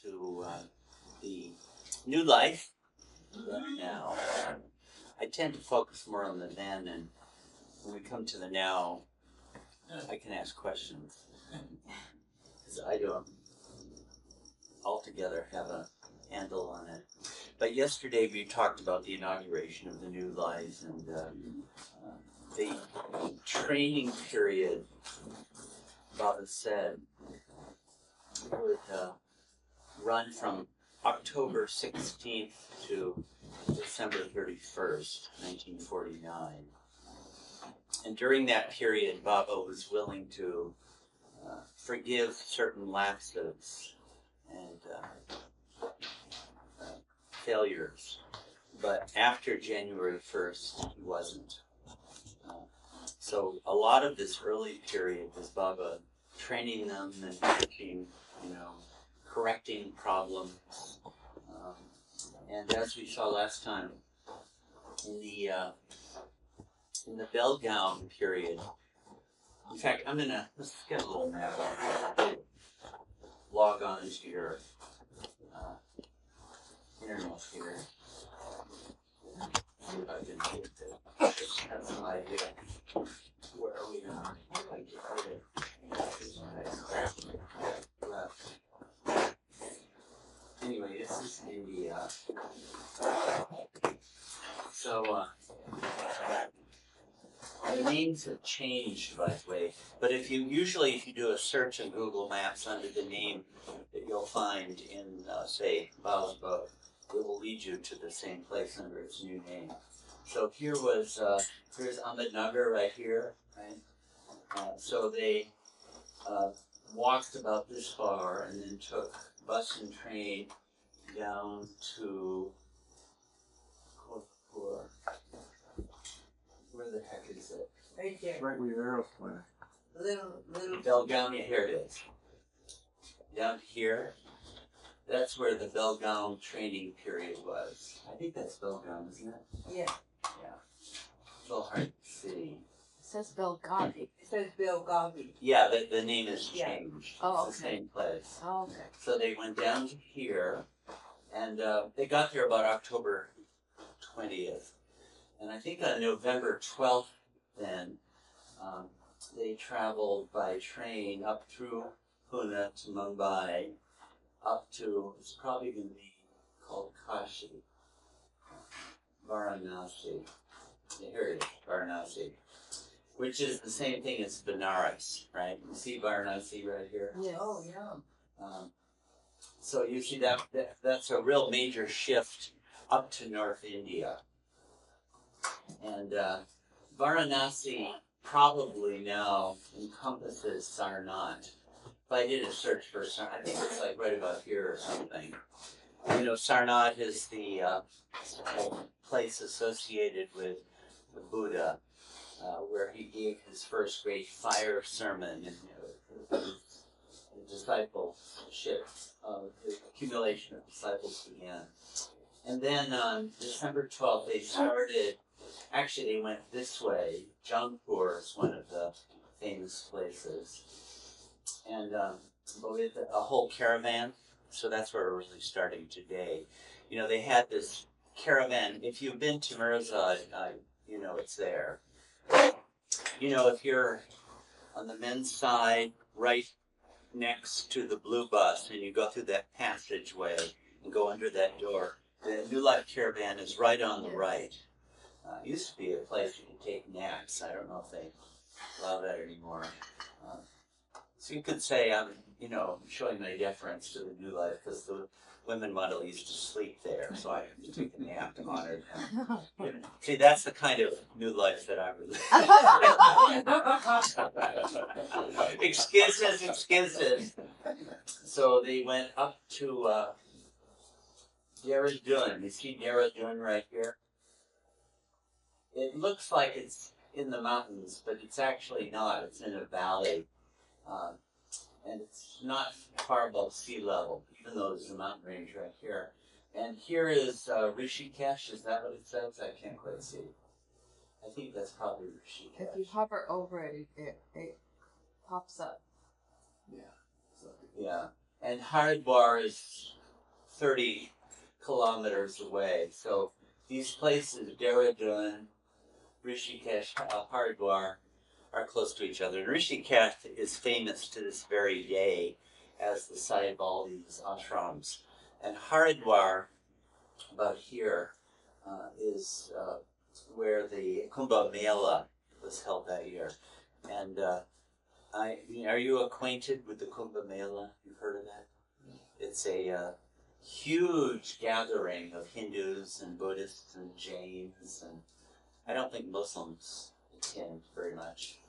to the new life now. I tend to focus more on the then, and when we come to the now, I can ask questions. Because I don't altogether have a handle on it. But yesterday we talked about the inauguration of the new life and the training period, Baba said, would run from October 16th to December 31st, 1949. And during that period, Baba was willing to forgive certain lapses and failures. But after January 1st, he wasn't. So a lot of this early period was Baba training them and teaching, correcting problems. And as we saw last time, in the bell gown period, in fact, let's get a little map on log on to your internet here. See if I can have some idea where we are. Anyway, this is India. So the names have changed, by the way. But if you do a search in Google Maps under the name that you'll find in, say, Baba's book, it will lead you to the same place under its new name. So here's Ahmednagar right here, right? So they walked about this far and then took bus and train down to where the heck is it? Right there. Right where your arrow's pointing. Little. Belgaum, here it is. Down here, that's where the Belgaum training period was. I think that's Belgaum, isn't it? Yeah. Yeah. It's a little hard to see. It says Belgavi. It says Belgavi. Yeah, the name has changed. Oh, it's the okay. same place. Oh, okay. So they went down to here, and they got there about October 20th. And I think on November 12th then, they traveled by train up through Pune to Mumbai, up to, it's probably going to be called Kashi, Varanasi. Here it is, Varanasi, which is the same thing as Benares, right? You see Varanasi right here? Yes. Oh, yeah. So you see that's a real major shift up to North India. And Varanasi probably now encompasses Sarnath. If I did a search for Sarnath, I think it's like right about here or something. Sarnath is the place associated with the Buddha, where he gave his first great fire sermon and his discipleship, the accumulation of disciples began. And then on December 12th, they started. Actually, they went this way. Jaunpur is one of the famous places. And with a whole caravan, so that's where we're really starting today. They had this caravan. If you've been to Mirza, it's there. If you're on the men's side, right next to the blue bus, and you go through that passageway and go under that door, the New Life Caravan is right on the right. It used to be a place you could take naps. I don't know if they allow that anymore. So you could say I'm, showing my deference to the New Life because the women model used to sleep there, so I have to take a nap to honor them. See, that's the kind of New Life that I really excuses. So they went up to Dehradun. You see Dehradun right here? It looks like it's in the mountains, but it's actually not. It's in a valley. And it's not far above sea level, even though there's a mountain range right here. And here is Rishikesh. Is that what it says? I can't quite see. I think that's probably Rishikesh. If you hover over it, it pops up. Yeah. So, yeah. and Haridwar is 30 kilometers away. So these places, Dehradun, Rishikesh, Haridwar, are close to each other. And Rishikesh is famous to this very day as the site of all these ashrams. And Haridwar, about here, is where the Kumbh Mela was held that year. And are you acquainted with the Kumbh Mela? You've heard of that? It's a huge gathering of Hindus and Buddhists and Jains, and I don't think Muslims attend very much.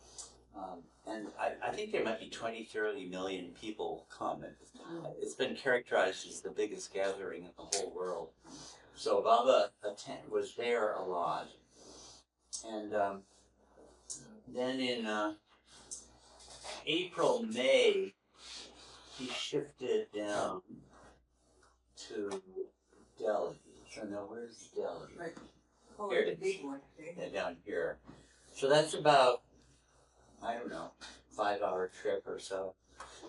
And I think there might be 20, 30 million people come. It's been characterized as the biggest gathering in the whole world. So Baba was there a lot. And then in April, May, he shifted down to Delhi. So now where's Delhi? Right. Oh, Here the it is. big one. Yeah, down here. So that's about, I don't know, 5-hour trip or so.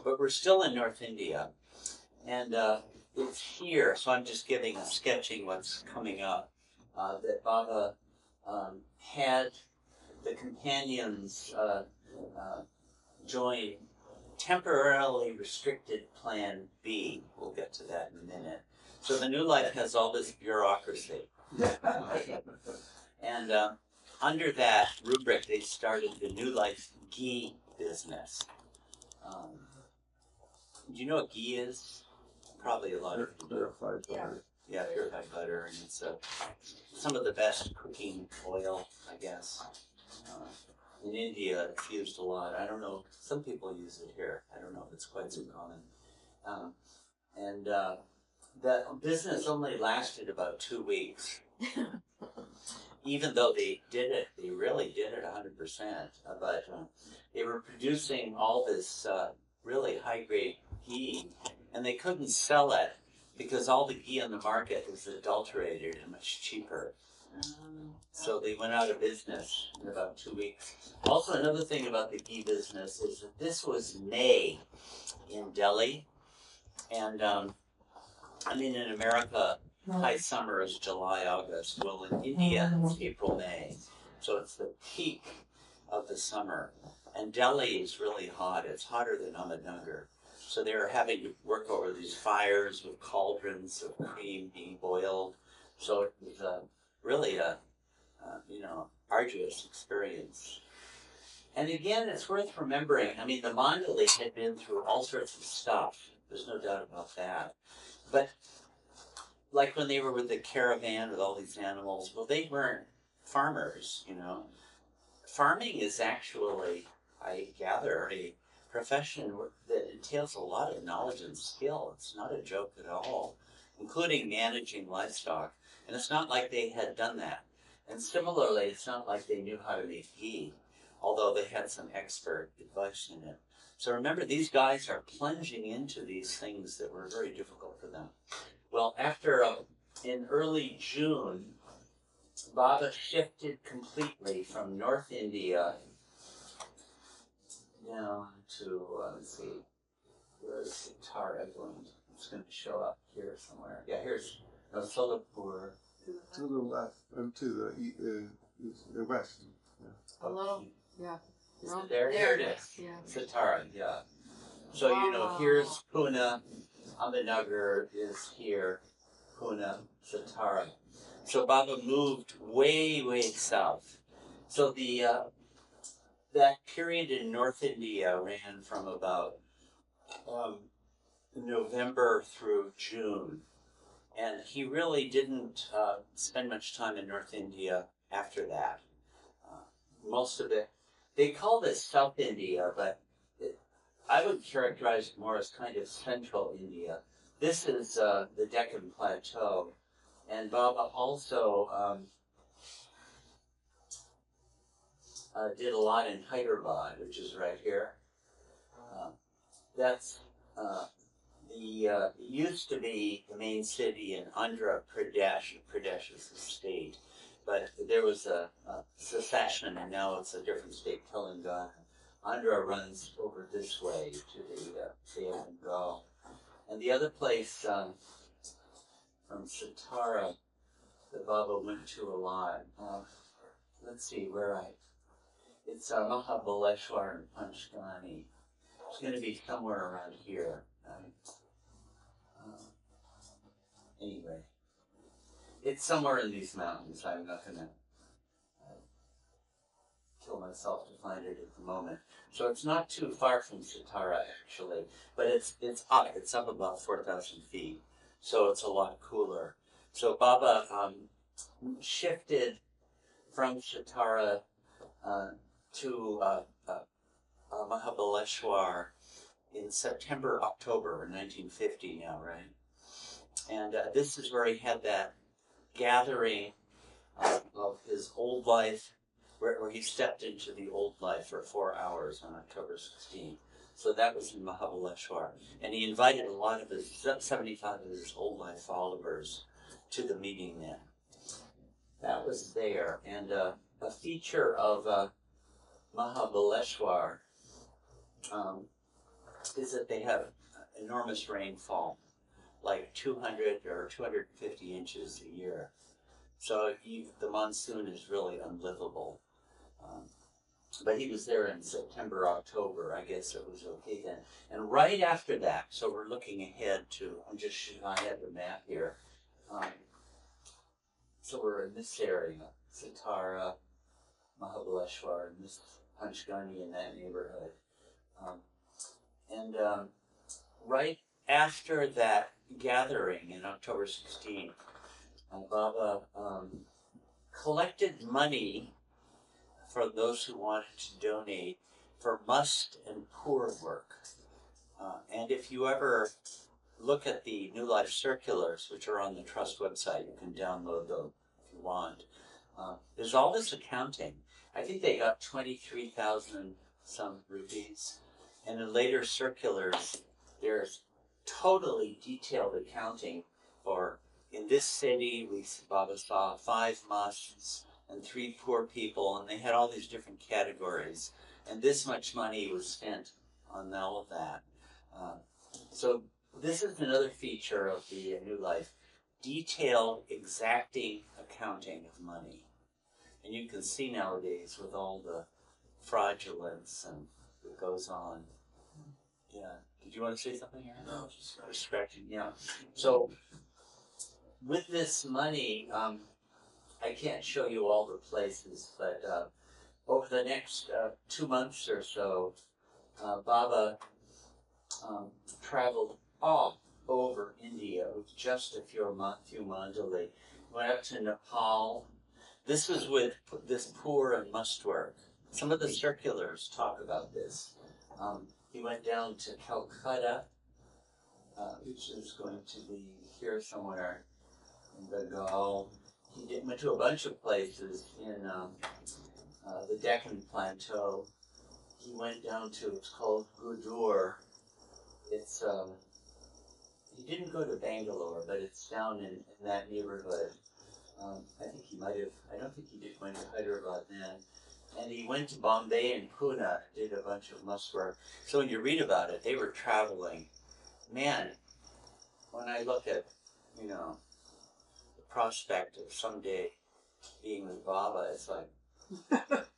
But we're still in North India. And it's here, so I'm just sketching what's coming up, that Baba had the companions join temporarily restricted Plan B. We'll get to that in a minute. So the New Life has all this bureaucracy. And under that rubric, they started the New Life ghee business. Do you know what ghee is? Probably a lot of people do. Purified butter. Yeah, purified butter, and it's some of the best cooking oil, I guess. In India, it's used a lot. I don't know, some people use it here. I don't know if it's quite so common. And the business only lasted about 2 weeks. Even though they really did it 100%. But they were producing all this really high-grade ghee, and they couldn't sell it because all the ghee on the market is adulterated and much cheaper. So they went out of business in about 2 weeks. Also, another thing about the ghee business is that this was May in Delhi. And, in America, high summer is July, August. Well, in India, it's April, May. So it's the peak of the summer. And Delhi is really hot. It's hotter than Ahmednagar. So they were having to work over these fires with cauldrons of cream being boiled. So it was really a arduous experience. And again, it's worth remembering, the Mandali had been through all sorts of stuff. There's no doubt about that. But like when they were with the caravan with all these animals, well, they weren't farmers, Farming is actually, I gather, a profession that entails a lot of knowledge and skill. It's not a joke at all, including managing livestock. And it's not like they had done that. And similarly, it's not like they knew how to make ghee, although they had some expert advice in it. So remember, these guys are plunging into these things that were very difficult for them. Well, in early June, Baba shifted completely from North India down to, let's see, where's Tara going? It's going to show up here somewhere. Yeah, here's Solapur. To the left, to the west. A little, yeah. Is it there? Here it is. Yeah. Satara, yeah. So, here's Pune, Ahmednagar is here, Pune, Satara. So Baba moved way, way south. So that period in North India ran from about November through June. And he really didn't spend much time in North India after that. Most of it, they call this South India, but I would characterize it more as kind of Central India. This is the Deccan Plateau. And Baba also did a lot in Hyderabad, which is right here. That's used to be the main city in Andhra Pradesh. Pradesh is the state, but there was a secession, and now it's a different state, Telangana. Andhra runs over this way to the Bay of Bengal. And the other place from Satara that Baba went to a lot, let's see where it's Mahabaleswar and Panchgani. It's going to be somewhere around here. Anyway, it's somewhere in these mountains. I'm not going to kill myself to find it at the moment. So it's not too far from Satara actually, but it's up. It's up about 4,000 feet, so it's a lot cooler. So Baba shifted from Satara to Mahabaleswar in September, October 1950 now, right? And this is where he had that gathering of his old life, where he stepped into the old life for 4 hours on October 16th. So that was in Mahabaleswar. And he invited a lot of his 75 of his old life followers to the meeting then. That was there. And a feature of Mahabaleswar is that they have enormous rainfall, like 200 or 250 inches a year. So the monsoon is really unlivable. But he was there in September, October. I guess it was okay then. And right after that, so we're looking ahead to, I have the map here. So we're in this area, Satara, Mahabaleswar, and this Panchgani in that neighborhood. Right after that gathering in October 16th, Baba collected money for those who wanted to donate for must and poor work. And if you ever look at the New Life circulars, which are on the Trust website, you can download them if you want. There's all this accounting. I think they got 23,000 some rupees. And in later circulars, there's totally detailed accounting for, in this city, Baba saw 5 musts and 3 poor people, and they had all these different categories. And this much money was spent on all of that. So this is another feature of the New Life, detailed, exacting accounting of money. And you can see nowadays with all the fraudulence and that goes on. Yeah. Did you want to say something here? No, just scratching. Yeah. So with this money, I can't show you all the places, but over the next 2 months or so, Baba traveled all over India with just a few mandali. Went up to Nepal. This was with this poor and must work. Some of the circulars talk about this. He went down to Calcutta, which is going to be here somewhere in Bengal. He went to a bunch of places in the Deccan Plateau. He went down to, it's called Gudur. It's, he didn't go to Bangalore, but it's down in that neighborhood. I think he might have, I don't think he went to Hyderabad then. And he went to Bombay and Pune, did a bunch of must work. So when you read about it, they were traveling. Man, when I look at, the prospect of someday being with Baba, it's like,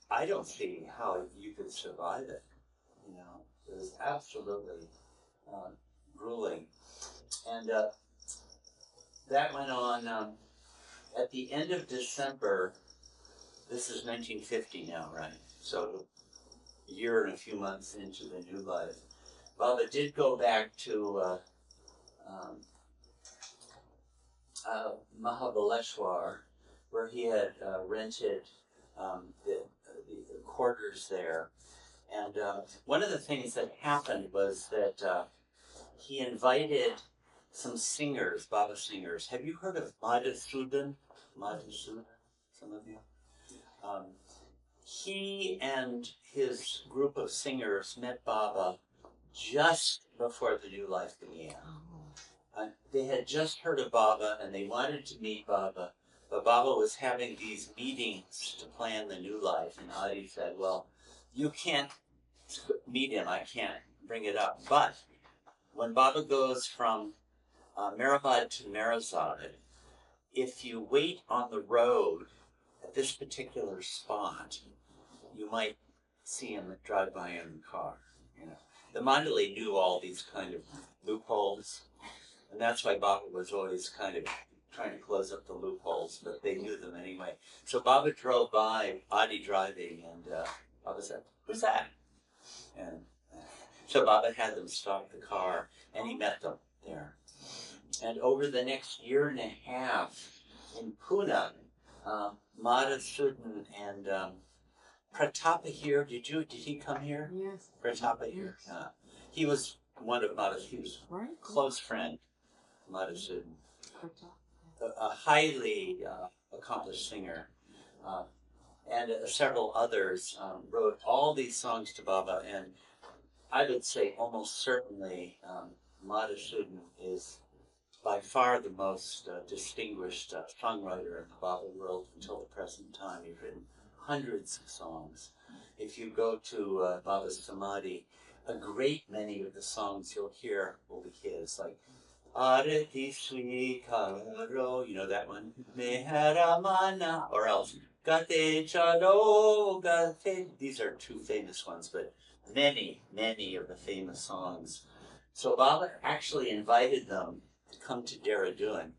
I don't see how you could survive it. It was absolutely grueling. And that went on at the end of December. This is 1950 now, right? So a year and a few months into the New Life. Baba did go back to Mahabaleswar, where he had rented the quarters there. And one of the things that happened was that he invited some singers, Baba singers. Have you heard of Madhusudan? Madhusudan, some of you? He and his group of singers met Baba just before the New Life began. They had just heard of Baba and they wanted to meet Baba, but Baba was having these meetings to plan the New Life, and Adi said, well, you can't meet him, I can't bring it up, but when Baba goes from Mehrabad to Merazad, if you wait on the road at this particular spot, you might see him drive by in the car. You know, the Mandalay knew all these kind of loopholes, and that's why Baba was always kind of trying to close up the loopholes, but they knew them anyway. So Baba drove by, Adi driving, and Baba said, "Who's that?" And so Baba had them stop the car, and he met them there. And over the next year and a half in Pune, Madhusudan and Pratapa here. Did he come here? Yes. Pratapa here. He was one of Madhusudan's close friend, Madhusudan. A highly accomplished singer, and several others wrote all these songs to Baba, and I would say almost certainly Madhusudan is by far the most distinguished songwriter in the Baba world until the present time. He's written hundreds of songs. If you go to Baba's Samadhi, a great many of the songs you'll hear will be his, like Arati Swikaro, you know that one? Meharamana, or else Gate Chalo Gate. These are two famous ones, but many, many of the famous songs. So Baba actually invited them to come to Dehradun.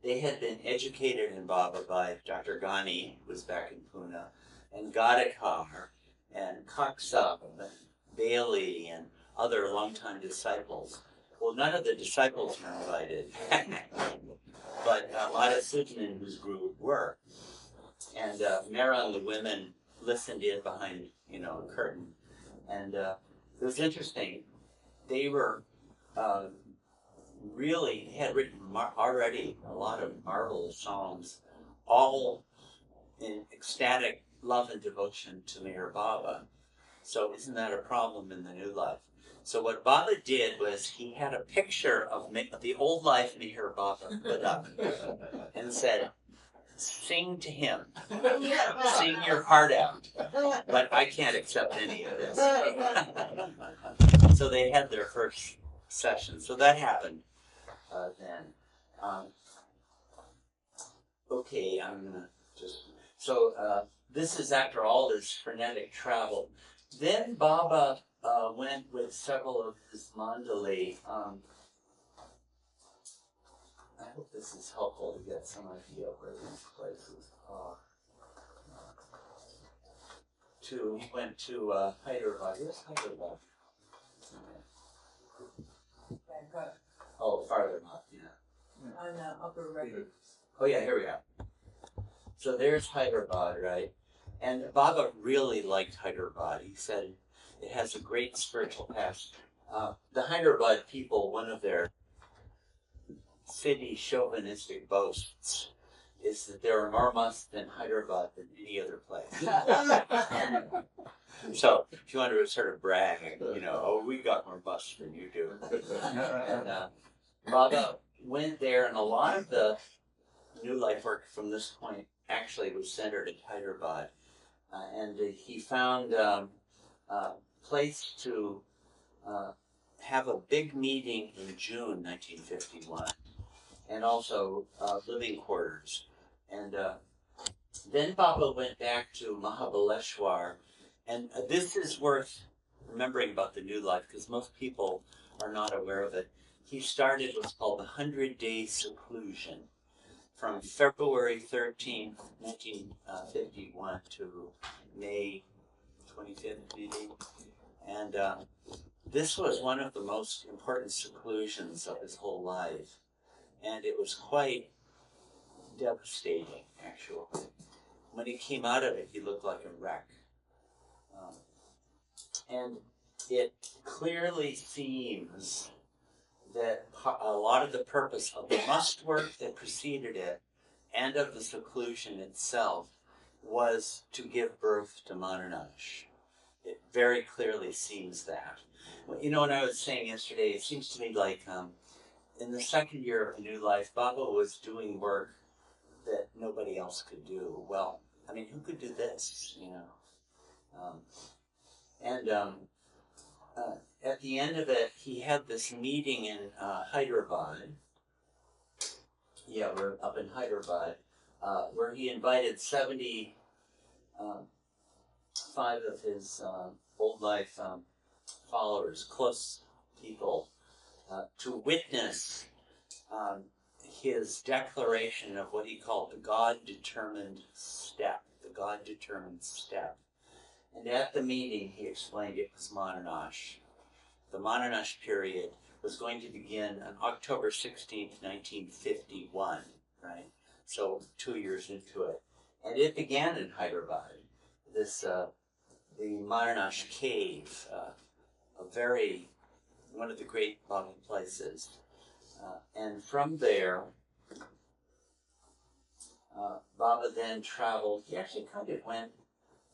They had been educated in Baba by Dr. Ghani, who was back in Pune, and Gadekar, and Kaksab, and Bailey, and other longtime disciples. Well, none of the disciples were invited, but Madhusudan and his group were. And Mera and the women listened in behind, a curtain. And it was interesting. They were they had written already a lot of marvelous songs, all in ecstatic love and devotion to Meher Baba. So isn't that a problem in the new life? So what Baba did was he had a picture of the old life Meher Baba put up and said, "Sing to him. Sing your heart out. But I can't accept any of this." So they had their first session. So that happened then. Okay, I'm going to just... So this is after all this frenetic travel. Then Baba went with several of his mandali. I hope this is helpful to get some idea of where these places are. He went to Hyderabad. Where's Hyderabad? Back up Oh, farther up, yeah. on the upper right. Oh, yeah, here we are. So there's Hyderabad, right? And Baba really liked Hyderabad. He said it has a great spiritual past. The Hyderabad people, one of their city chauvinistic boasts is that there are more mosques in Hyderabad than any other place. So if you want to sort of brag, we got more mosques than you do. And Baba went there, and a lot of the New Life work from this point actually was centered in Hyderabad. And he found a place to have a big meeting in June 1951, and also living quarters. And then Baba went back to Mahabaleswar, and this is worth remembering about the New Life because most people are not aware of it. He started what's called the 100-day seclusion from February 13th, 1951 to May 25th, maybe. And this was one of the most important seclusions of his whole life. And it was quite devastating, actually. When he came out of it, he looked like a wreck. And it clearly seems that a lot of the purpose of the must work that preceded it and of the seclusion itself was to give birth to Manonash. It very clearly seems that. When I was saying yesterday, it seems to me like in the second year of the New Life, Baba was doing work that nobody else could do. Well, who could do this, at the end of it, he had this meeting in Hyderabad. Yeah, we're up in Hyderabad, where he invited 75 of his old life followers, close people, to witness his declaration of what he called the God-determined step, the God-determined step. And at the meeting, he explained it was Manonash. The Manonash period was going to begin on October 16th, 1951, right? So 2 years into it. And it began in Hyderabad, this, the Manonash cave, one of the great Baba places. And from there, Baba then traveled, he actually kind of went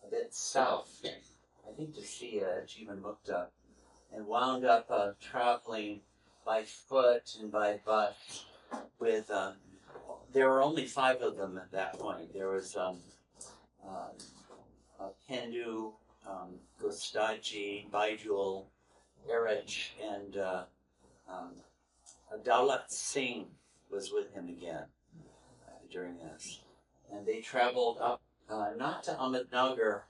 a bit south, I think to see Jivan Mukta, and wound up traveling by foot and by bus with, there were only 5 of them at that point. There was Hindu, Gustaji, Baijul, Erich, and Daulat Singh was with him again during this. And they traveled up, not to Ahmednagar,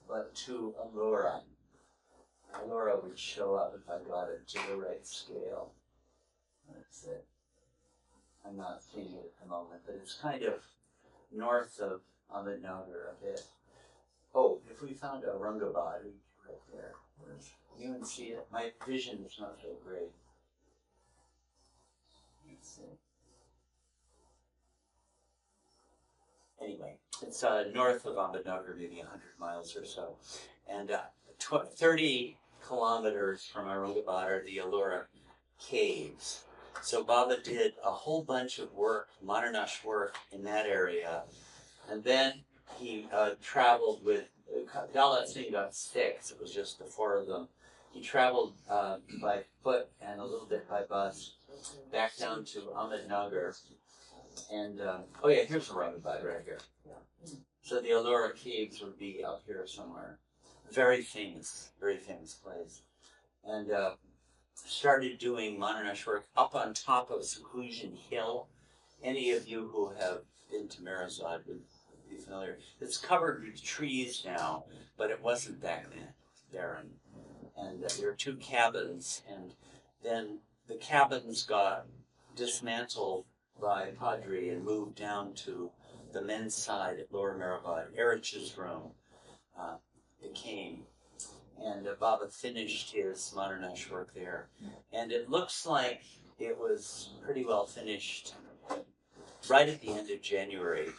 but to Allura. Allura would show up if I got it to the right scale. That's it. I'm not seeing it at the moment, but it's kind of north of Ahmednagar a bit. Oh, if we found Aurangabad, right there. You can see it. My vision is not so great. Let's see. Anyway, it's north of Ahmednagar, maybe 100 miles or so. And 30 kilometers from Aurangabad are the Allura caves. So Baba did a whole bunch of work, Manonash work in that area. And then he traveled with, Daulat Singh got sick, so it was just the 4 of them. He traveled by foot and a little bit by bus back down to Ahmednagar. And, oh yeah, here's Aurangabad right here. So the Allura caves would be out here somewhere. Very famous place. And started doing Manonash work up on top of Seclusion Hill. Any of you who have been to Marazad would be familiar. It's covered with trees now, but it wasn't back then. It was barren. And there were 2 cabins, and then the cabins got dismantled by Padri and moved down to the men's side at Lower Mahabad. Erich's room became, and Baba finished his Manonash work there. And it looks like it was pretty well finished right at the end of January.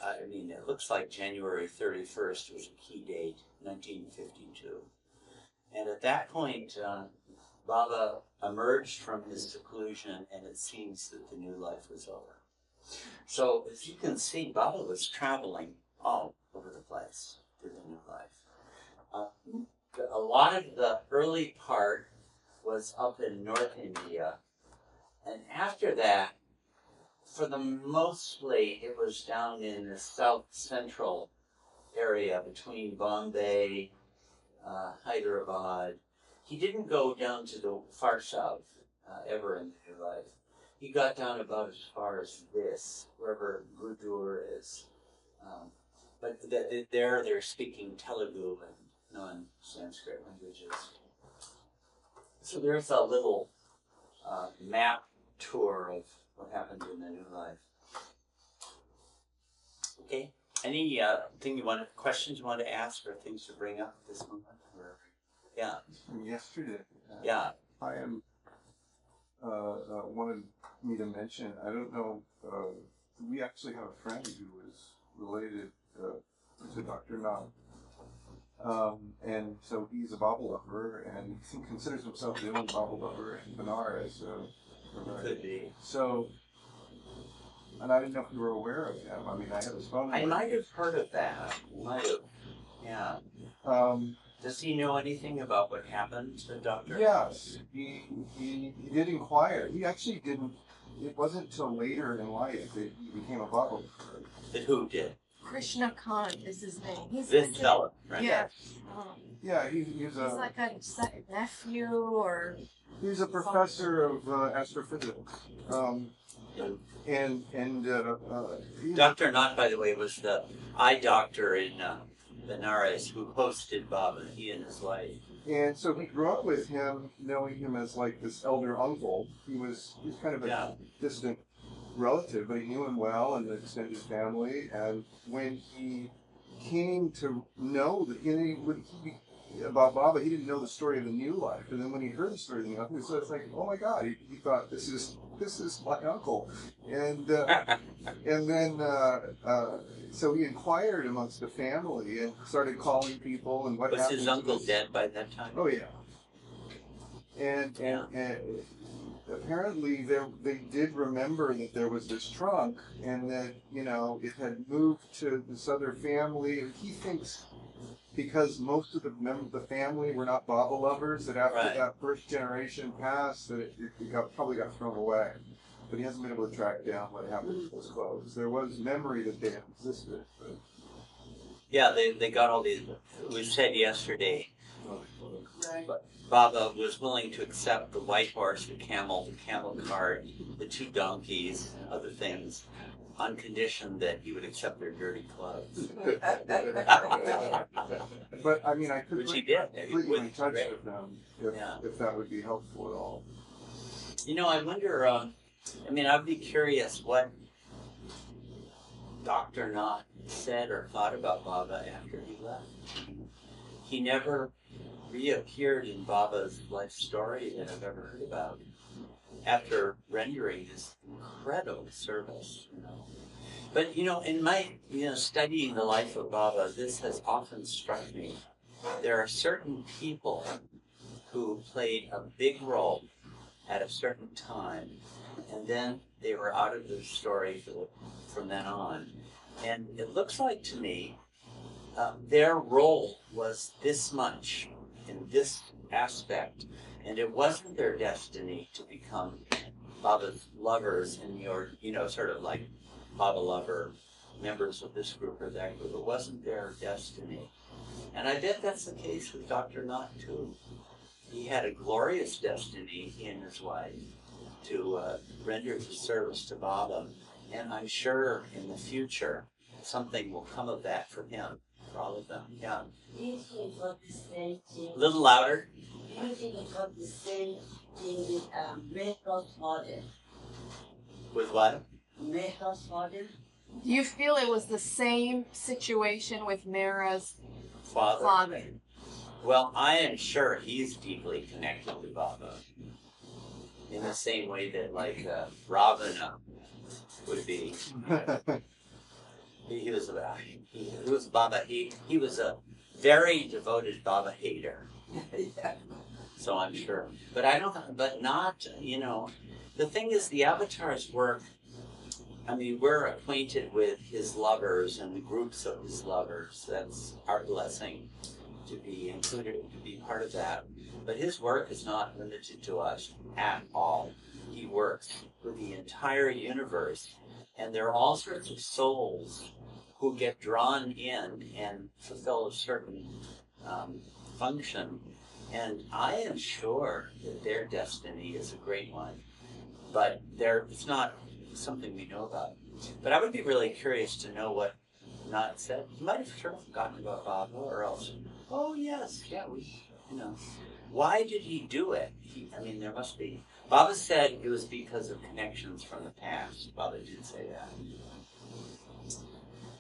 I mean, it looks like January 31st was a key date, 1952. And at that point, Baba emerged from his seclusion, and it seems that the new life was over. So, as you can see, Baba was traveling all over the place to the new life. A lot of the early part was up in North India, and after that, for the mostly, it was down in the south central area between Bombay, Hyderabad. He didn't go down to the far south ever in his life. He got down about as far as this, wherever Gudur is. But there they're speaking Telugu and non-Sanskrit languages. So there's a little map tour of what happened in the new life. Okay. Any questions you want to ask or things to bring up at this moment? Or, yeah. From yesterday. Yeah. I am wanted me to mention. I don't know. We actually have a friend who is related to Dr. Nag. And so he's a Baba lover, and he considers himself the only Baba lover in Benares. Could be. So, and I didn't know if you were aware of him. I mean, I have his phone number. I might have heard of that. Might have. Yeah. Does he know anything about what happened to the doctor? Yes, he did inquire. He actually didn't. It wasn't until later in life that he became a Baba lover. That who did? Krishna Khan is his name. He's This like fellow, right? Yeah. Yeah, he's He's like a nephew or. he's a professor of astrophysics. And he's, Dr. Nath, by the way, was the eye doctor in Benares who hosted Baba, he and his wife. and so he grew up with him, knowing him as like this elder uncle. He's kind of a distant relative, but he knew him well and the extended family. And when he came to know about Baba, he didn't know the story of the new life. And then when he heard the story of the new life, so it's like, oh my God, he thought this is my uncle. And then so he inquired amongst the family and started calling people and what Was happened. his uncle dead by that time? Oh yeah. And apparently they did remember that there was this trunk and that, it had moved to this other family. And he thinks because most of the members of the family were not Baba lovers, that after that first generation passed, that it probably got thrown away. But he hasn't been able to track down what happened to those clothes. There was memory that they had existed. But... Yeah, they got all these. We said yesterday, Right. Baba was willing to accept the white horse, the camel cart, the 2 donkeys, and other things, on condition that he would accept their dirty clothes. But I mean, I could Which he did. put you in touch with them if that would be helpful at all. I wonder, I'd be curious what Dr. Nath said or thought about Baba after he left. He never reappeared in Baba's life story that I've ever heard about after rendering this incredible service, But, in my, studying the life of Baba, this has often struck me. There are certain people who played a big role at a certain time, and then they were out of the story from then on. And it looks like to me, their role was this much in this aspect, and it wasn't their destiny to become Baba's lovers in your, sort of like Baba lover, members of this group or that group. It wasn't their destiny. And I bet that's the case with Dr. Nath too. He had a glorious destiny, he and his wife, to render his service to Baba. And I'm sure in the future, something will come of that for him, for all of them. Yeah. Do you think it got the same thing? A little louder. Do you think it got the same thing with Mehta's father? With what? Mehta's father? Do you feel it was the same situation with Mara's Father. father? Well, I am sure he's deeply connected to Baba. In the same way that, like, Ravana would be. He was Baba. He was a very devoted Baba hater. Yeah. So I'm sure. But not, the thing is, the avatars work. We're acquainted with his lovers and the groups of his lovers. That's our blessing to be included, to be part of that. But his work is not limited to us at all. He works with the entire universe. And there are all sorts of souls who get drawn in and fulfill a certain function. And I am sure that their destiny is a great one. But it's not something we know about. But I would be really curious to know what Nath said. He might have sort of forgotten about Baba, or else, oh yes, yeah, why did he do it? There must be. Baba said it was because of connections from the past. Baba did say that.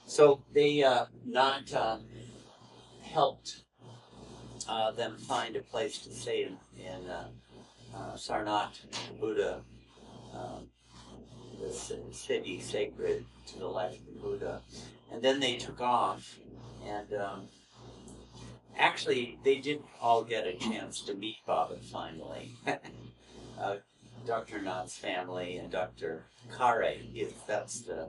So they Nath helped them find a place to stay in Sarnath, Buddha, the city sacred to the life of the Buddha. And then they took off, and actually they didn't all get a chance to meet Baba finally. Dr. Nath's family and Dr. Kare, that's the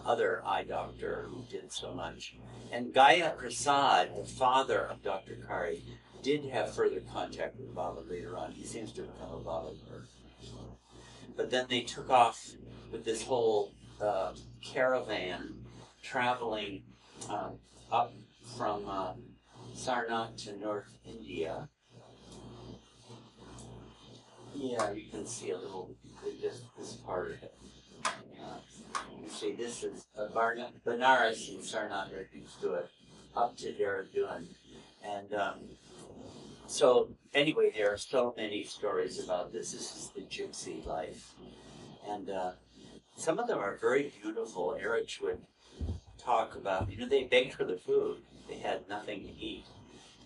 other eye doctor who did so much. And Gaya Prasad, the father of Dr. Kare, did have further contact with Baba later on. He seems to have become a Baba lord. But then they took off with this whole caravan traveling up from Sarnath to North India. Yeah, you can see a little this part of it. You see, this is Benares and Sarnath right next to it, up to Dehradun. And so, anyway, there are so many stories about this. This is the gypsy life. And some of them are very beautiful. Erich would talk about, they begged for the food. They had nothing to eat.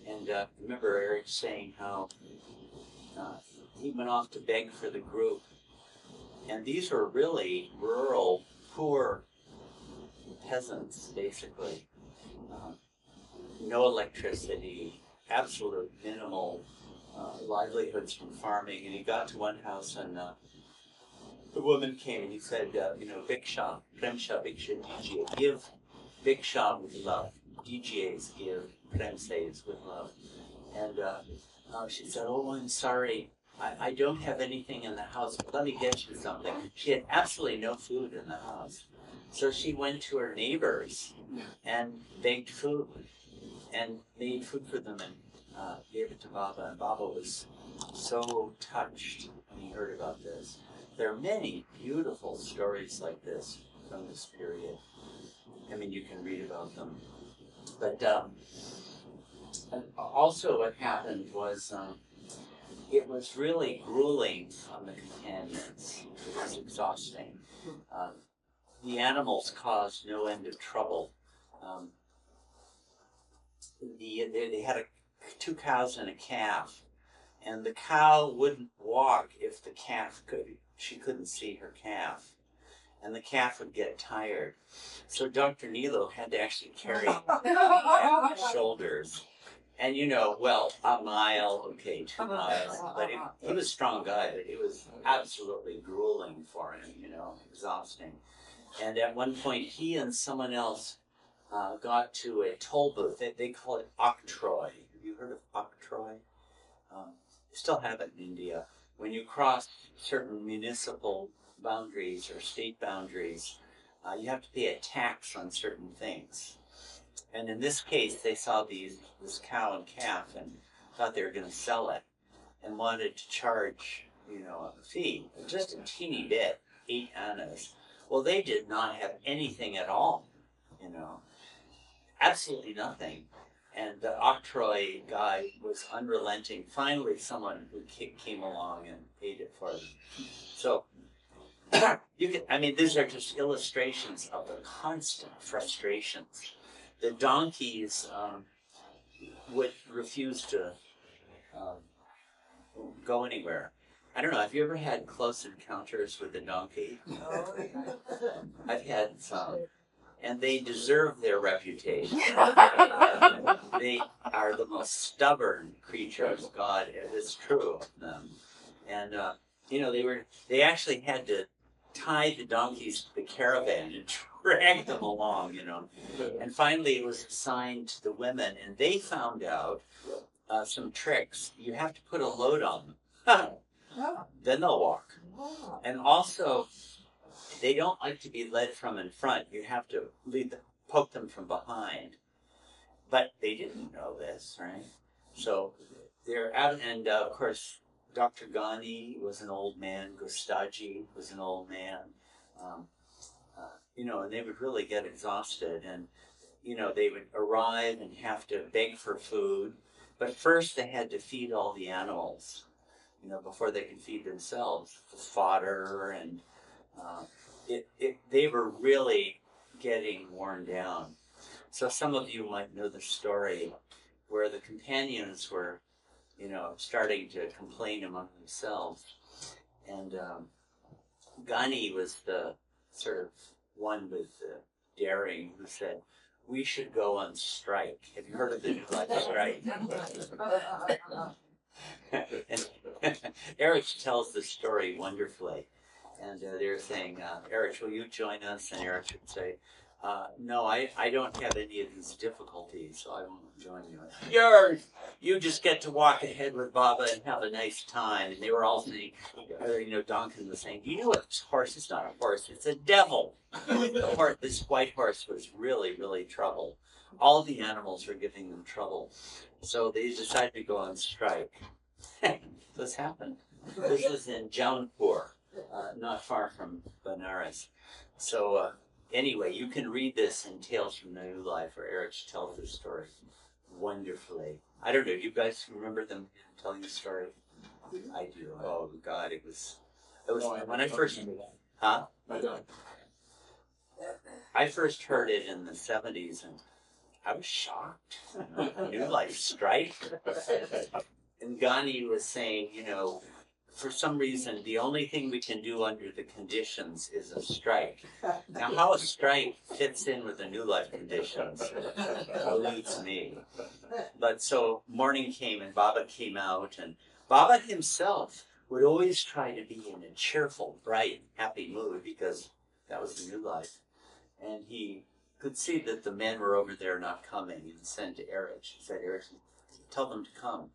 And remember Erich saying how he went off to beg for the group. And these were really rural, poor peasants, basically. No electricity, absolute minimal livelihoods from farming. And he got to one house and the woman came and he said, Bhiksha, Premsha, Bhiksha, DJ, give Bhiksha with love. DJs give Premses with love. And she said, oh, I'm sorry. I don't have anything in the house, but let me get you something. She had absolutely no food in the house. So she went to her neighbors and begged food and made food for them and gave it to Baba. And Baba was so touched when he heard about this. There are many beautiful stories like this from this period. I mean, you can read about them. But and also what happened was it was really grueling on the companions. It was exhausting. The animals caused no end of trouble. They had two cows and a calf, and the cow wouldn't walk if the calf she couldn't see her calf, and the calf would get tired. So Dr. Nilo had to actually carry the shoulders. And a mile, okay, 2 miles. But he was a strong guy, but it was absolutely grueling for him, exhausting. And at one point, he and someone else got to a toll booth. They call it octroi. Have you heard of octroi? They still have it in India. When you cross certain municipal boundaries or state boundaries, you have to pay a tax on certain things. And in this case, they saw this cow and calf and thought they were going to sell it and wanted to charge, a fee, just a teeny bit, 8 annas. Well, they did not have anything at all, absolutely nothing. And the octroi guy was unrelenting. Finally, someone who came along and paid it for them. So these are just illustrations of the constant frustrations. The donkeys would refuse to go anywhere. I don't know, have you ever had close encounters with a donkey? I've had some. And they deserve their reputation. They are the most stubborn creatures God is true of them. And, they actually had to tie the donkeys to the caravan and drag them along, And finally it was assigned to the women, and they found out some tricks. You have to put a load on them. Then they'll walk. And also, they don't like to be led from in front. You have to poke them from behind. But they didn't know this, right? So they're out, and of course, Dr. Ghani was an old man. Gustaji was an old man. And they would really get exhausted. And, they would arrive and have to beg for food. But first they had to feed all the animals, before they could feed themselves, with fodder. And they were really getting worn down. So some of you might know the story where the companions were, starting to complain among themselves. And Ghani was the sort of one with the daring who said, we should go on strike. Have you heard of the New Life strike? And Erich tells the story wonderfully. And they're saying, Erich, will you join us? And Erich would say, No, I don't have any of these difficulties, so I won't join you. You just get to walk ahead with Baba and have a nice time. And they were all saying, Donkin was saying, you know what horse? It's not a horse, it's a devil. This white horse was really, really trouble. All the animals were giving them trouble. So they decided to go on strike. This happened. This was in Jaunpur, not far from Benares. So anyway, you can read this in Tales from the New Life, where Eric tells this story wonderfully. I don't know, do you guys remember them telling the story? I do. Oh God, it was when I first, huh? I first heard it in the 70s, and I was shocked. New Life strike. And Gandhi was saying, for some reason, the only thing we can do under the conditions is a strike. Now, how a strike fits in with the New Life conditions eludes me. But so morning came and Baba came out, and Baba himself would always try to be in a cheerful, bright, happy mood, because that was the New Life. And he could see that the men were over there not coming, and sent to Erich. He said, Erich, tell them to come.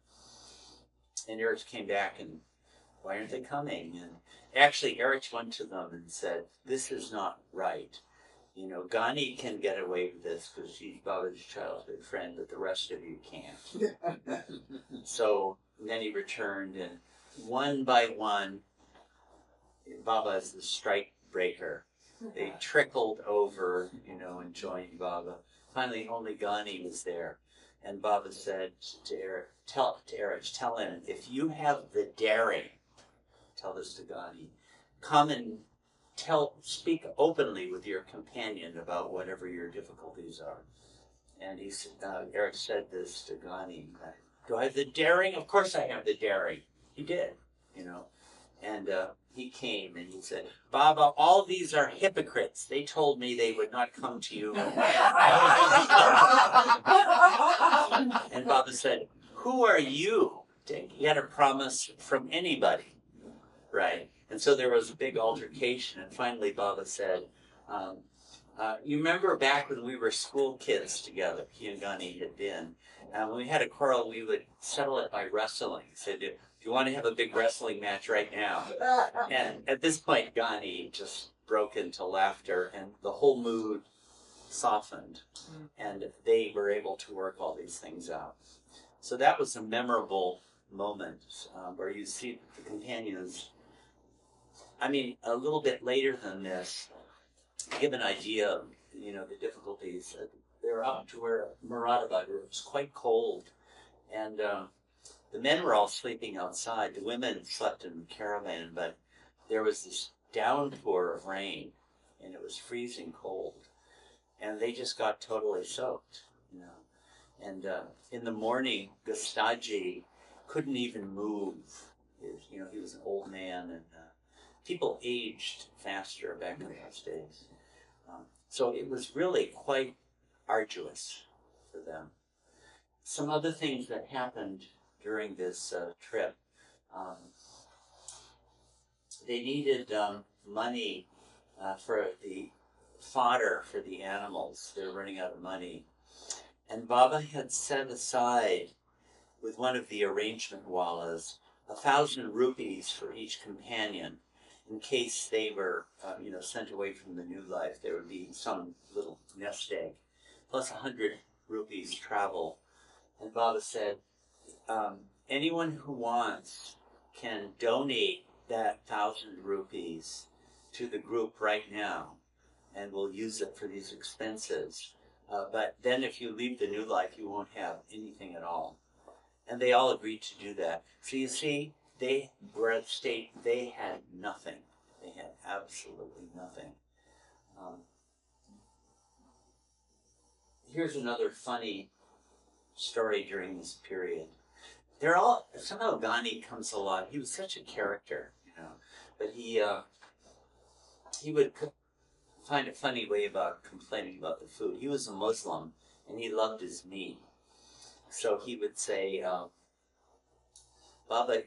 And Erich came back, and why aren't they coming? And actually, Erich went to them and said, this is not right. Gandhi can get away with this because she's Baba's childhood friend, but the rest of you can't. So then he returned, and one by one, Baba is the strike breaker. They trickled over, and joined Baba. Finally, only Gandhi was there. And Baba said to Erich, tell him, if you have the daring, tell this to Gandhi, come and speak openly with your companion about whatever your difficulties are. And Erich said this to Gandhi, do I have the daring? Of course I have the daring. He did, And he came and he said, Baba, all these are hypocrites. They told me they would not come to you. And Baba said, who are you to get a promise from anybody? Right. And so there was a big altercation. And finally Baba said, you remember back when we were school kids together, he and Gandhi had been, when we had a quarrel, we would settle it by wrestling. He said, do you want to have a big wrestling match right now? And at this point, Gandhi just broke into laughter, and the whole mood softened, and they were able to work all these things out. So that was a memorable moment where you see the companions. I mean, a little bit later than this, to give an idea of, the difficulties, they were up to where Moradabad, where it was quite cold, and the men were all sleeping outside. The women slept in the caravan, but there was this downpour of rain, and it was freezing cold, and they just got totally soaked, And in the morning, Gustaji couldn't even move. He was an old man, and people aged faster back in those days. So it was really quite arduous for them. Some other things that happened during this trip, they needed money for the fodder for the animals. They were running out of money. And Baba had set aside, with one of the arrangement wallas, 1,000 rupees for each companion, in case they were, sent away from the New Life. There would be some little nest egg, plus 100 rupees travel. And Baba said, anyone who wants can donate that 1,000 rupees to the group right now, and we'll use it for these expenses. But then if you leave the New Life, you won't have anything at all. And they all agreed to do that. So you see, they were at a state, they had nothing. They had absolutely nothing. Here's another funny story during this period. Somehow Gandhi comes along. He was such a character, but he would find a funny way about complaining about the food. He was a Muslim, and he loved his meat. So he would say, Baba,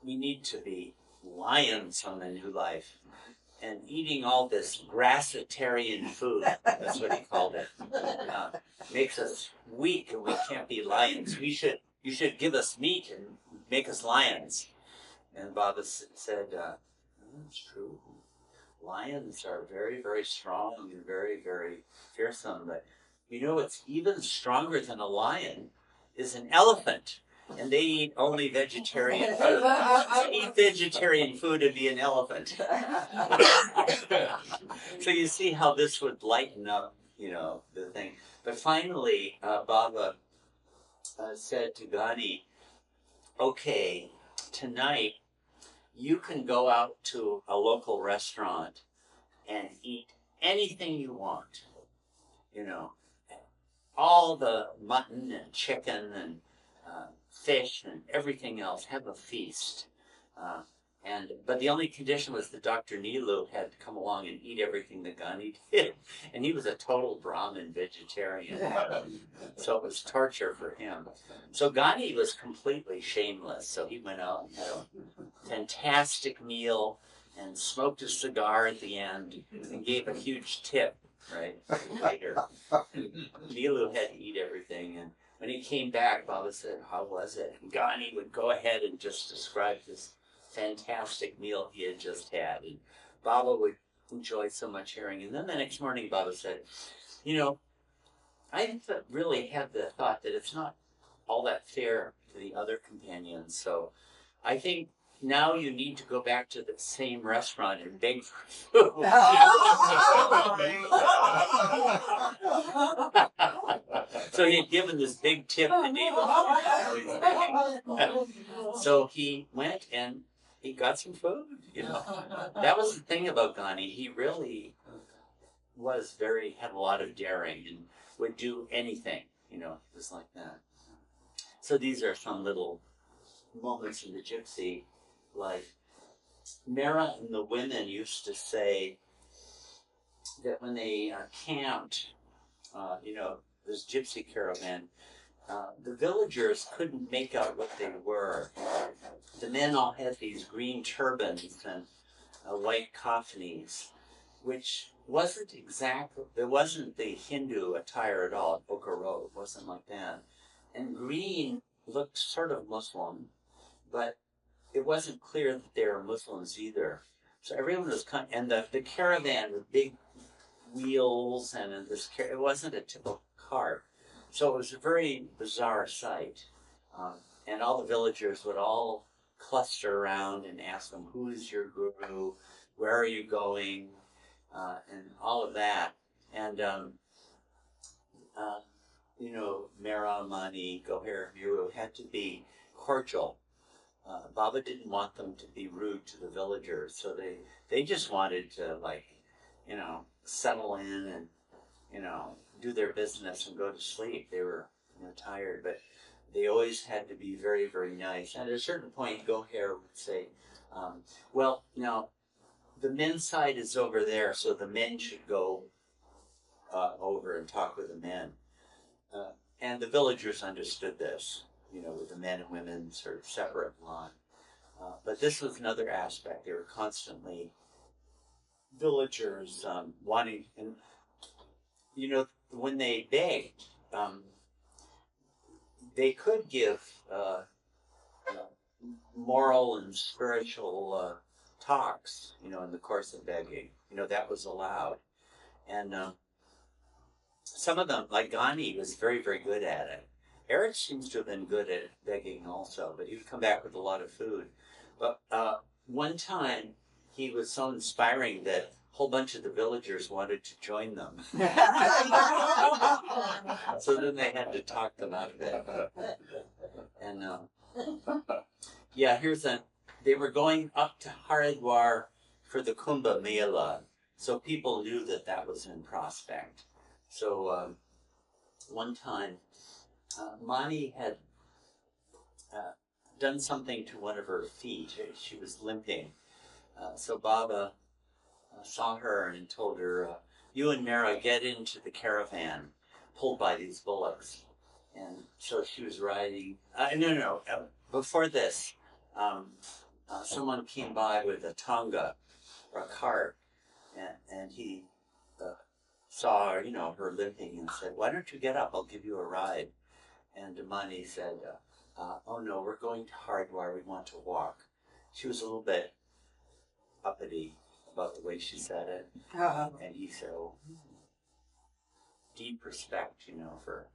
we need to be lions on the New Life. and eating all this grassitarian food. That's what he called it. Makes us weak, and we can't be lions. You should give us meat and make us lions. And Baba said, "That's true. Lions are very, very strong and very, very fearsome. But you know what's even stronger than a lion is an elephant. And they eat only vegetarian food. To eat vegetarian food to be an elephant." So you see how this would lighten up, the thing. But finally, Baba said to Ghani, "Okay, tonight you can go out to a local restaurant and eat anything you want. All the mutton and chicken and fish and everything else. Have a feast. But the only condition was that Dr. Nilu had to come along and eat everything that Ghani did. And he was a total Brahmin vegetarian. So it was torture for him. So Ghani was completely shameless. So he went out and had a fantastic meal and smoked a cigar at the end and gave a huge tip, right, later. Nilu had to eat everything. And when he came back, Baba said, "How was it?" And Ghani would go ahead and just describe this fantastic meal he had just had. And Baba would enjoy so much hearing. And then the next morning, Baba said, I really had the thought that it's not all that fair to the other companions. So I think now you need to go back to the same restaurant and beg for food. So he had given this big tip to David. So he went and he got some food, That was the thing about Ghani. He really had a lot of daring and would do anything, He was like that. So these are some little moments in the gypsy life. Mera and the women used to say that when they camped, this gypsy caravan, the villagers couldn't make out what they were. The men all had these green turbans and white kafanis, which it wasn't the Hindu attire at all at Boca Road. It wasn't like that. And green looked sort of Muslim, but it wasn't clear that they were Muslims either. So everyone was and the caravan with big wheels and it wasn't a typical cart. So it was a very bizarre sight. And all the villagers would all cluster around and ask them, "Who is your guru? Where are you going?" And all of that. And, Mera, Mani, Goher, Muru had to be cordial. Baba didn't want them to be rude to the villagers. So they just wanted to, settle in and, do their business and go to sleep. They were, tired, but they always had to be very, very nice. And at a certain point, Goher would say, "Well, now, the men's side is over there, so the men should go over and talk with the men." And the villagers understood this, with the men and women sort of separate line. But this was another aspect. They were constantly villagers wanting, and when they begged, they could give moral and spiritual talks, in the course of begging. That was allowed. And some of them, like Ghani, was very, very good at it. Eric seems to have been good at begging also, but he would come back with a lot of food. But one time, he was so inspiring that a whole bunch of the villagers wanted to join them. So then they had to talk them out of it. And they were going up to Haridwar for the Kumbh Mela, so people knew that was in prospect. So one time, Mani had done something to one of her feet. She was limping. So Baba saw her and told her, "You and Mera get into the caravan pulled by these bullocks." And so she was riding. Before this, someone came by with a tonga or a cart, and he saw, her limping and said, "Why don't you get up? I'll give you a ride." And Mani said, "Oh no, we're going to Hardwar. We want to walk." She was a little bit uppity about the way she said it. And he said, "Oh, deep respect, for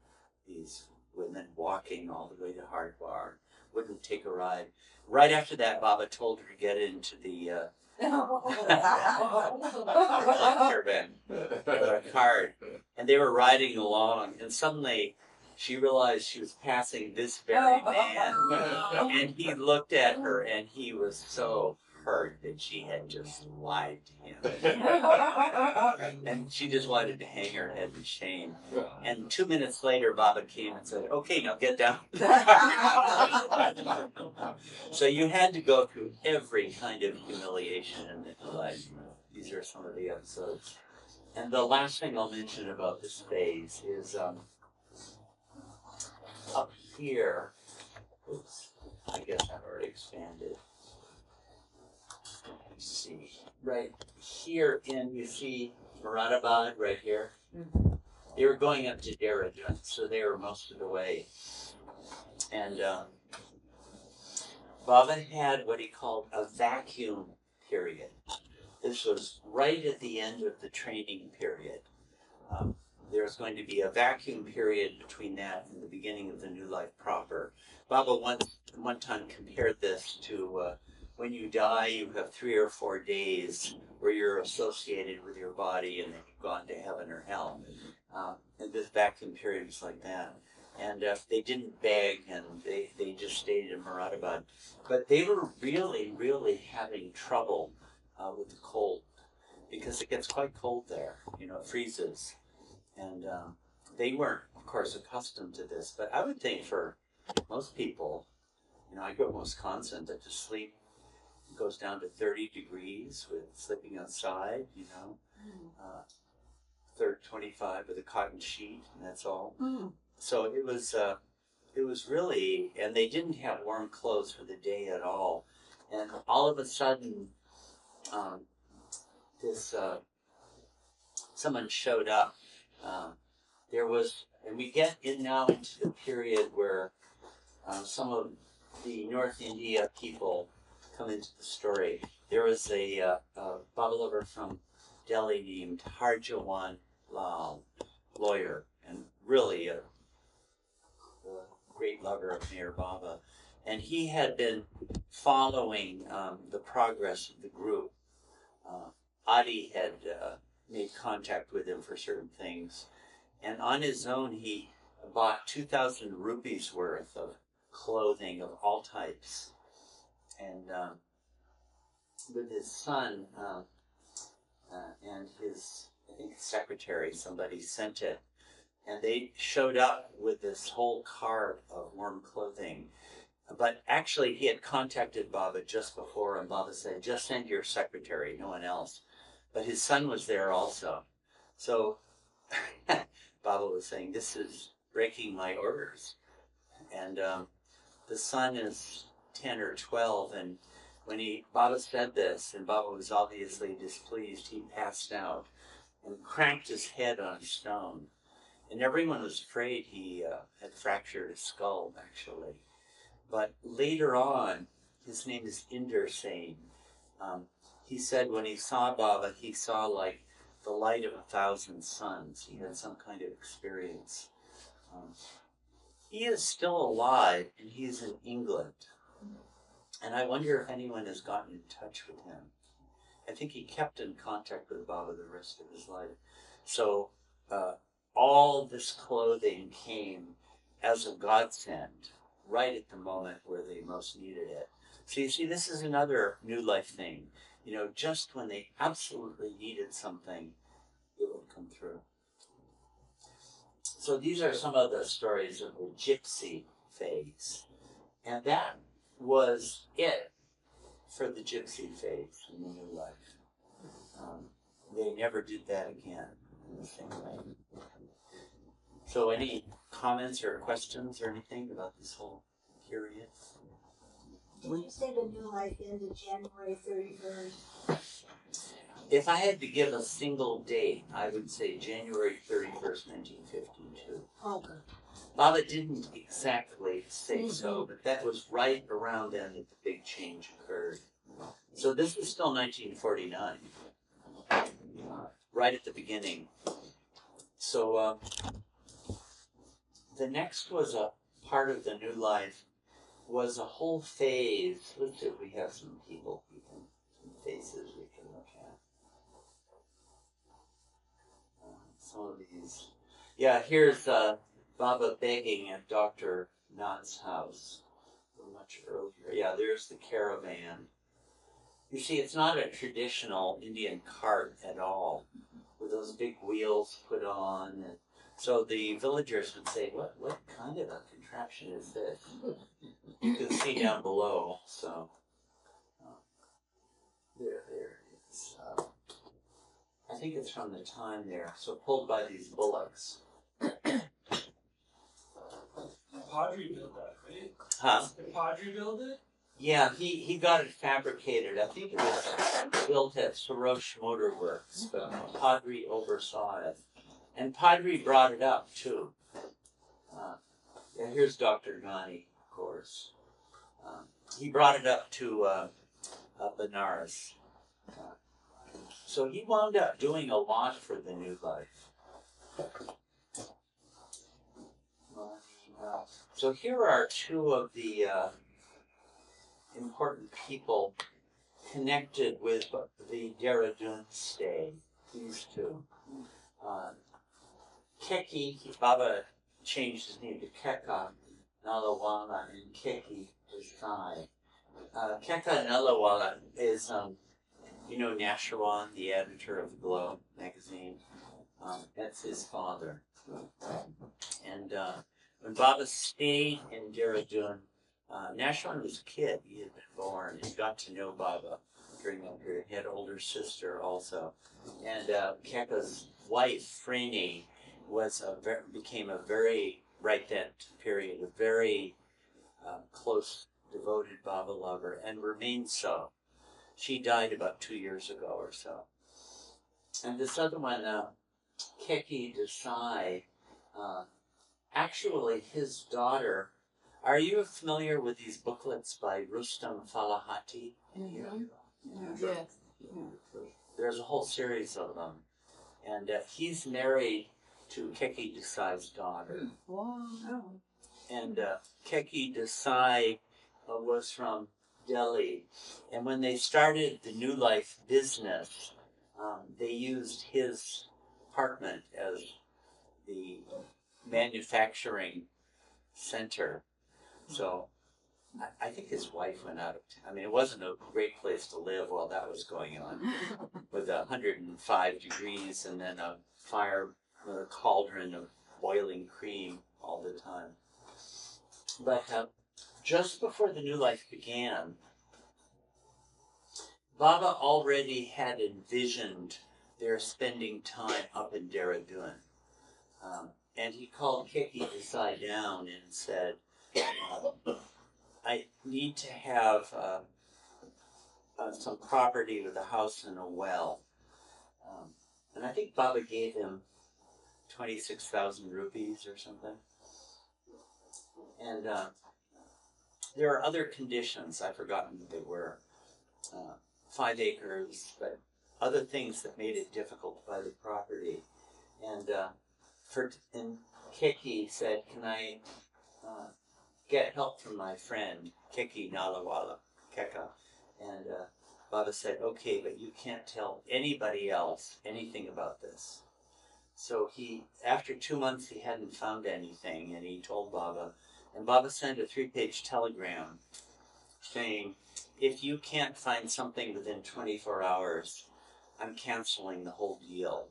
these women walking all the way to Hardwar. Wouldn't take a ride." Right after that, Baba told her to get into the caravan, cart, and they were riding along, and suddenly she realized she was passing this very man, and he looked at her, and he was so hurt that she had just lied to him, and she just wanted to hang her head in shame. And 2 minutes later, Baba came and said, "Okay, now get down." So you had to go through every kind of humiliation in your life. These are some of the episodes. And the last thing I'll mention about this phase is up here. Oops, I guess I've already expanded. Let's see. Right here you see Moradabad right here. They were going up to Dehradun, so they were most of the way. And Baba had what he called a vacuum period. This was right at the end of the training period. There was going to be a vacuum period between that and the beginning of the new life proper. Baba one time compared this to when you die, you have 3 or 4 days where you're associated with your body and then you've gone to heaven or hell. And this vacuum period was like that. And they didn't beg, and they just stayed in Moradabad. But they were really, really having trouble with the cold, because it gets quite cold there. It freezes. And they weren't, of course, accustomed to this. But I would think for most people, I grew up in Wisconsin, that to sleep goes down to 30 degrees with sleeping outside, 25 with a cotton sheet, and that's all. So it was really, and they didn't have warm clothes for the day at all. And all of a sudden, someone showed up. And we get in now into the period where some of the North India people come into the story. There was a Baba lover from Delhi named Harjawan Lal, lawyer, and really a great lover of Mayor Baba. And he had been following the progress of the group. Adi had made contact with him for certain things. And on his own, he bought 2,000 rupees worth of clothing of all types. And with his son and his, I think, secretary, somebody sent it. And they showed up with this whole cart of warm clothing. But actually, he had contacted Baba just before, and Baba said, "Just send your secretary, no one else." But his son was there also. So Baba was saying, "This is breaking my orders." And the son is 10 or 12, and when Baba said this, and Baba was obviously displeased, he passed out and cranked his head on a stone. And everyone was afraid he had fractured his skull, actually. But later on, his name is Inder Singh. He said when he saw Baba, he saw like the light of 1,000 suns. He had some kind of experience. He is still alive, and he's in England. And I wonder if anyone has gotten in touch with him. I think he kept in contact with Baba the rest of his life. So all this clothing came as a godsend right at the moment where they most needed it. So you see, this is another new life thing. Just when they absolutely needed something, it would come through. So these are some of the stories of the gypsy phase. And that was it for the gypsy phase in the new life. They never did that again in the same way. So any comments or questions or anything about this whole period? When you say the new life ended January 31st, If I had to give a single date, I would say January 31st, 1952. okay. Baba didn't exactly say so, but that was right around then that the big change occurred. So this was still 1949, right at the beginning. So the next was a part of the new life, was a whole phase. Let's see if we have some people, some faces we can look at. Some of these. Yeah, here's Baba begging at Dr. Nath's house. Much earlier. Yeah, there's the caravan. You see, it's not a traditional Indian cart at all, with those big wheels put on. And so the villagers would say, what kind of a contraption is this? You can see down below, so. There it is. I think it's from the time there. So pulled by these bullocks. Padre built that, right? Huh? Did Padre build it? Yeah, he got it fabricated. I think it was built at Sarosh Motor Works, but Padre oversaw it. And Padre brought it up, too. Yeah, here's Dr. Ghani, of course. He brought it up to Benares. So he wound up doing a lot for the new life. So here are two of the important people connected with the Dehradun stay. These two. Keki, Baba changed his name to Keka Nalawala and Keki Desai. Keka Nalawala is, Nashawan, the editor of the Globe magazine. That's his father. And when Baba stayed in Dehradun, Nashwan was a kid. He had been born. He got to know Baba during that period. He had an older sister also. And Keka's wife, Freni, became a very, right that period, a very close, devoted Baba lover, and remained so. She died about 2 years ago or so. And this other one, Keki Desai, actually his daughter. Are you familiar with these booklets by Rustam Falahati? Yes. There's a whole series of them. And he's married to Keki Desai's daughter. Wow. And Keki Desai was from Delhi. And when they started the New Life business, they used his apartment as the manufacturing center. So I think his wife went out of town. I mean, it wasn't a great place to live while that was going on, with 105 degrees and then a fire, a cauldron of boiling cream all the time. But just before the New Life began, Baba already had envisioned their spending time up in Dehradun. And he called Keki Desai down and said, I need to have some property with a house and a well. And I think Baba gave him 26,000 rupees or something. And there are other conditions. I've forgotten what they were. 5 acres, but other things that made it difficult to buy the property. And Keki said, can I get help from my friend, Keki Nalawala, Keka? And Baba said, okay, but you can't tell anybody else anything about this. So after 2 months, he hadn't found anything, and he told Baba, and Baba sent a 3-page telegram saying, if you can't find something within 24 hours, I'm canceling the whole deal.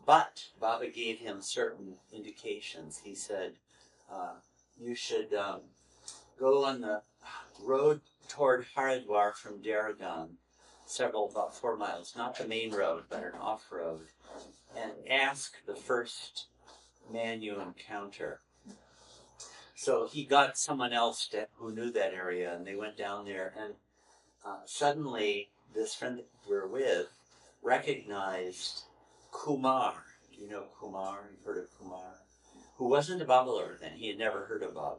But Baba gave him certain indications. He said, you should go on the road toward Haridwar from Dehradun, about 4 miles, not the main road, but an off-road, and ask the first man you encounter. So he got someone else who knew that area, and they went down there, and suddenly this friend that we were with recognized Kumar. Do you know Kumar? You've heard of Kumar? Who wasn't a babalar then. He had never heard of Baba.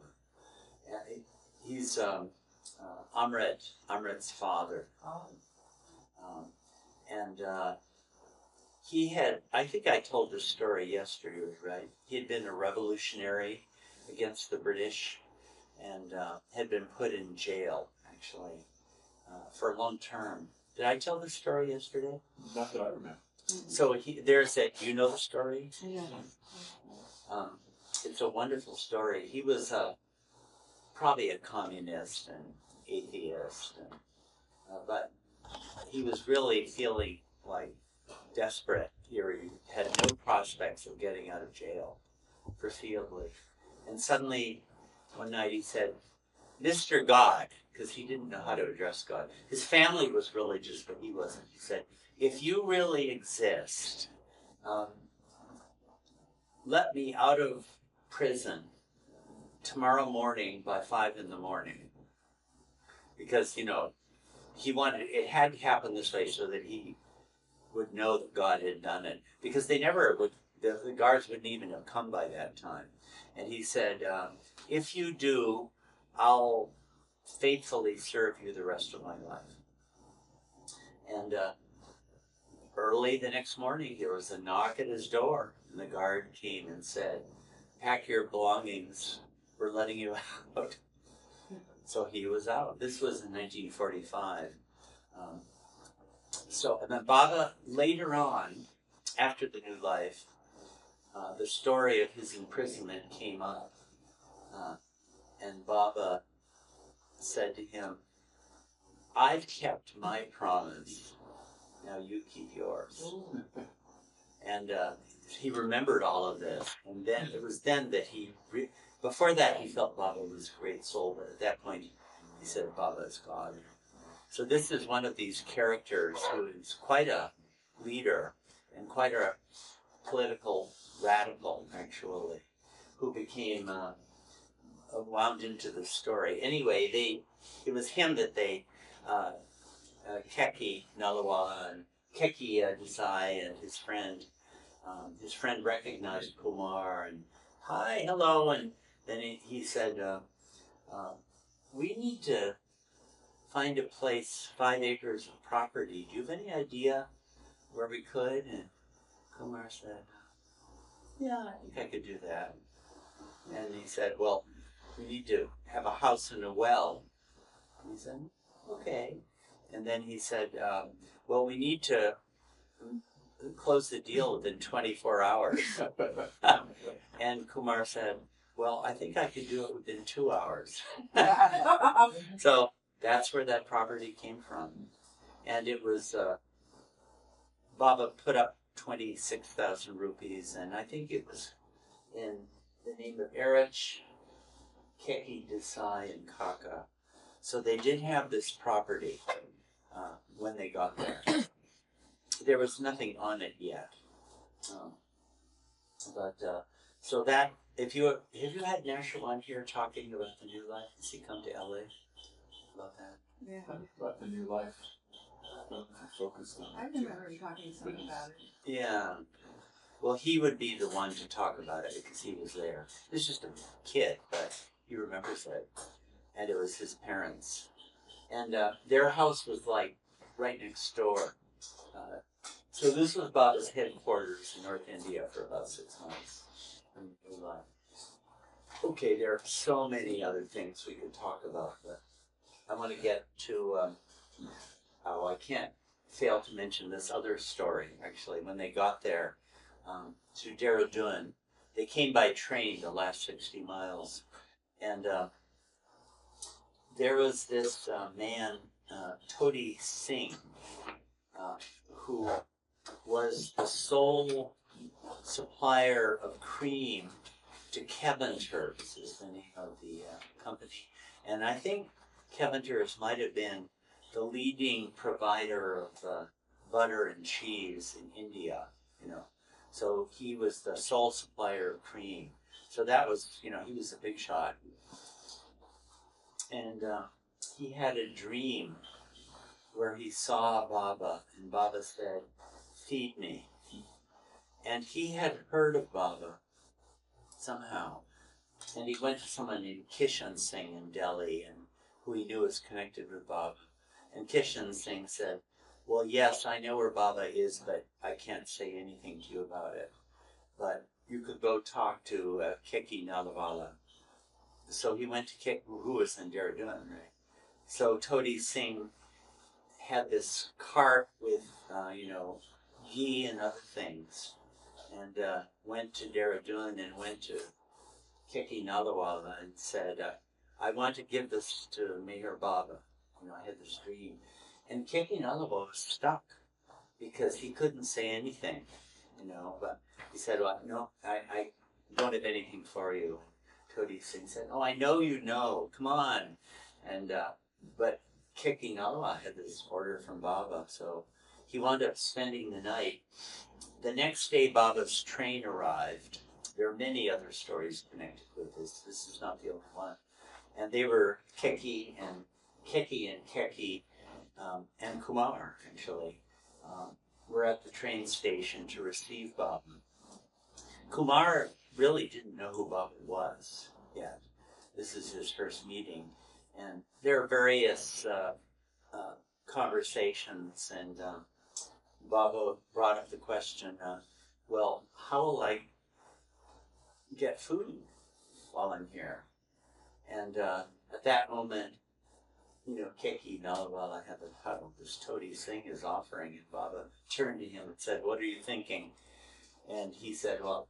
He's Amrit's father. And he had, I think I told this story yesterday, right? He had been a revolutionary against the British and had been put in jail, actually, for a long term. Did I tell this story yesterday? Not that I remember. So there's that, you know the story? Yeah. It's a wonderful story. He was probably a communist and atheist, and, but he was really feeling like desperate. He had no prospects of getting out of jail, foreseeably. And suddenly, one night he said, Mr. God, because he didn't know how to address God. His family was religious, but he wasn't. He said, if you really exist, let me out of prison tomorrow morning by 5 a.m. Because, you know, it had to happen this way so that he would know that God had done it. Because they never would, the guards wouldn't even have come by that time. And he said, if you do, I'll faithfully serve you the rest of my life. And early the next morning, there was a knock at his door, and the guard came and said, pack your belongings, we're letting you out. So he was out. This was in 1945. And then Baba, later on, after the New Life, the story of his imprisonment came up. And Baba said to him, I've kept my promise, now you keep yours. And he remembered all of this. And then it was then that before that he felt Baba was a great soul, but at that point he said Baba is God. So this is one of these characters who is quite a leader and quite a political radical, actually, who became wound into the story. Anyway, it was him that they, Keki Nalawa and Keki Desai and his friend recognized Kumar and, hi, hello, and then he said, we need to find a place, 5 acres of property. Do you have any idea where we could? And Kumar said, yeah, I think I could do that. And he said, well, we need to have a house and a well. And he said, okay. And then he said, well, we need to close the deal within 24 hours. And Kumar said, well, I think I could do it within 2 hours. So that's where that property came from. And it was, Baba put up 26,000 rupees, and I think it was in the name of Erich, Keki, Desai, and Kaka. So they did have this property when they got there. There was nothing on it yet. So that, have you had Nashua on here talking about the New Life? Has he come to LA about that? Yeah. About the New Life. Focused on I remember him talking something about it. Yeah. Well, he would be the one to talk about it because he was there. He was just a kid, but he remembers it. And it was his parents. And their house was like right next door. So this was Baba's headquarters in North India for about 6 months. Okay, there are so many other things we could talk about, but I want to get to, I can't fail to mention this other story, actually. When they got there to Dehradun, they came by train the last 60 miles, and there was this man, Todi Singh, who was the sole supplier of cream to Kevinters, is the name of the company. And I think Kevinters might have been the leading provider of butter and cheese in India, you know. So he was the sole supplier of cream. So that was, he was a big shot. And he had a dream where he saw Baba, and Baba said, "Feed me." And he had heard of Baba somehow. And he went to someone named Kishan Singh in Delhi, and who he knew was connected with Baba. And Kishan Singh said, "Well, yes, I know where Baba is, but I can't say anything to you about it. But you could go talk to Keki Nalavala." So he went to Keki, who was in Dehradun, right? So Todi Singh had this cart with, ghee and other things, and went to Dehradun and went to Keki Nalawala and said, "I want to give this to Meher Baba. I had this dream." And Keki Nalawala was stuck because he couldn't say anything, but he said, "Well, no, I don't have anything for you." Todi Singh said, "Oh, I know you know. Come on." And but Keki Nalawala had this order from Baba, so he wound up spending the night. The next day, Baba's train arrived. There are many other stories connected with this. This is not the only one. And they were Keki and Kumar, actually, were at the train station to receive Baba. Kumar really didn't know who Baba was yet. This is his first meeting. And there are various conversations, and Baba brought up the question, well, how will I get food while I'm here? And at that moment, Keki Nalawala had the huddle. This Todi Singh is offering, and Baba turned to him and said, "What are you thinking?" And he said, "Well,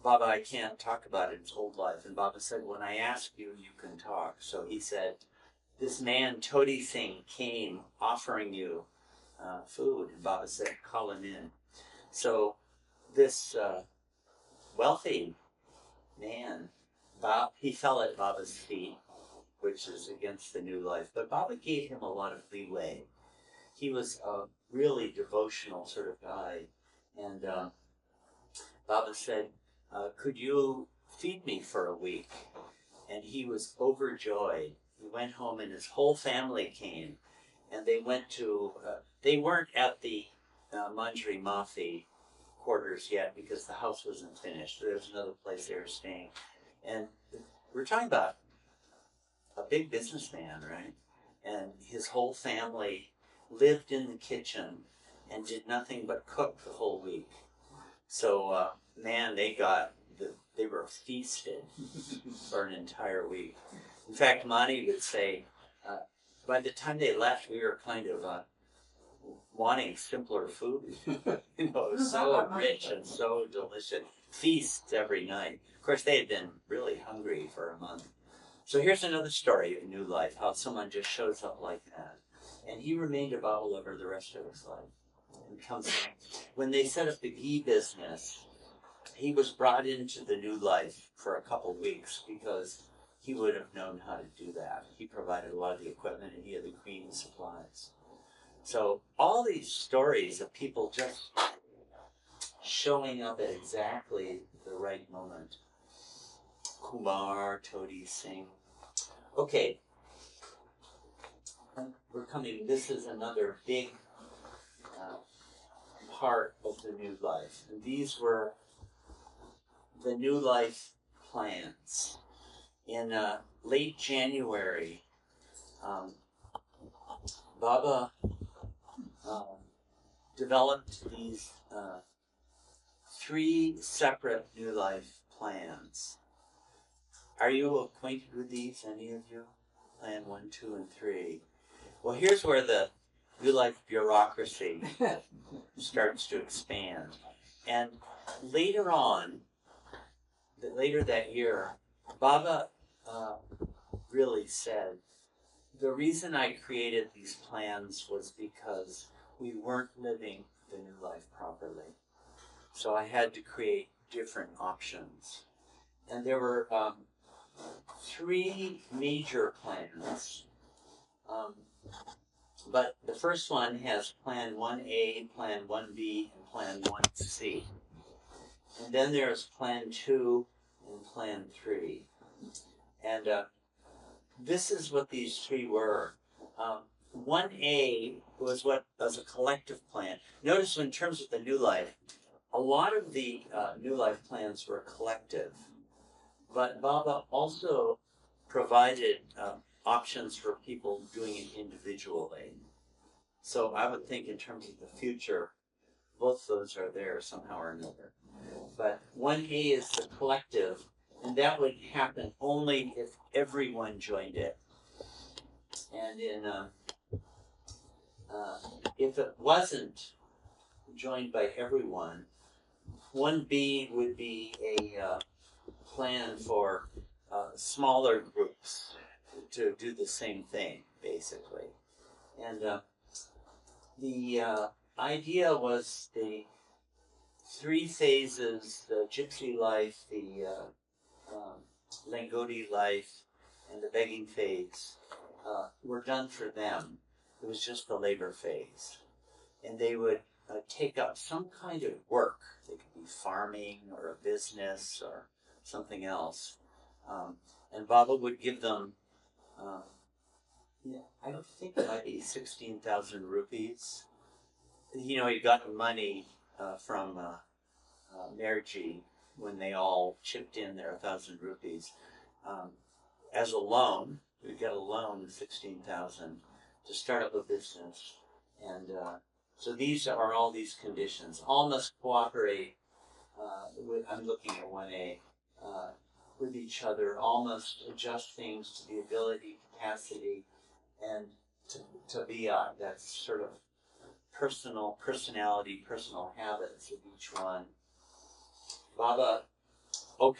Baba, I can't talk about it. It's old life." And Baba said, "When I ask you, you can talk." So he said, "This man, Todi Singh, came offering you food." And Baba said, "Call him in." So this wealthy man, he fell at Baba's feet, which is against the new life. But Baba gave him a lot of leeway. He was a really devotional sort of guy. And Baba said, "Could you feed me for a week?" And he was overjoyed. He went home and his whole family came. And they went to, they weren't at the Manjri Mafi quarters yet because the house wasn't finished. There was another place they were staying. And we're talking about a big businessman, right? And his whole family lived in the kitchen and did nothing but cook the whole week. So, man, they were feasted for an entire week. In fact, Mani would say, by the time they left, we were kind of wanting simpler food. It was so rich and so delicious. Feasts every night. Of course, they had been really hungry for a month. So here's another story of New Life, how someone just shows up like that. And he remained a Bible lover the rest of his life. And when they set up the ghee business, he was brought into the New Life for a couple of weeks because he would have known how to do that. He provided a lot of the equipment and he had the green supplies. So all these stories of people just showing up at exactly the right moment. Kumar, Todi Singh. Okay, this is another big part of the New Life. And these were the New Life plans. In late January, Baba developed these 3 separate New Life plans. Are you acquainted with these, any of you? Plan 1, 2, and 3. Well, here's where the New Life bureaucracy starts to expand. And later that year, Baba really said, the reason I created these plans was because we weren't living the New Life properly. So I had to create different options. And there were 3 major plans. But the first one has Plan 1A, Plan 1B, and Plan 1C. And then there's Plan 2, in Plan 3. And this is what these three were. 1A was what was a collective plan. Notice in terms of the New Life, a lot of the New Life plans were collective, but Baba also provided options for people doing it individually. So I would think in terms of the future, both those are there somehow or another. But 1A is the collective, and that would happen only if everyone joined it. And if it wasn't joined by everyone, 1B would be a plan for smaller groups to do the same thing, basically. And the idea was the three phases: the gypsy life, the langoti life, and the begging phase were done for them. It was just the labor phase. And they would take up some kind of work. They could be farming or a business or something else. And Baba would give them, I think it might be 16,000 rupees. You know, he got money from Merji when they all chipped in their 1,000 rupees as a loan. We get a loan of 16,000 to start up a business. And so these are all these conditions. All must cooperate with, I'm looking at 1A, with each other. All must adjust things to the ability, capacity, and to be that's sort of personality, personal habits of each one. Baba will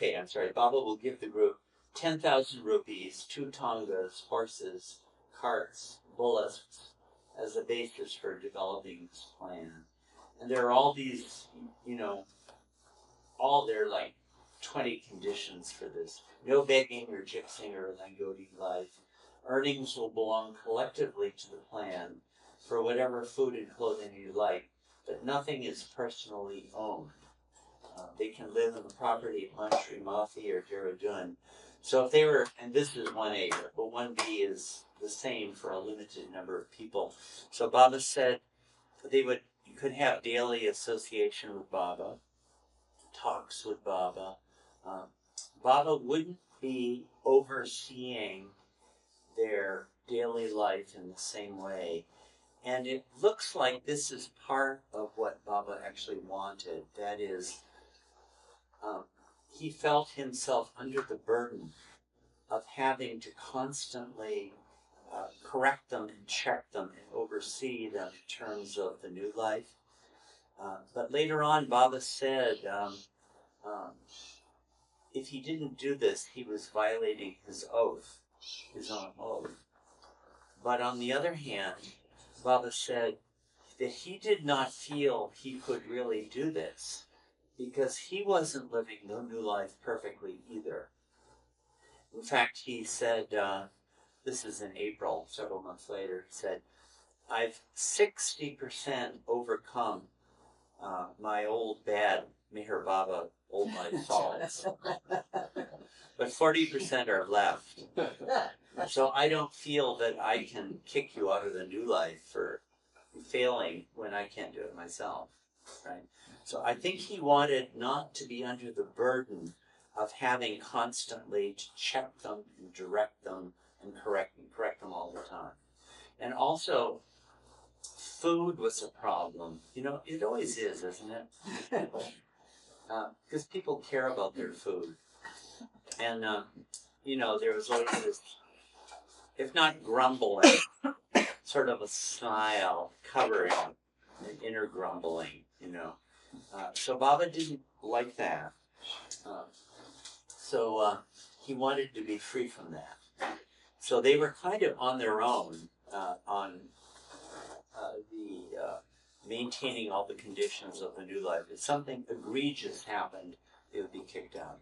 give the group 10,000 rupees, 2 tongas, horses, carts, bullocks, as a basis for developing this plan. And there are all these, there are like 20 conditions for this. No begging or gypsying or langoti life. Earnings will belong collectively to the plan for whatever food and clothing you like, but nothing is personally owned. They can live on the property of Mantri, Mathi, or Dehradun. So if they were, and this is 1A, but 1B is the same for a limited number of people. So Baba said you could have daily association with Baba, talks with Baba. Baba wouldn't be overseeing their daily life in the same way. And it looks like this is part of what Baba actually wanted. That is, he felt himself under the burden of having to constantly correct them and check them and oversee them in terms of the new life. But later on, Baba said if he didn't do this, he was violating his oath, his own oath. But on the other hand, Baba said that he did not feel he could really do this because he wasn't living the new life perfectly either. In fact, he said, this is in April, several months later, he said, I've 60% overcome my old bad Meher Baba old life faults, but 40% are left. So I don't feel that I can kick you out of the new life for failing when I can't do it myself, right? So I think he wanted not to be under the burden of having constantly to check them and direct them and correct them all the time. And also, food was a problem. It always is, isn't it? Because people care about their food. And, there was always this, if not grumbling, sort of a smile covering the inner grumbling, So Baba didn't like that. So he wanted to be free from that. So they were kind of on their own on the maintaining all the conditions of the new life. If something egregious happened, they would be kicked out.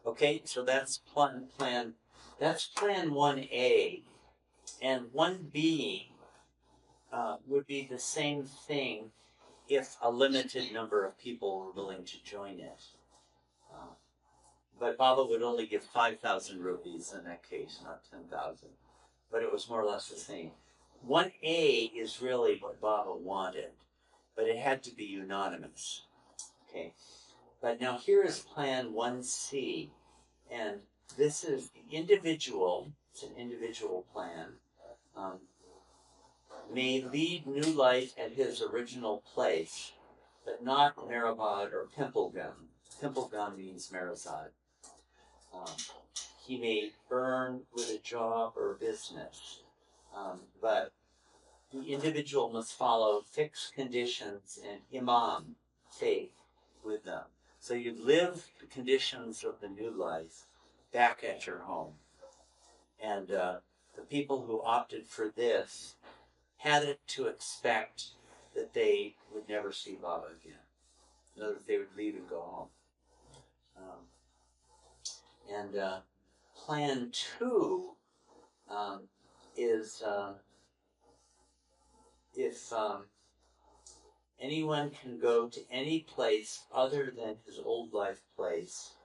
Okay, so that's plan 1A. And 1B would be the same thing if a limited number of people were willing to join it. but Baba would only give 5,000 rupees in that case, not 10,000. But it was more or less the same. 1A is really what Baba wanted, but it had to be unanimous. Okay, but now here is Plan 1C, and this is individual. It's an individual plan. May lead new life at his original place, but not Mehrabad or Pimplegun. Pimplegun means Merazad. He may earn with a job or business, but the individual must follow fixed conditions and imam, faith, with them. So you live the conditions of the new life back at your home. And the people who opted for this had it to expect that they would never see Baba again. In other words, they would leave and go home. Plan 2 is if anyone can go to any place other than his old life place,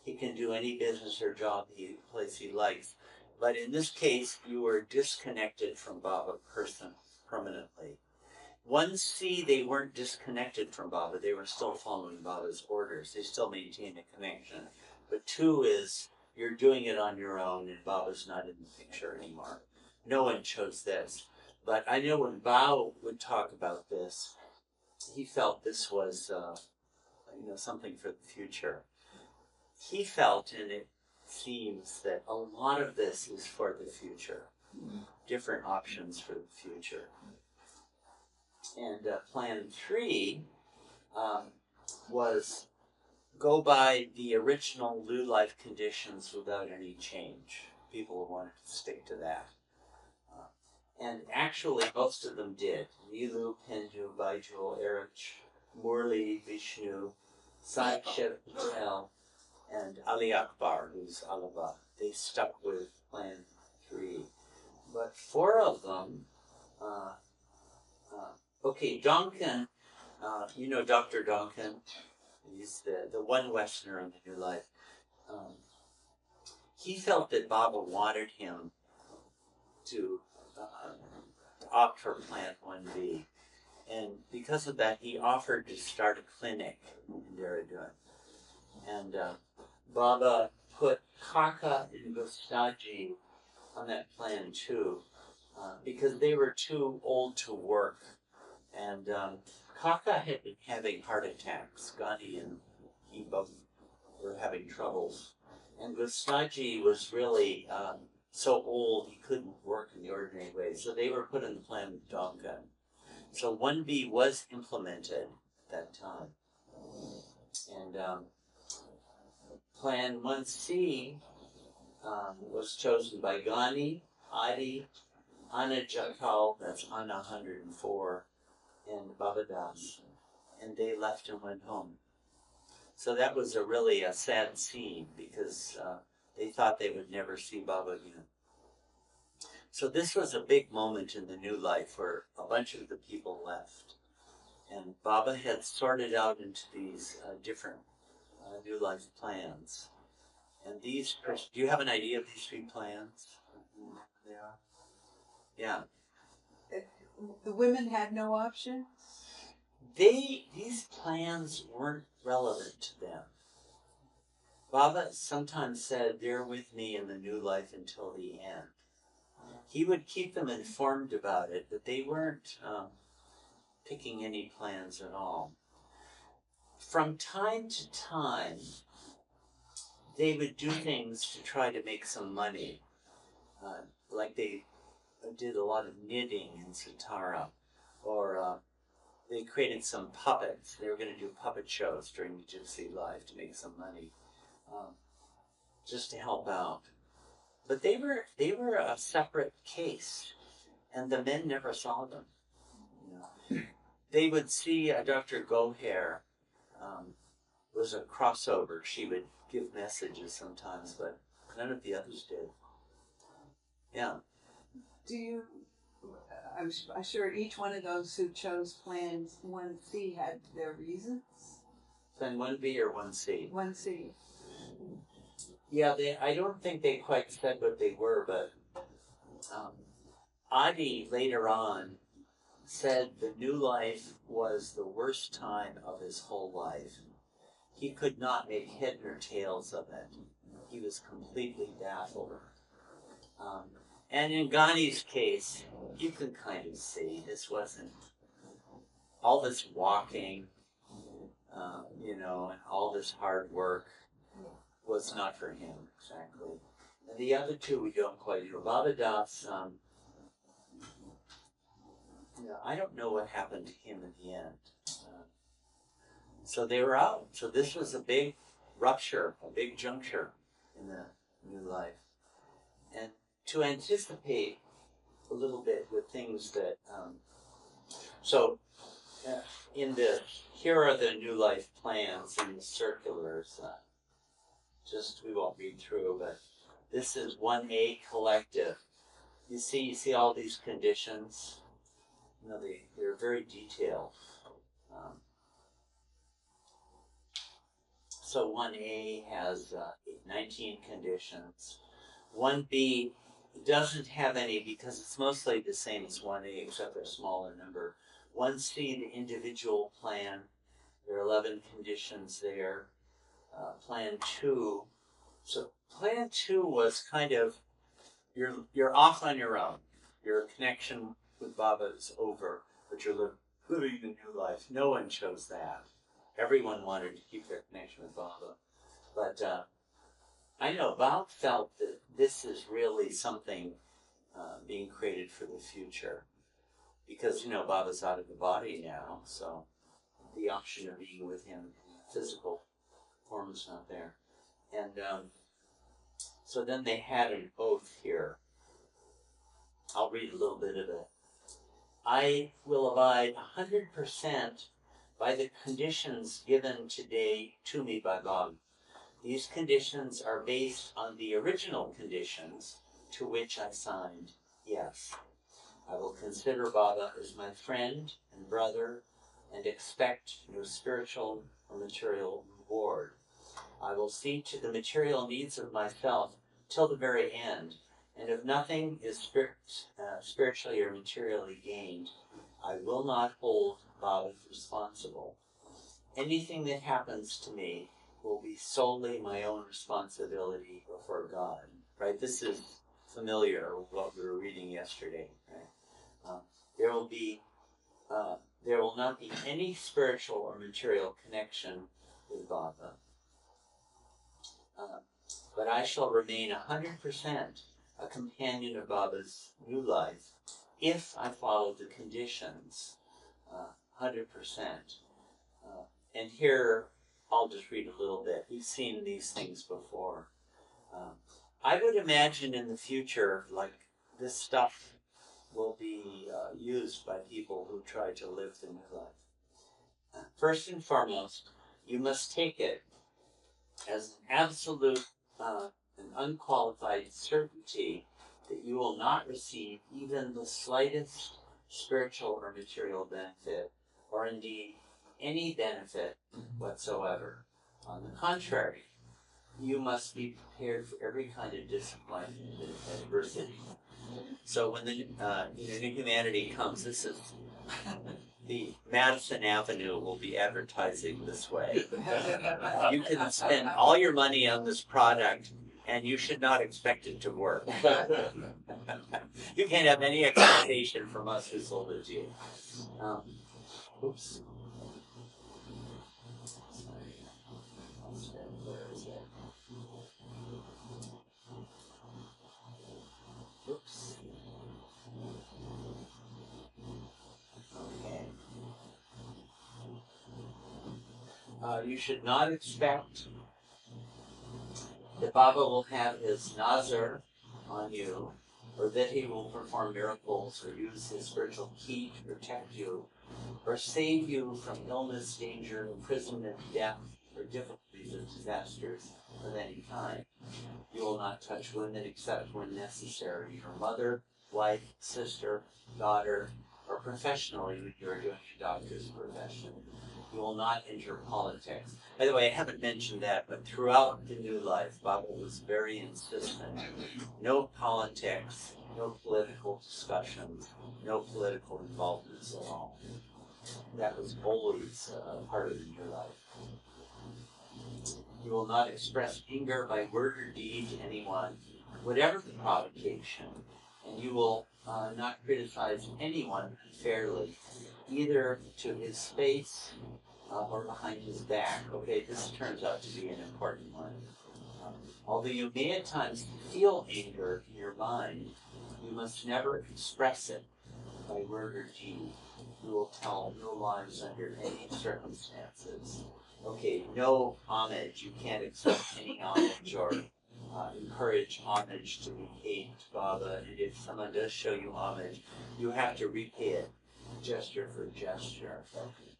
he can do any business or job place he likes. But in this case, you were disconnected from Baba permanently. 1C, they weren't disconnected from Baba. They were still following Baba's orders. They still maintained a connection. But 2 is you're doing it on your own and Baba's not in the picture anymore. No one chose this. But I know when Bao would talk about this, he felt this was something for the future. He felt, and it seems that a lot of this is for the future. Different options for the future. And Plan 3 was go by the original new life conditions without any change. People wanted to stick to that. And actually, most of them did. Nilu, Pendu, Baijul, Erich, Murli, Vishnu, Sakshit Patel, and Ali Akbar, who's Alaba. They stuck with Plan 3. But 4 of them, Duncan, Dr. Duncan, he's the one Westerner in the new life. He felt that Baba wanted him to opt for Plan 1B. And because of that, he offered to start a clinic in Dehradun. And Baba put Kaka and Gustaji on that plan too, because they were too old to work. And Kaka had been having heart attacks. Gandhi and he both were having troubles. And Gustaji was really so old he couldn't work in the ordinary way. So they were put in the plan with Duncan. So 1B was implemented at that time. And Plan 1C was chosen by Ghani, Adi, Anna Jakal, that's Anna 104, and Babadas. And they left and went home. So that was really a sad scene because they thought they would never see Baba again. So this was a big moment in the new life where a bunch of the people left. And Baba had sorted out into these different new life plans. And these, do you have an idea of these 3 plans? They are? Yeah. The women had no option? These plans weren't relevant to them. Baba sometimes said, they're with me in the new life until the end. He would keep them informed about it, but they weren't picking any plans at all. From time to time, they would do things to try to make some money. Like they did a lot of knitting in Satara, or they created some puppets. They were going to do puppet shows during the gypsy life to make some money, just to help out. But they were a separate case, and the men never saw them. They would see Dr. Goher was a crossover. She would give messages sometimes, but none of the others did. Yeah. Do you, I'm sure each one of those who chose Plan 1C had their reasons? Plan 1B or 1C? 1C. Yeah, I don't think they quite said what they were, but Adi later on said the new life was the worst time of his whole life. He could not make head nor tails of it. He was completely baffled. And in Ghani's case, you can kind of see this wasn't all this walking, and all this hard work was not for him exactly. And the other two we don't quite know. Baba Das, I don't know what happened to him in the end. So they were out. So this was a big rupture, a big juncture in the new life. And to anticipate a little bit with things that, here are the new life plans in the circulars. We won't read through, but this is 1A collective. You see all these conditions? They're very detailed. So 1A has 19 conditions. 1B doesn't have any because it's mostly the same as 1A except for a smaller number. 1C, the individual plan, there are 11 conditions there. Plan 2. So Plan 2 was kind of, you're off on your own. Your connection with Baba is over, but you're living the new life. No one chose that. Everyone wanted to keep their connection with Baba. But I know Bob felt that this is really something being created for the future. Because, Baba's out of the body now, so the option of being with him in physical form is not there. And so then they had an oath here. I'll read a little bit of it. I will abide 100% by the conditions given today to me by Baba. These conditions are based on the original conditions to which I signed yes. I will consider Baba as my friend and brother and expect no spiritual or material reward. I will see to the material needs of myself till the very end, and if nothing is spiritually or materially gained, I will not hold Baba responsible. Anything that happens to me will be solely my own responsibility before God. Right? This is familiar with what we were reading yesterday. Right? There will not be any spiritual or material connection with Baba. But I shall remain 100% a companion of Baba's new life if I follow the conditions 100%. And here, I'll just read a little bit. We've seen these things before. I would imagine in the future, like, this stuff will be used by people who try to live the new life. First and foremost, you must take it as an absolute and unqualified certainty that you will not receive even the slightest spiritual or material benefit, or indeed any benefit whatsoever. On the contrary, you must be prepared for every kind of disappointment and adversity. So when the new humanity comes, this is the Madison Avenue will be advertising this way. You can spend all your money on this product, and you should not expect it to work. You can't have any expectation from us who sold it to you. Oops. Sorry. Where is it? Oops. Okay. You should not expect that Baba will have his nazar on you, or that he will perform miracles or use his spiritual key to protect you, or save you from illness, danger, imprisonment, death, or difficulties or disasters of any kind. You will not touch women except when necessary. Your mother, wife, sister, daughter, or professionally when you are doing your doctor's profession. You will not enter politics. By the way, I haven't mentioned that, but throughout the new life, Baba was very insistent. No politics, no political discussions, no political involvements at all. That was always part of the new life. You will not express anger by word or deed to anyone, whatever the provocation, and you will not criticize anyone unfairly, either to his face or behind his back. Okay, this turns out to be an important one. Although you may at times feel anger in your mind, you must never express it by word or deed. You will tell no lies under any circumstances. Okay, no homage. You can't accept any homage or encourage homage to be paid to Baba. And if someone does show you homage, you have to repay it gesture for gesture.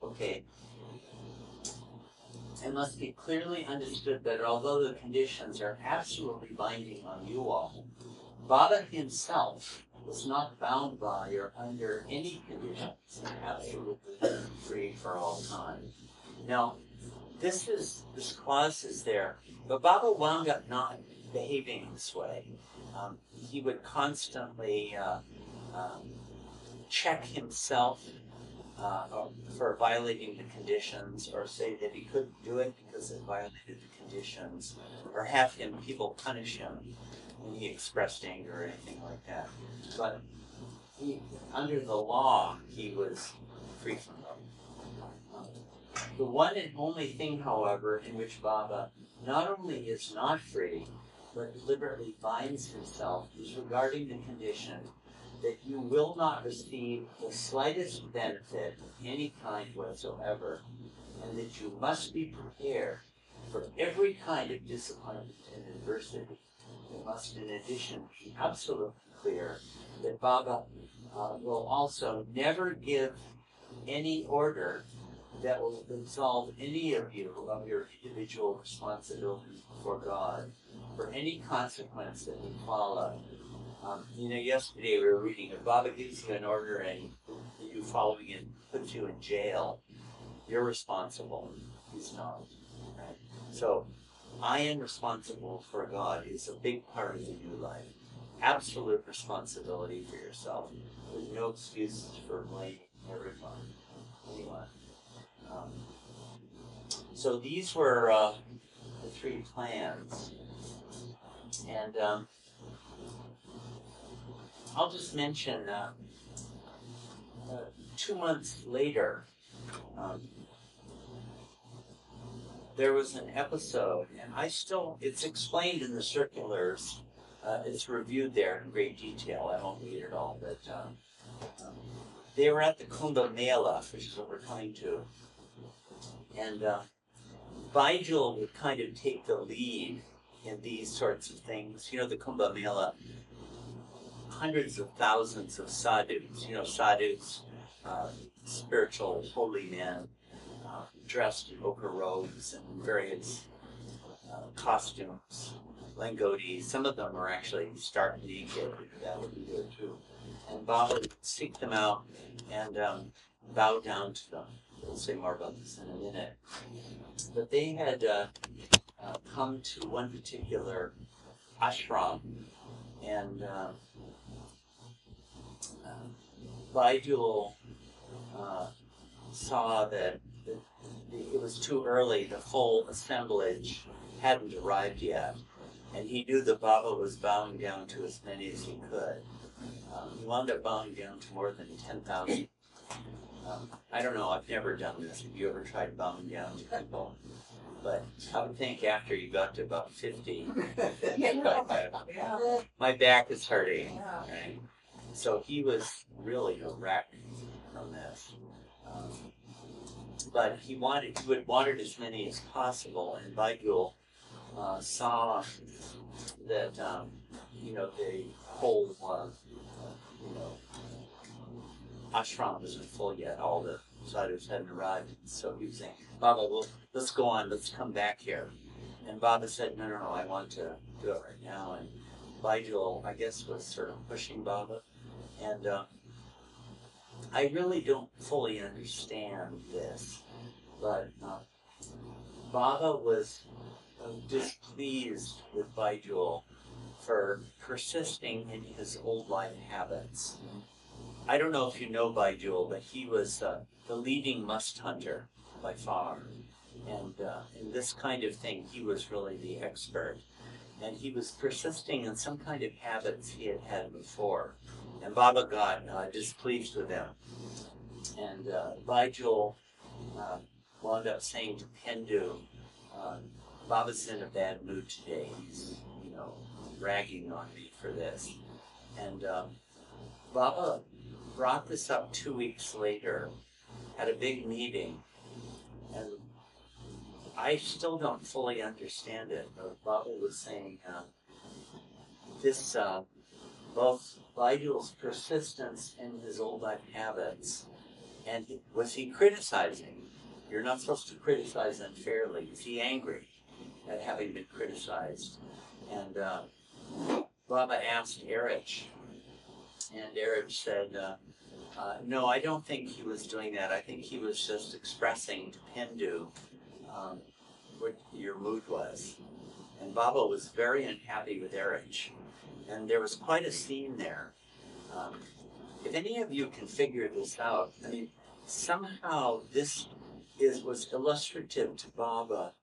Okay. It must be clearly understood that although the conditions are absolutely binding on you all, Baba himself was not bound by or under any conditions, absolutely free for all time. Now, this clause is there, but Baba wound up not behaving this way. He would constantly check himself for violating the conditions, or say that he couldn't do it because it violated the conditions, or have people punish him when he expressed anger or anything like that. But under the law, he was free from them. The one and only thing, however, in which Baba not only is not free, but deliberately binds himself, is regarding the condition that you will not receive the slightest benefit of any kind whatsoever, and that you must be prepared for every kind of disappointment and adversity. It must, in addition, be absolutely clear that Baba will also never give any order that will absolve any of you of your individual responsibilities before God for any consequence that may follow. Yesterday we were reading, if Baba gives you an order and you following it puts you in jail, you're responsible. He's not. Right? So, I am responsible for God is a big part of the new life. Absolute responsibility for yourself. There's no excuses for blaming anyone. So these were the three plans. And I'll just mention 2 months later, there was an episode, and it's explained in the circulars, it's reviewed there in great detail. I won't read it all, but they were at the Kumbh Mela, which is what we're coming to, and Vigil would kind of take the lead in these sorts of things. The Kumbh Mela, hundreds of thousands of sadhus, sadhus, spiritual holy men, dressed in ochre robes and various costumes, langoti. Some of them are actually stark naked. That would be there too. And Baba would seek them out and bow down to them. We'll say more about this in a minute. But they had come to one particular ashram, and Baidul saw that it was too early. The full assemblage hadn't arrived yet, and he knew that Baba was bowing down to as many as he could. He wound up bowing down to more than 10,000. I don't know, I've never done this. Have you ever tried bowing down to people? But I would think after you got to about 50, my back is hurting. Right? So he was really a wreck from this. But he wanted as many as possible, and Baidul saw that the whole ashram wasn't full yet. All the sadhus hadn't arrived, so he was saying, "Baba, let's go on. Let's come back here." And Baba said, "No, I want to do it right now." And Baidul, I guess, was sort of pushing Baba, and I really don't fully understand this, but Baba was displeased with Baijul for persisting in his old life habits. I don't know if you know Baijul, but he was the leading must hunter by far. And in this kind of thing, he was really the expert. And he was persisting in some kind of habits he had had before. And Baba got displeased with him. And Baijul wound up saying to Pendu, Baba's in a bad mood today. He's, ragging on me for this. And Baba brought this up 2 weeks later at a big meeting. And I still don't fully understand it. But Baba was saying this, both Baijul's persistence in his old life habits, and was he criticizing? You're not supposed to criticize unfairly. Is he angry at having been criticized? And Baba asked Erich, and Erich said, no, I don't think he was doing that. I think he was just expressing to Pendu what your mood was. And Baba was very unhappy with Erich. And there was quite a scene there. If any of you can figure this out, I mean, somehow this was illustrative to Baba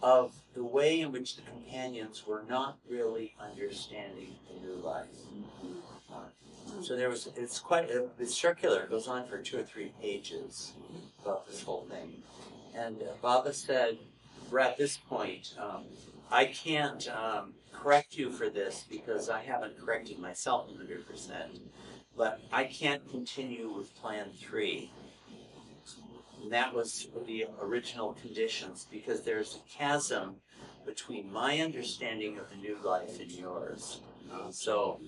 of the way in which the companions were not really understanding the new life. So it's circular, it goes on for 2 or 3 pages about this whole thing. And Baba said, we're at this point, I can't correct you for this because I haven't corrected myself 100%, but I can't continue with Plan 3. And that was the original conditions, because there's a chasm between my understanding of the new life and yours. So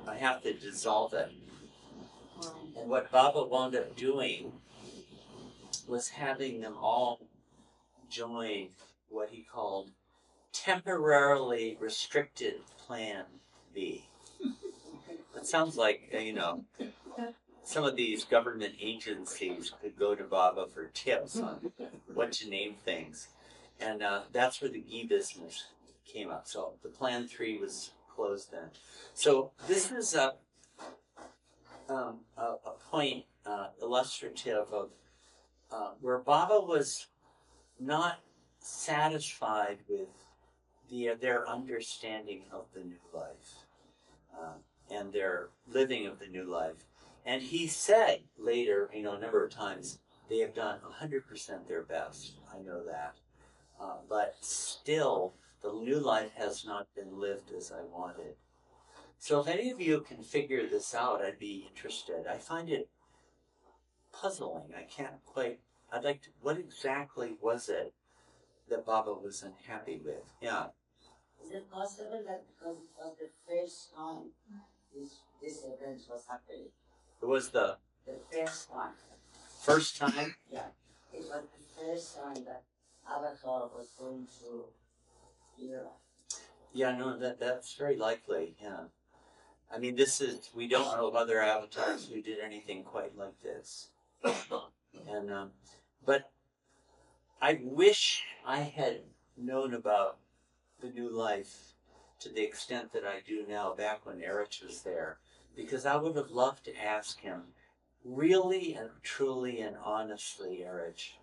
I have to dissolve it. And what Baba wound up doing was having them all join what he called temporarily restricted Plan B. It sounds like, some of these government agencies could go to Baba for tips on what to name things. And that's where the ghee business came up. So the Plan 3 was closed then. So this is a point illustrative of where Baba was not satisfied with their understanding of the new life and their living of the new life. And he said later, a number of times, they have done 100% their best. I know that. But still, the new life has not been lived as I wanted. So if any of you can figure this out, I'd be interested. I find it puzzling. What exactly was it that Baba was unhappy with? Yeah. Is it possible that because it was the first time this event was happening? It was the first time. first time? Yeah. It was the first time that Avatar was going through Europe. Yeah, no, that's very likely, yeah. I mean, we don't know of other avatars who did anything quite like this. And, but I wish I had known about the new life to the extent that I do now, back when Erich was there, because I would have loved to ask him, really and truly and honestly, Erich,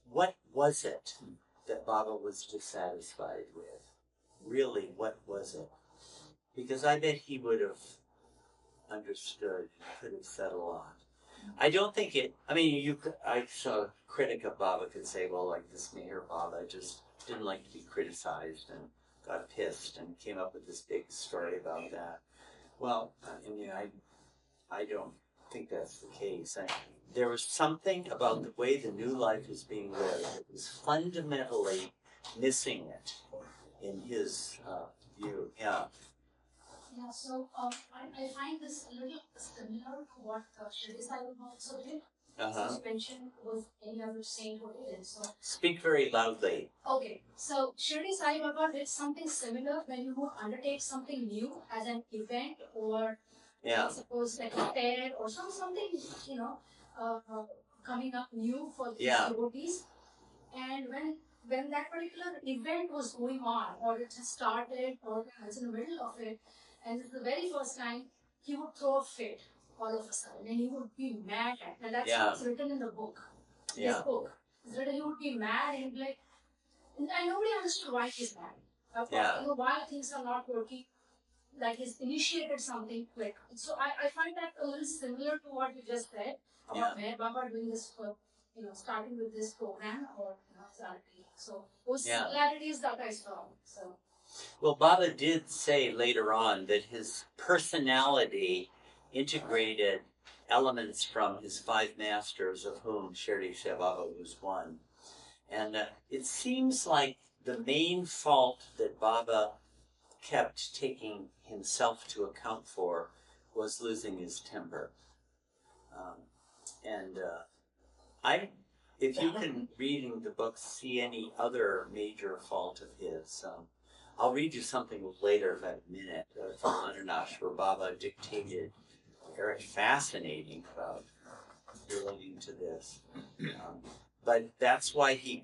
what was it that Baba was dissatisfied with? Really, what was it? Because I bet he would have understood, could have said a lot. I don't think I saw a critic of Baba could say, well, like this Mayor Baba just didn't like to be criticized and got pissed and came up with this big story about that. Well, I don't think that's the case. There was something about the way the new life was being lived that was fundamentally missing it in his view. Yeah. Yeah, so I find this a little similar to what Shirdi Sai Baba also did. So you mentioned was any other saint who did it. So speak very loudly. Okay, so Shirdi Sai Baba did something similar when you would undertake something new as an event, or suppose like a fair or something, coming up new for these Yeah. devotees. And when that particular event was going on, or it just started, or I was in the middle of it, and this is the very first time, he would throw a fit all of a sudden, and he would be mad at, and that's Yeah. what's written in the book. His Yeah. book. It's written, he would be mad, and he'd be like, and nobody understood why he's mad. Yeah. You know, why things are not working. Like he's initiated something quick. So I find that a little similar to what you just said about Mayor Baba doing this for, you know, starting with this program or, you know, exactly. So those Yeah. similarities that I saw. So Well, Baba did say later on that his personality integrated elements from his five masters, of whom Shirdi Sai Baba was one. And it seems like the main fault that Baba kept taking himself to account for was losing his temper. If you can, reading the book, see any other major fault of his, I'll read you something later, if I have a minute, from Manonash, where Baba dictated very fascinating about relating to this. But that's why he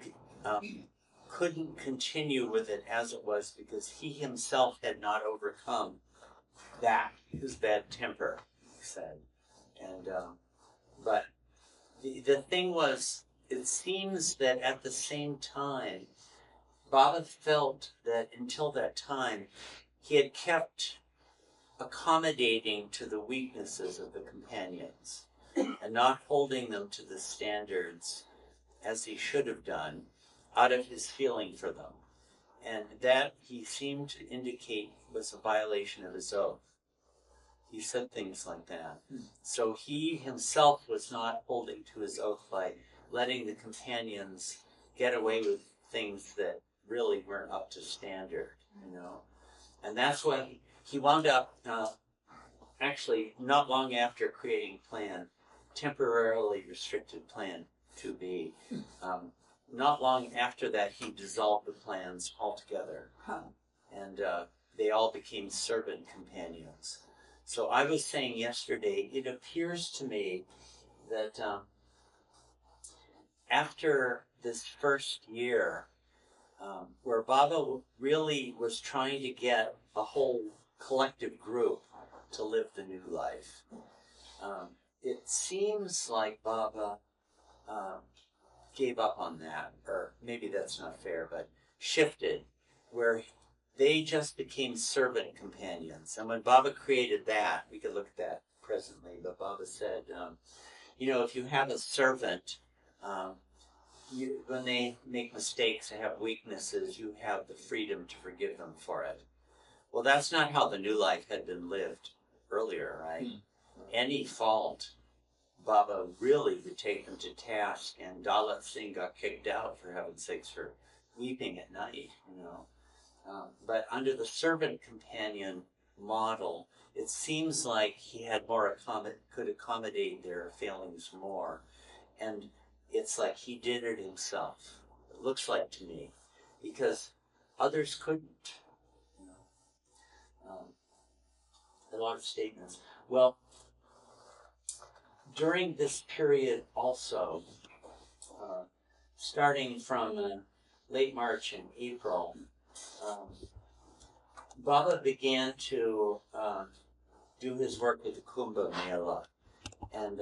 couldn't continue with it as it was, because he himself had not overcome that, his bad temper, he said. And but the thing was, it seems that at the same time, Baba felt that until that time, he had kept accommodating to the weaknesses of the companions and not holding them to the standards as he should have done out of his feeling for them. And that, he seemed to indicate, was a violation of his oath. He said things like that. So he himself was not holding to his oath by letting the companions get away with things that really weren't up to standard, you know. And that's why he wound up, actually, not long after creating Plan, temporarily restricted Plan 2B. Not long after that, he dissolved the plans altogether. And they all became servant companions. So I was saying yesterday, it appears to me that after this first year, where Baba really was trying to get a whole collective group to live the new life, it seems like Baba gave up on that, or maybe that's not fair, but shifted, where they just became servant companions. And when Baba created that, we could look at that presently, but Baba said, you know, if you have a servant, when they make mistakes and have weaknesses, you have the freedom to forgive them for it. Well, that's not how the new life had been lived earlier, right? Any fault, Baba really would take them to task, and Dalit Singh got kicked out, for heaven's sakes, for weeping at night, you know. But under the servant companion model, it seems like he had more could accommodate their failings more. And it's like he did it himself. It looks like to me, because others couldn't. You know? A lot of statements. Well, during this period also, starting from late March and April, Baba began to do his work with the Kumbh Mela, and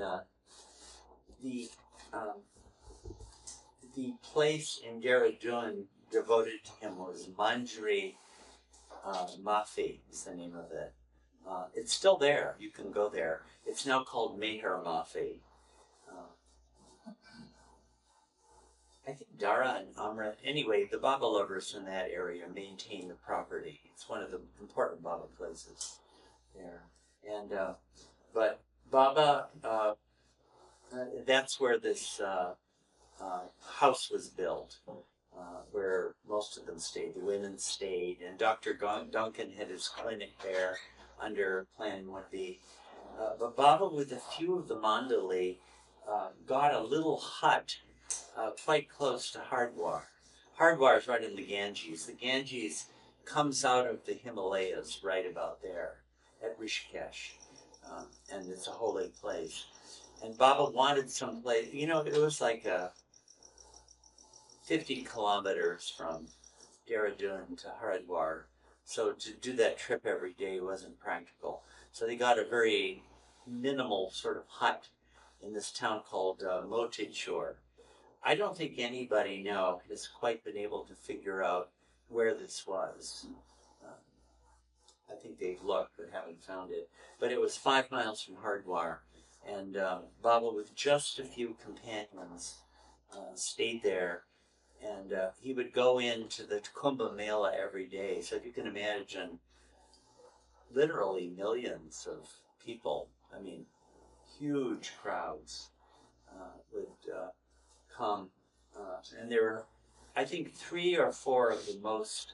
the place in Dehradun devoted to him was Manjri Mafi, is the name of it. It's still there. You can go there. It's now called Meher Mafi. I think Dara and Amrit, anyway, the Baba lovers in that area maintain the property. It's one of the important Baba places there. And, but Baba, that's where this house was built, where most of them stayed. The women stayed, and Dr. Duncan had his clinic there under Plan 1B. But Baba, with a few of the Mandali, got a little hut quite close to Hardwar. Hardwar is right in the Ganges. The Ganges comes out of the Himalayas right about there at Rishikesh, and it's a holy place. And Baba wanted some place, you know, it was like 50 kilometers from Dehradun to Haridwar. So to do that trip every day wasn't practical. So they got a very minimal sort of hut in this town called Motechur. I don't think anybody now has quite been able to figure out where this was. I think they've looked but haven't found it. But it was 5 miles from Hardwar, and Baba, with just a few companions, stayed there. And he would go into the Kumbh Mela every day. So if you can imagine, literally millions of people, I mean, huge crowds would come. And there were, I think, 3 or 4 of the most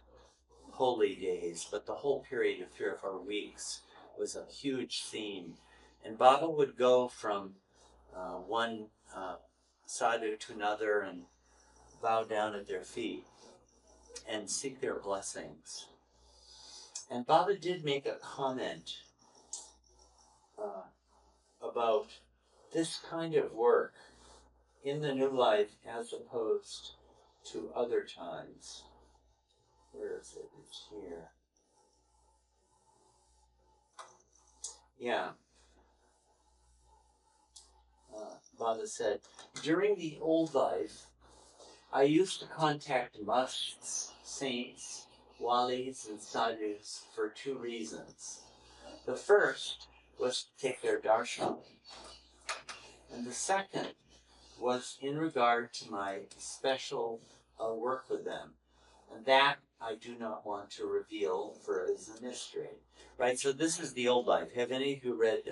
holy days, but the whole period of 3 or 4 weeks was a huge theme. And Baba would go from one sadhu to another and bow down at their feet and seek their blessings. And Baba did make a comment about this kind of work in the new life as opposed to other times. Where is it? It's here. Yeah. Baba said, during the old life, I used to contact musts, saints, walis, and sadhus for 2 reasons. The first was to take their darshan, and the second was in regard to my special work with them. And that I do not want to reveal, for it is a mystery. Right, so this is the old life. Have any of you read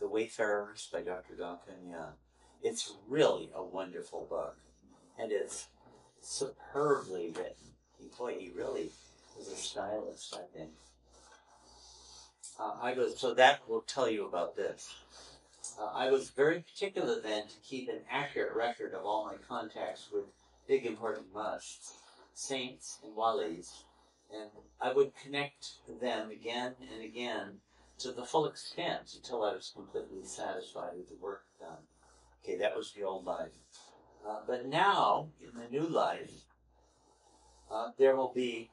The Wayfarers by Dr. Duncan? Yeah. It's really a wonderful book. And it's superbly written. He really was a stylist, I think. So that will tell you about this. I was very particular then to keep an accurate record of all my contacts with big important musts, saints, and walis, and I would connect them again and again to the full extent until I was completely satisfied with the work done. Okay, that was the old life. But now, in the new life, there will be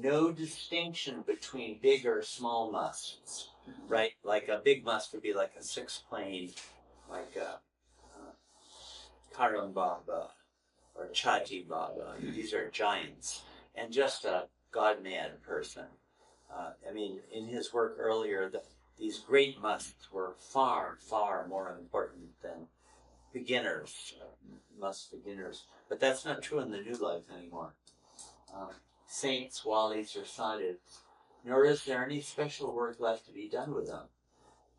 no distinction between big or small musts, right? Like a big must would be like a 6-plane, like a Karan Baba or Chati Baba. These are giants. And just a God-mad person. I mean, in his work earlier, these great musts were far, far more important than beginners, must beginners. But that's not true in the new life anymore. Saints, walis, or sadhus, nor is there any special work left to be done with them.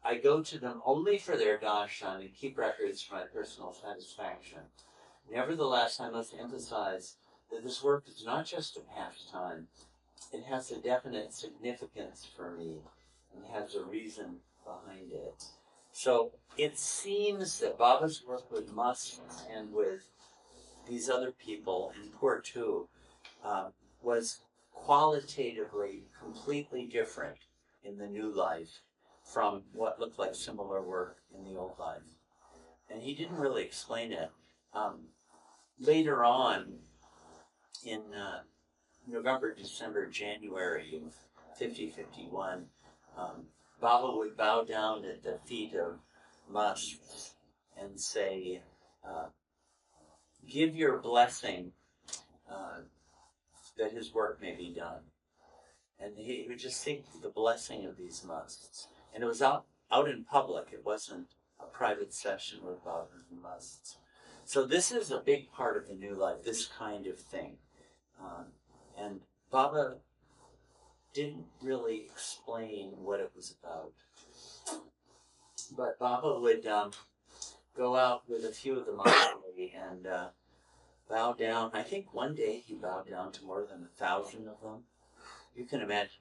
I go to them only for their darshan and keep records for my personal satisfaction. Nevertheless, I must emphasize that this work is not just a pastime. It has a definite significance for me and has a reason behind it. So it seems that Baba's work with musts and with these other people, and poor too, was qualitatively completely different in the new life from what looked like similar work in the old life. And he didn't really explain it. Later on, in November, December, January of 50-51, Baba would bow down at the feet of musts and say, give your blessing that his work may be done. And he would just seek the blessing of these musts. And it was out in public. It wasn't a private session with Baba and musts. So this is a big part of the new life, this kind of thing. And Baba didn't really explain what it was about. But Baba would go out with a few of the Mahali and bow down. I think one day he bowed down to more than 1,000 of them. You can imagine,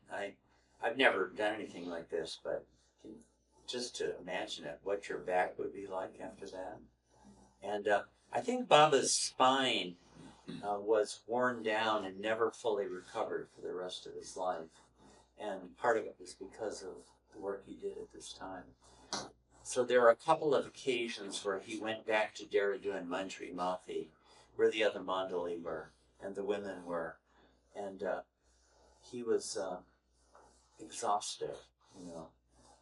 I've never done anything like this, but just to imagine it, what your back would be like after that. And I think Baba's spine was worn down and never fully recovered for the rest of his life. And part of it was because of the work he did at this time. So there are a couple of occasions where he went back to Dehradun and Mantri Mathi, where the other mandali were and the women were, and he was exhausted, you know.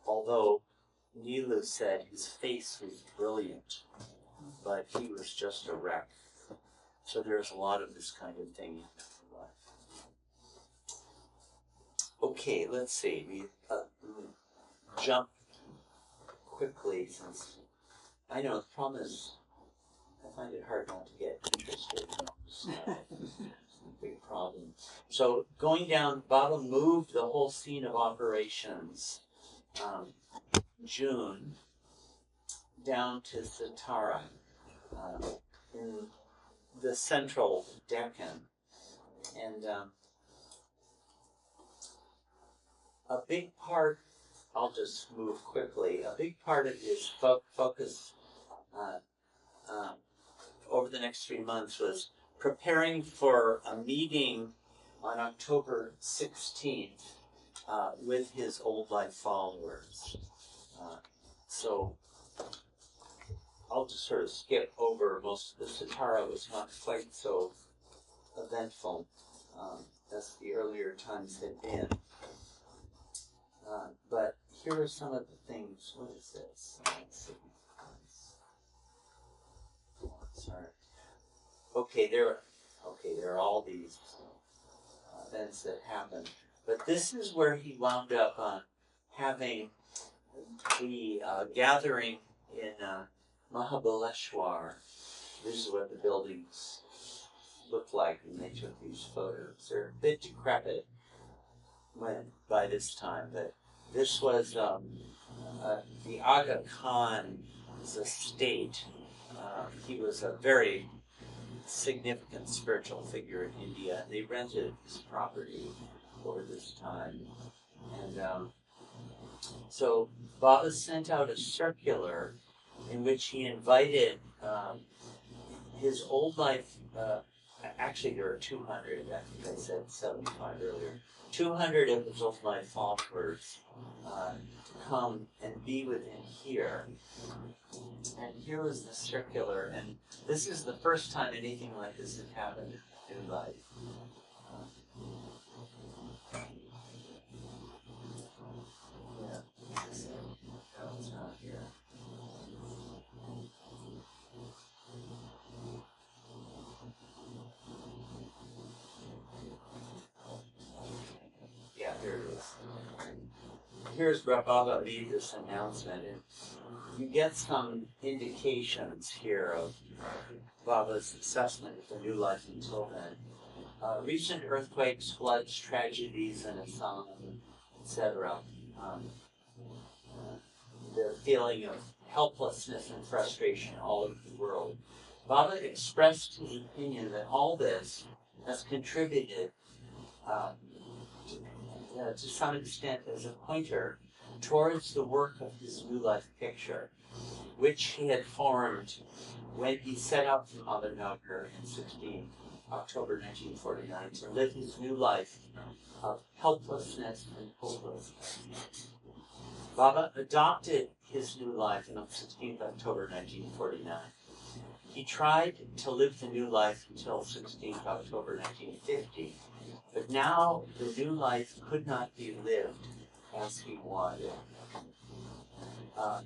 Although Nilu said his face was brilliant, but he was just a wreck. So there's a lot of this kind of thing in life. Okay, let's see. We jump quickly since I know the problem is I find it hard not to get interested in this. Big problem. So going down, Baba moved the whole scene of operations June down to Satara in the central Deccan, and a big part, I'll just move quickly, a big part of his focus over the next 3 months was preparing for a meeting on October 16th with his old life followers. So I'll just sort of skip over most of the Satara. Was not quite so eventful as the earlier times had been. But here are some of the things. What is this? Let's see. Sorry. Okay, there are all these events that happened. But this is where he wound up having the gathering in Mahabaleswar. This is what the buildings looked like when they took these photos. They're a bit decrepit by this time, but this was the Aga Khan's estate. He was a very significant spiritual figure in India. They rented his property over this time. And so Baba sent out a circular in which he invited his old life, actually there are 200, I think I said 75 earlier, 200 of his old life followers to come and be with him here. And here was the circular, and this is the first time anything like this had happened in life. Yeah, this is it. No, it's not here. Yeah, here it is. Here's where Baba made this announcement, and you get some indications here of Baba's assessment of the new life until then. Recent earthquakes, floods, tragedies in Assam, etc. The feeling of helplessness and frustration all over the world. Baba expressed his opinion that all this has contributed to some extent as a pointer towards the work of his new life picture, which he had formed when he set out from Ahmednagar in October 1949 to live his new life of helplessness and hopelessness. Baba adopted his new life on 16th October 1949. He tried to live the new life until 16th October 1950, but now the new life could not be lived as he wanted.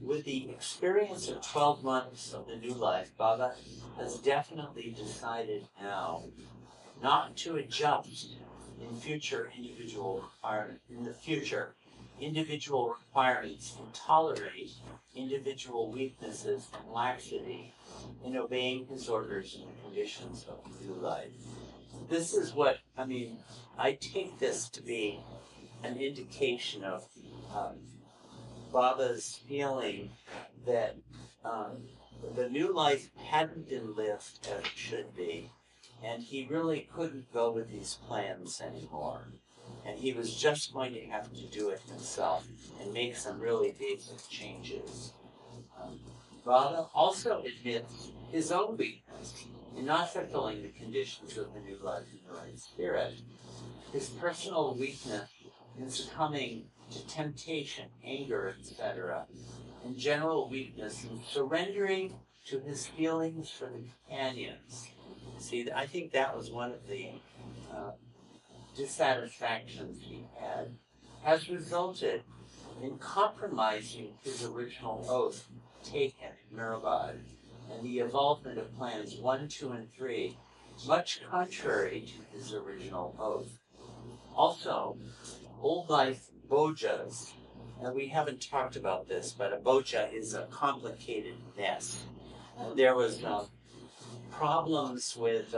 With the experience of 12 months of the new life, Baba has definitely decided now not to adjust in the future individual requirements and tolerate individual weaknesses and laxity in obeying his orders and the conditions of the new life. This is what, I take this to be an indication of Baba's feeling that the new life hadn't been lived as it should be, and he really couldn't go with these plans anymore. And he was just going to have to do it himself and make some really basic changes. Baba also admits his own weakness in not fulfilling the conditions of the new life in the right spirit. His personal weakness in succumbing to temptation, anger, etc., and general weakness, and surrendering to his feelings for the companions. See, I think that was one of the dissatisfactions he had, has resulted in compromising his original oath taken in Hyderabad and the involvement of plans 1, 2, and 3, much contrary to his original oath. Also, old life bojas, and we haven't talked about this, but a boja is a complicated mess. And there was problems with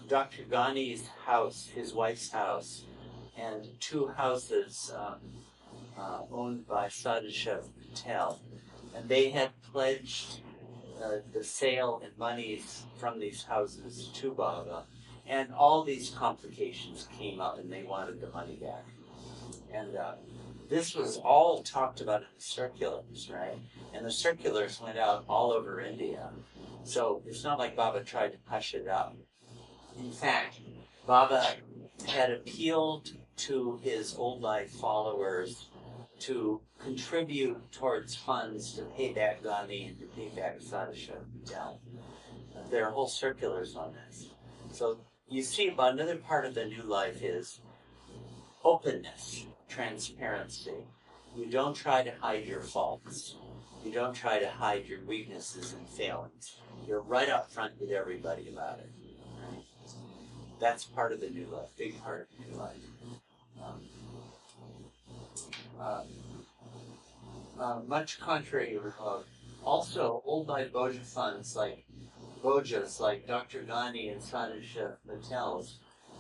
Dr. Ghani's house, his wife's house, and 2 houses owned by Sadashev Patel. And they had pledged the sale and monies from these houses to Baba. And all these complications came up and they wanted the money back. And this was all talked about in the circulars, right? And the circulars went out all over India. So it's not like Baba tried to hush it up. In fact, Baba had appealed to his old life followers to contribute towards funds to pay back Gandhi and to pay back Sadashev Patel. There are whole circulars on this. So you see, another part of the new life is openness, transparency. You don't try to hide your faults. You don't try to hide your weaknesses and failings. You're right up front with everybody about it. Right? That's part of the new life, big part of the new life. Much contrary, also old life boja funds like bojas like Dr. Ghani and Sadashev Patel's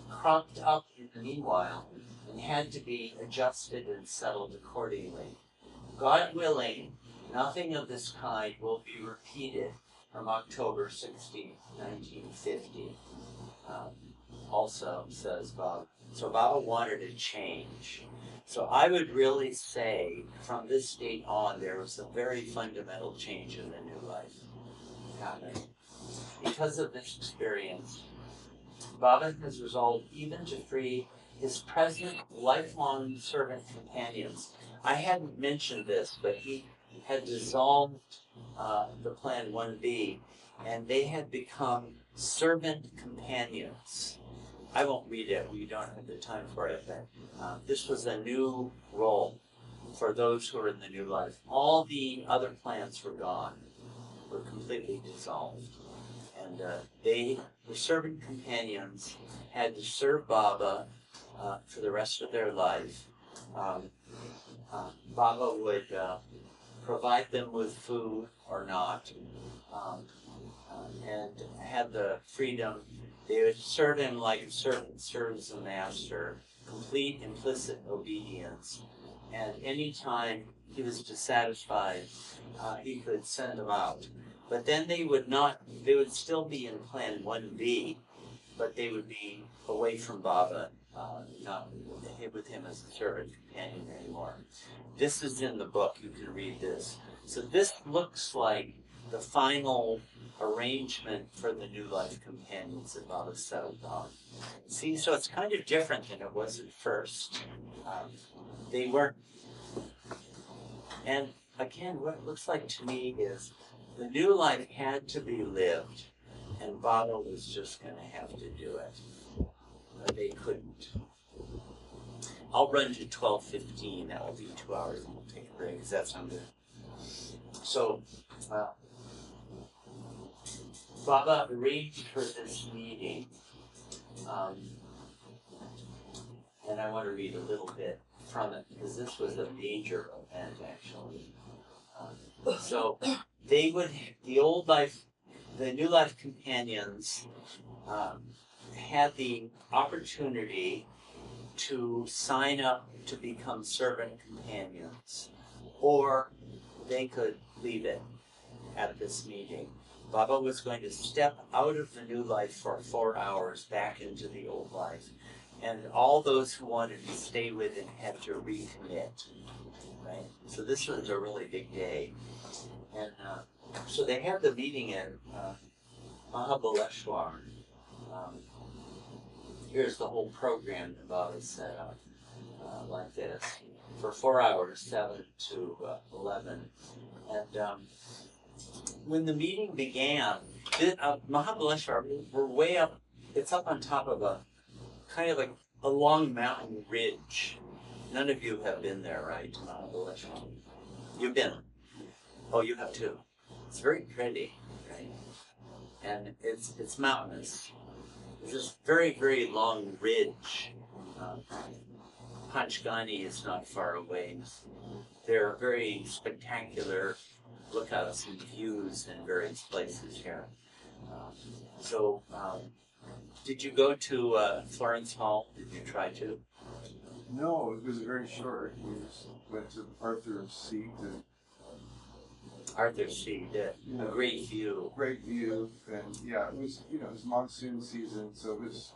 cropped up in the meanwhile and had to be adjusted and settled accordingly. God willing, nothing of this kind will be repeated from October 16, 1950. Also, says Baba. So Baba wanted a change. So I would really say from this date on, there was a very fundamental change in the new life happening. Because of this experience, Baba has resolved even to free his present lifelong servant companions. I hadn't mentioned this, but he had dissolved the Plan 1B, and they had become servant companions. I won't read it, we don't have the time for it, but this was a new role for those who are in the new life. All the other plans were gone, were completely dissolved. And they, the servant companions, had to serve Baba for the rest of their life. Baba would provide them with food or not, and had the freedom. They would serve him like a servant serves a master, complete implicit obedience. And anytime he was dissatisfied, he could send them out. But then they would still be in Plan 1B, but they would be away from Baba, not with him as a servant companion anymore. This is in the book, you can read this. So this looks like the final arrangement for the new life companions that Baba settled on. See, so it's kind of different than it was at first. They weren't, and again, what it looks like to me is the new life had to be lived, and Baba was just going to have to do it. But they couldn't. I'll run to 12:15. That will be 2 hours, and we'll take a break. Does that sound good? So, Baba arranged for this meeting, and I want to read a little bit from it because this was a major event, actually. So they would, the new life companions had the opportunity to sign up to become servant companions, or they could leave it at this meeting. Baba was going to step out of the new life for 4 hours back into the old life, and all those who wanted to stay with him had to recommit. Right? So this was a really big day. And so they had the meeting in Mahabaleswar. Here's the whole program that Baba set up like this. for 4 hours, 7 to 11. And when the meeting began, Mahabaleswar, we're way up, it's up on top of a kind of a long mountain ridge. None of you have been there, right, to Mahabaleswar? You've been? Oh, you have too. It's very pretty, right? And it's mountainous. There's this very, very long ridge. Panchgani is not far away. There are very spectacular lookouts and views in various places here. Did you go to Florence Hall? Did you try to? No, it was very short. We just went to Arthur's Seat and Arthur's Seat, a great view. great view, and yeah, it was it was monsoon season, so it was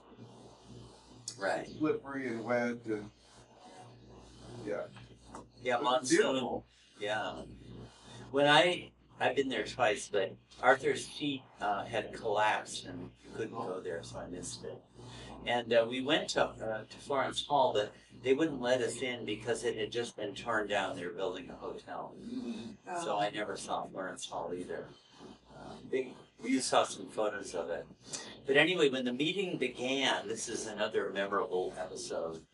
Right. slippery and wet, and yeah, Yeah, it was monsoon. beautiful. Yeah. When I've been there twice, but Arthur's Seat had collapsed and you couldn't go there, so I missed it. And we went to Florence Hall, but they wouldn't let us in because it had just been torn down. They were building a hotel. So I never saw Florence Hall either. We saw some photos of it. But anyway, when the meeting began, this is another memorable episode.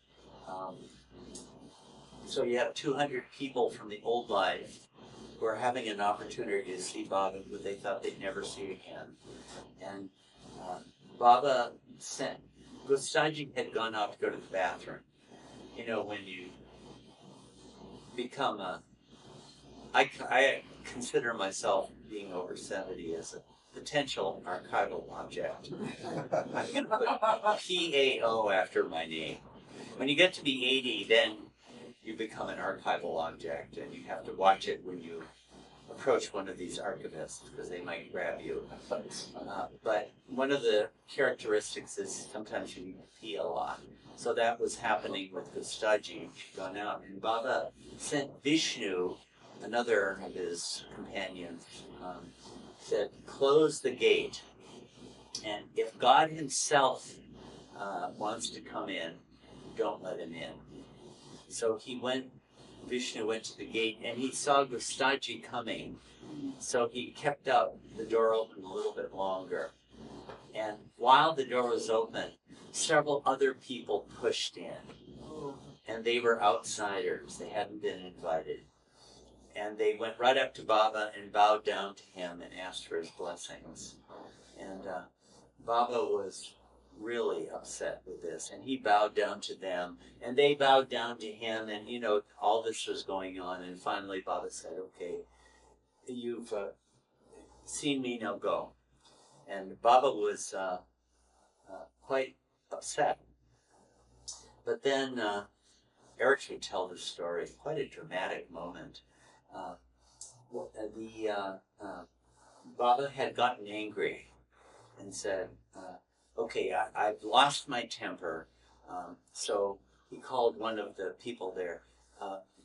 So you have 200 people from the old life who are having an opportunity to see Baba, who they thought they'd never see again. And Baba sent, Gustaji had gone out to go to the bathroom. You know, when you become I consider myself being over 70 as a potential archival object. I'm going to put PAO after my name. When you get to be 80, then you become an archival object, and you have to watch it when you approach one of these archivists because they might grab you. But one of the characteristics is sometimes you need to pee a lot. So that was happening with Gustaji gone out. And Baba sent Vishnu, another of his companions, said, close the gate. And if God himself wants to come in, don't let him in. So Vishnu went to the gate and he saw Gustaji coming. So he kept the door open a little bit longer. And while the door was open, several other people pushed in. And they were outsiders. They hadn't been invited. And they went right up to Baba and bowed down to him and asked for his blessings. And Baba was really upset with this. And he bowed down to them. And they bowed down to him. And, all this was going on. And finally Baba said, okay, you've seen me, now go. And Baba was quite upset. But then Eric would tell this story, quite a dramatic moment. Baba had gotten angry and said, okay, I've lost my temper. So he called one of the people there,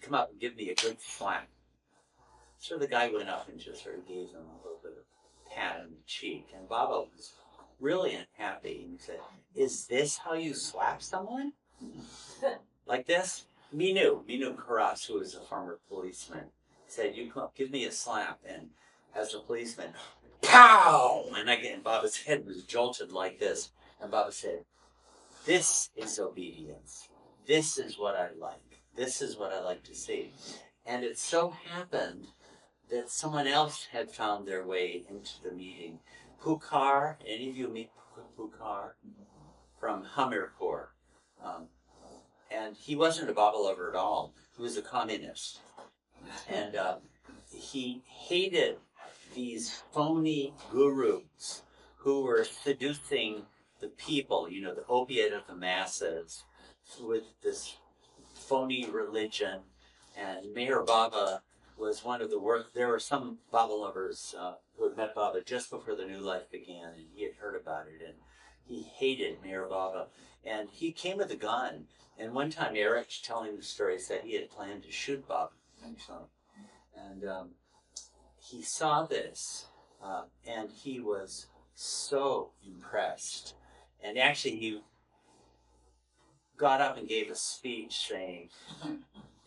come up and give me a good slap. So the guy went up and just sort of gave him a little bit of a pat on the cheek. And Baba was really unhappy. And he said, is this how you slap someone? Like this? Minu Karas, who was a former policeman, said, you come up, give me a slap. And as a policeman, pow! And Baba's head was jolted like this. And Baba said, this is obedience. This is what I like. This is what I like to see. And it so happened that someone else had found their way into the meeting. Pukar, any of you meet Pukar? From Hamirpur. And he wasn't a Baba lover at all. He was a communist. And he hated these phony gurus who were seducing the people, the opiate of the masses, with this phony religion. And Meher Baba was one of the there were some Baba lovers who had met Baba just before the new life began, and he had heard about it, and he hated Meher Baba. And he came with a gun. And one time, Eric, telling the story, said he had planned to shoot Baba. And he saw this, and he was so impressed. And actually, he got up and gave a speech saying,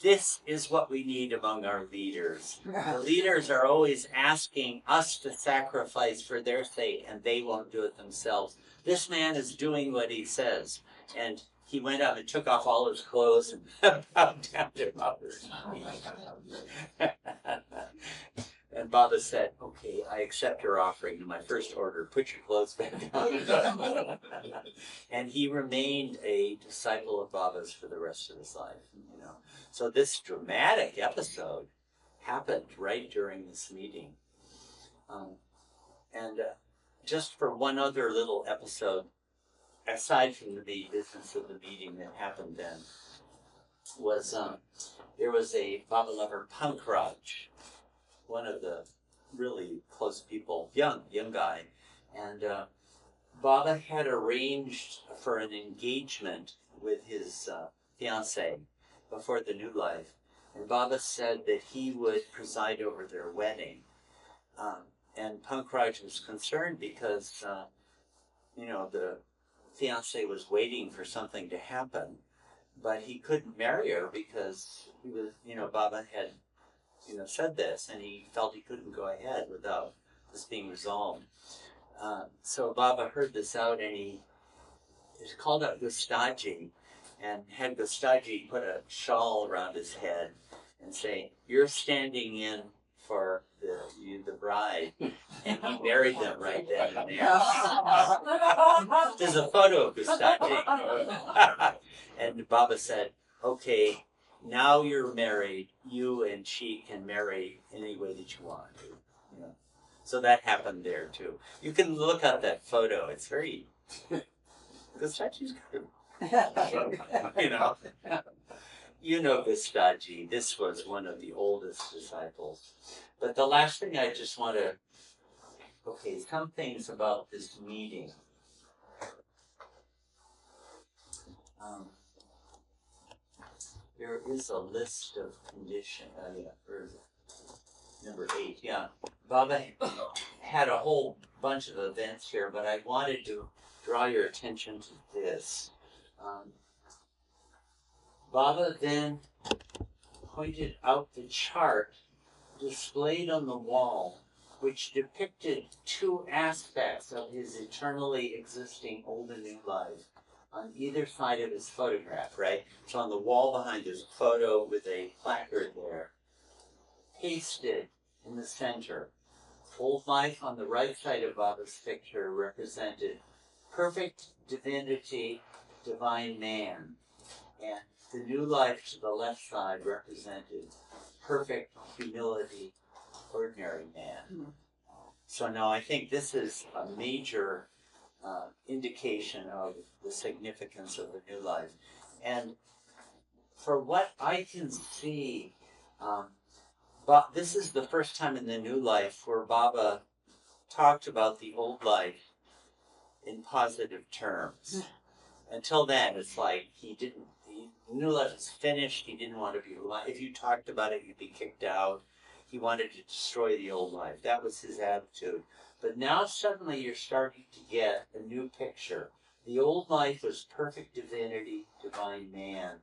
this is what we need among our leaders. The leaders are always asking us to sacrifice for their sake, and they won't do it themselves. This man is doing what he says. And he went up and took off all his clothes and bowed down to Baba's feet. And Baba said, okay, I accept your offering. In my first order, put your clothes back on. And he remained a disciple of Baba's for the rest of his life. You know, so this dramatic episode happened right during this meeting. Just for one other little episode, aside from the business of the meeting that happened then, was there was a Baba lover, Pankaj, one of the really close people, young guy, and Baba had arranged for an engagement with his fiancée before the new life, and Baba said that he would preside over their wedding, and Pankaj was concerned because the fiancée was waiting for something to happen, but he couldn't marry her because he was, Baba had said this, and he felt he couldn't go ahead without this being resolved. So Baba heard this out, and he called up Gustaji, and had Gustaji put a shawl around his head and say, "You're standing in for the bride," and he married them right then and there. There's a photo of Gustaji. And Baba said, "Okay, now you're married. You and she can marry any way that you want." So that happened there too. You can look at that photo. It's very Gustaji's good. Gustaji. This was one of the oldest disciples. But the last thing I just want to, some things about this meeting. There is a list of conditions. Where is it? Number 8. Yeah, Baba had a whole bunch of events here, but I wanted to draw your attention to this. Baba then pointed out the chart displayed on the wall, which depicted 2 aspects of his eternally existing old and new life on either side of his photograph, right? So on the wall behind there's a photo with a placard there. Pasted in the center, old life on the right side of Baba's picture represented perfect divinity, divine man, and the new life to the left side represented perfect humility, ordinary man. So now I think this is a major indication of the significance of the new life. And for what I can see, but this is the first time in the new life where Baba talked about the old life in positive terms. Until then, it's like the new life is finished. He didn't want to be alive. If you talked about it, you'd be kicked out. He wanted to destroy the old life. That was his attitude. But now suddenly you're starting to get a new picture. The old life was perfect divinity, divine man.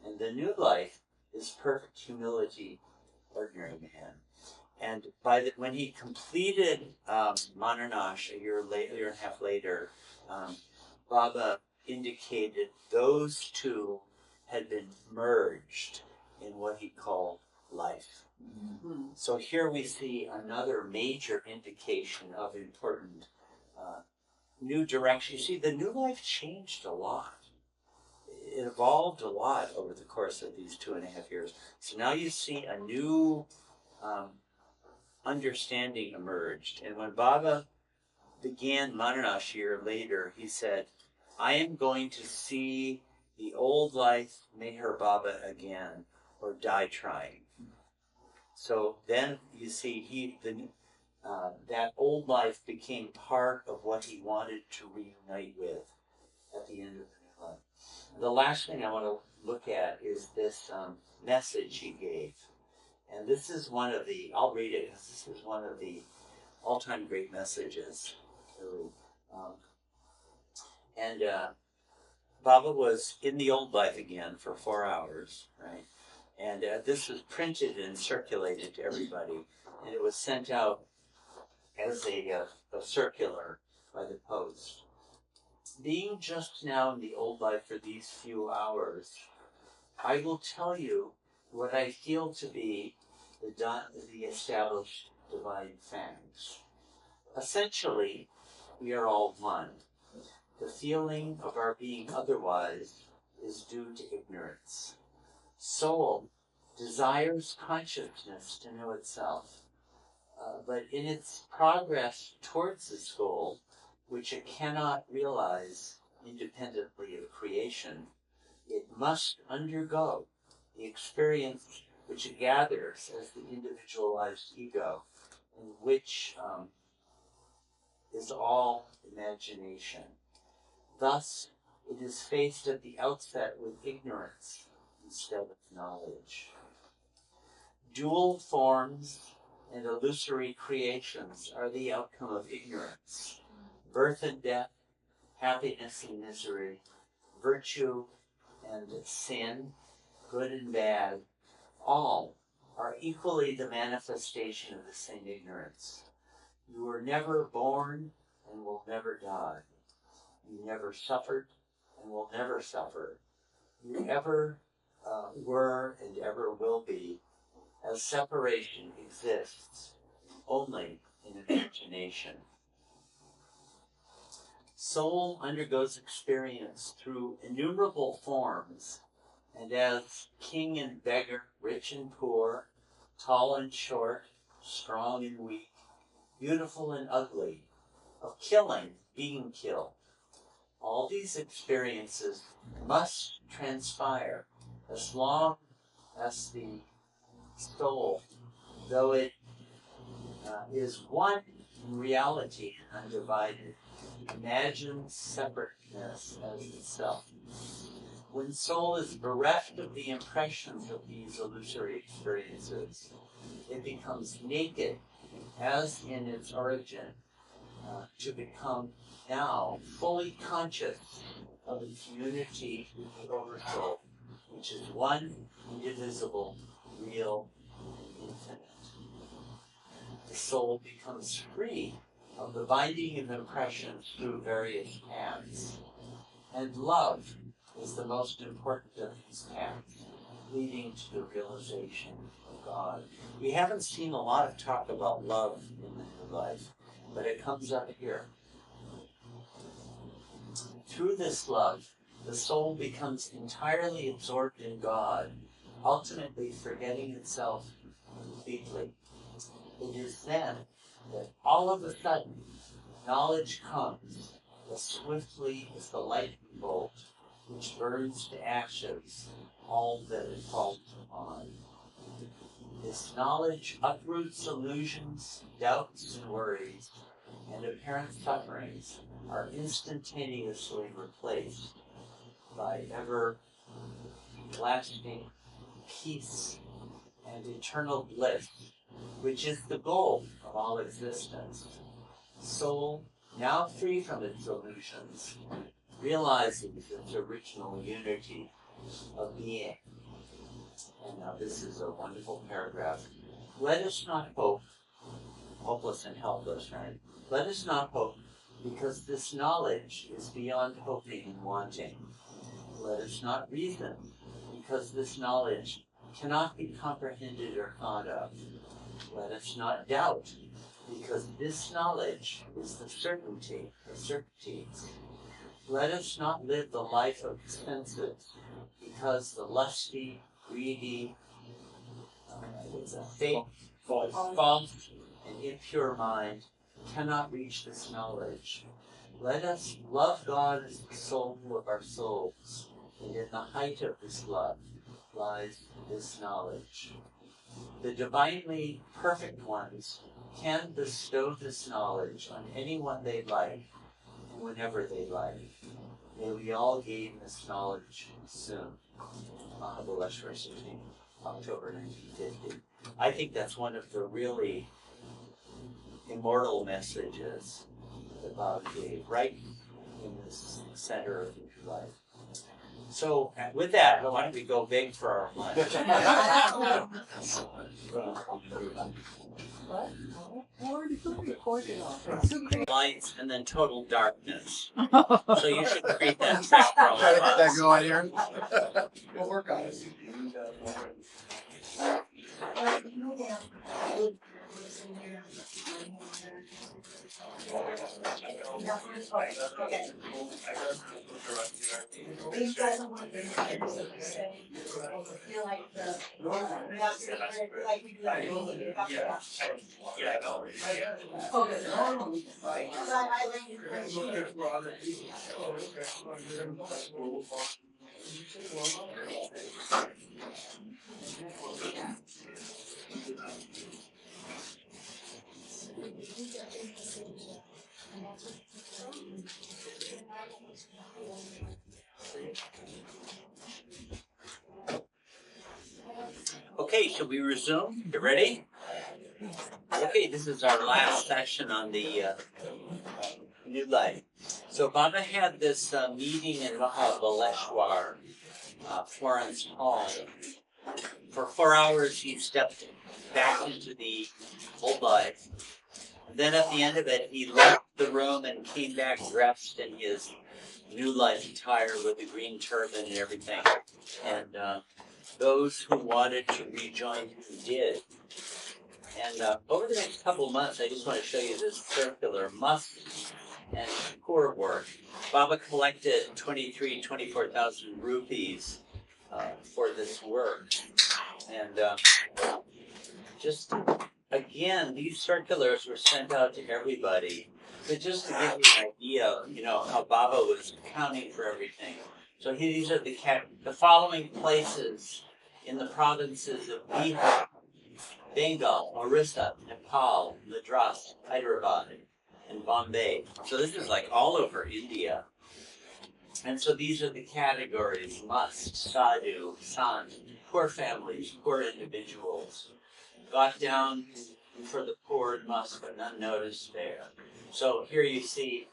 And the new life is perfect humility, ordinary man. And when he completed Manonash a year and a half later, Baba indicated those 2 had been merged in what he called life. So here we see another major indication of important new direction. You see, the new life changed a lot. It evolved a lot over the course of these 2.5 years. So now you see a new understanding emerged. And when Baba began Manonash a year later, he said, "I am going to see the old life Meher Baba again, or die trying." So then you see that old life became part of what he wanted to reunite with at the end of the new life. The last thing I want to look at is this message he gave. And this is one of the, I'll read it because this is one of the all-time great messages. Baba was in the old life again for 4 hours, right? And this was printed and circulated to everybody, and it was sent out as a circular by the post. Being just now in the old life for these few hours, I will tell you what I feel to be the established divine facts. Essentially, we are all one. The feeling of our being otherwise is due to ignorance. Soul desires consciousness to know itself, but in its progress towards this goal, which it cannot realize independently of creation, it must undergo the experience which it gathers as the individualized ego, and which is all imagination. Thus, it is faced at the outset with ignorance instead of knowledge. Dual forms and illusory creations are the outcome of ignorance. Birth and death, happiness and misery, virtue and sin, good and bad, all are equally the manifestation of the same ignorance. You were never born and will never die. You never suffered and will never suffer. You ever were and ever will be, as separation exists only in imagination. Soul undergoes experience through innumerable forms, and as king and beggar, rich and poor, tall and short, strong and weak, beautiful and ugly, of killing, being killed. All these experiences must transpire as long as the soul, though it is one in reality and undivided, imagines separateness as itself. When soul is bereft of the impressions of these illusory experiences, it becomes naked as in its origin, to become now fully conscious of its unity with the Oversoul, which is one, indivisible, real, and infinite. The soul becomes free of the binding of impressions through various paths, and love is the most important of these paths, leading to the realization of God. We haven't seen a lot of talk about love in the new life, but it comes up here. Through this love, the soul becomes entirely absorbed in God, ultimately forgetting itself completely. It is then that all of a sudden, knowledge comes as swiftly as the lightning bolt, which burns to ashes all that it falls upon. This knowledge uproots illusions, doubts, and worries, and apparent sufferings are instantaneously replaced by everlasting peace and eternal bliss, which is the goal of all existence. Soul, now free from its illusions, realizes its original unity of being. And now this is a wonderful paragraph. Let us not hope, hopeless and helpless, right? Let us not hope, because this knowledge is beyond hoping and wanting. Let us not reason, because this knowledge cannot be comprehended or thought of. Let us not doubt, because this knowledge is the certainty of certainties. Let us not live the life of the senses, because the lusty, greedy, false, and impure mind cannot reach this knowledge. Let us love God as the soul of our souls, and in the height of this love lies this knowledge. The divinely perfect ones can bestow this knowledge on anyone they like, and whenever they like. May we all gain this knowledge soon. Mahabaleswar, October 1950. I think that's one of the really immortal messages that Bob gave, right in the center of your life. So with that, why don't we go big for our lunch? Lights and then total darkness. So you should create that trick for all Try to of get that us. going here. We'll work on it. Okay, shall we resume? You ready? Okay, this is our last session on the new life. So Baba had this meeting in Mahabaleswar, Florence Hall. For 4 hours, he stepped back into the old life. And then at the end of it, he left the room and came back dressed in his new life attire with the green turban and everything. And those who wanted to rejoin him did. And over the next couple of months, I just want to show you this circular musk and core work. Baba collected 24,000 rupees for this work. And just, again, these circulars were sent out to everybody. But just to give you an idea, how Baba was accounting for everything. So these are the following places in the provinces of Bihar, Bengal, Orissa, Nepal, Madras, Hyderabad, and Bombay. So this is like all over India. And so these are the categories: must, sadhu, sant, poor families, poor individuals. Got down for the poor and must, but none noticed there. So here you see,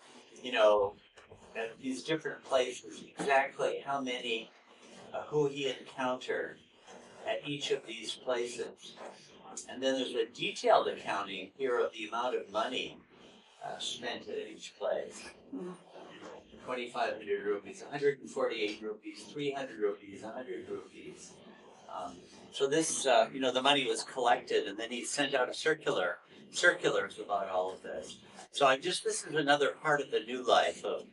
at these different places, exactly how many, who he encountered at each of these places. And then there's a detailed accounting here of the amount of money spent at each place. 2,500 rupees, 148 rupees, 300 rupees, 100 rupees. So this, the money was collected, and then he sent out circulars about all of this. So this is another part of the new life of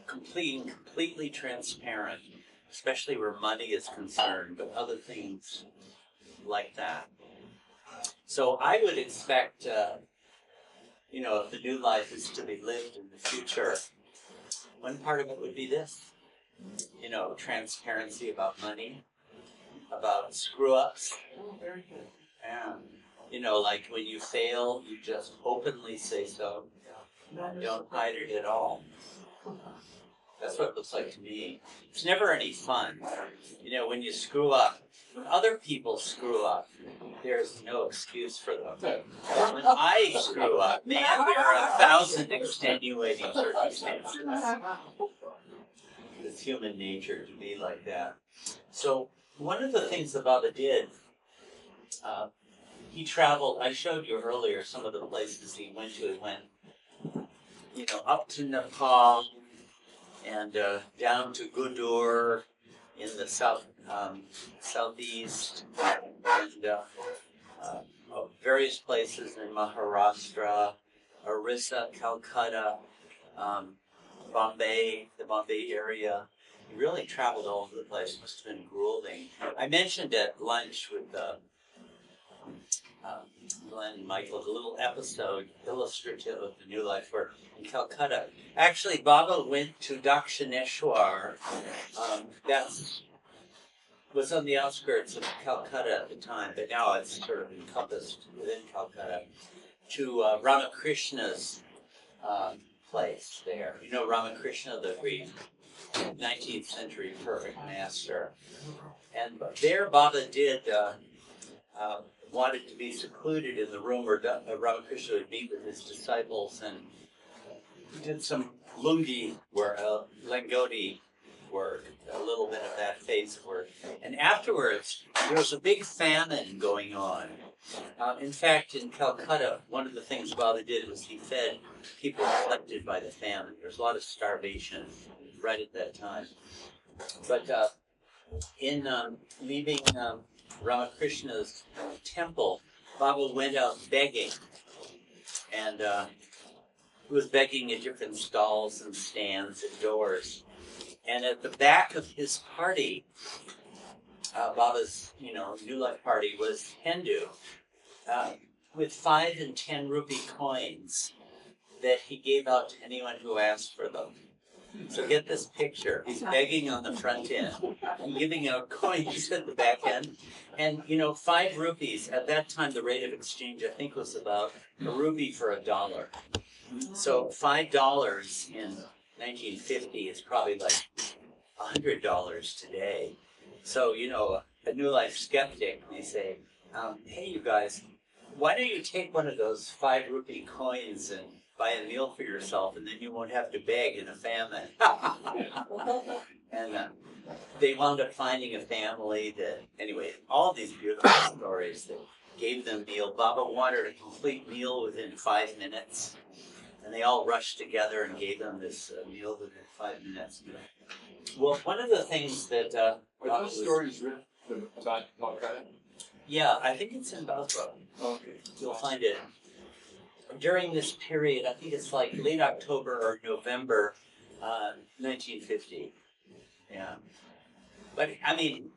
completely transparent, especially where money is concerned, but other things like that. So I would expect, if the new life is to be lived in the future, one part of it would be this, transparency about money, about screw-ups. Very good. And, like when you fail, you just openly say so. Don't hide it at all. That's what it looks like to me. It's never any fun. When you screw up, when other people screw up, there's no excuse for them. When I screw up, man, there are 1,000 extenuating circumstances. It's human nature to be like that. So one of the things that Baba did, he traveled. I showed you earlier some of the places he went to. He went, up to Nepal and down to Gudur in the southeast, and various places in Maharashtra, Orissa, Calcutta, Bombay, the Bombay area. He really traveled all over the place. Must have been grueling. I mentioned at lunch with Glenn and Michael a little episode illustrative of the new life where in Calcutta. Actually, Baba went to Dakshineshwar. That was on the outskirts of Calcutta at the time, but now it's sort of encompassed within Calcutta, to Ramakrishna's place there. Ramakrishna, the great 19th century perfect master. And there Baba did wanted to be secluded in the room where Ramakrishna would meet with his disciples, and he did some langoti work, a little bit of that phase of work. And afterwards, there was a big famine going on. In fact, in Calcutta, one of the things Baba did was he fed people afflicted by the famine. There was a lot of starvation right at that time. But in leaving Ramakrishna's temple, Baba went out begging, and he was begging at different stalls and stands and doors. And at the back of his party, Baba's, New Life party, was Hindu, with 5 and 10 rupee coins that he gave out to anyone who asked for them. So get this picture. He's begging on the front end and giving out coins at the back end. And, 5 rupees, at that time the rate of exchange, I think, was about a rupee for $1. So $5 in 1950 is probably like $100 today. So, a New Life skeptic may say, hey, you guys, why don't you take one of those 5 rupee coins and buy a meal for yourself, and then you won't have to beg in a famine. And they wound up finding a family that, anyway, all these beautiful stories that gave them meal. Baba wanted a complete meal within 5 minutes, and they all rushed together and gave them this meal within 5 minutes. Well, one of the things that Are those stories written about Calcutta? yeah, I think it's in Basra. Okay. You'll find it. During this period, I think it's like late October or November 1950. Yeah. But, I mean,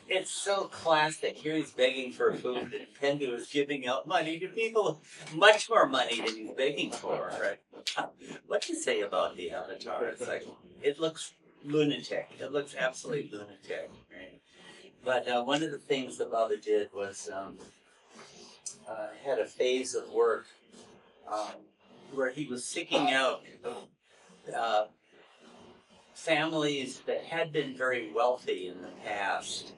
it's so classic. Here he's begging for food, and Pendu is giving out money to people, much more money than he's begging for, right? What do you say about the avatar? It's like, it looks lunatic. It looks absolutely lunatic, right? But one of the things that Baba did was had a phase of work where he was seeking out families that had been very wealthy in the past,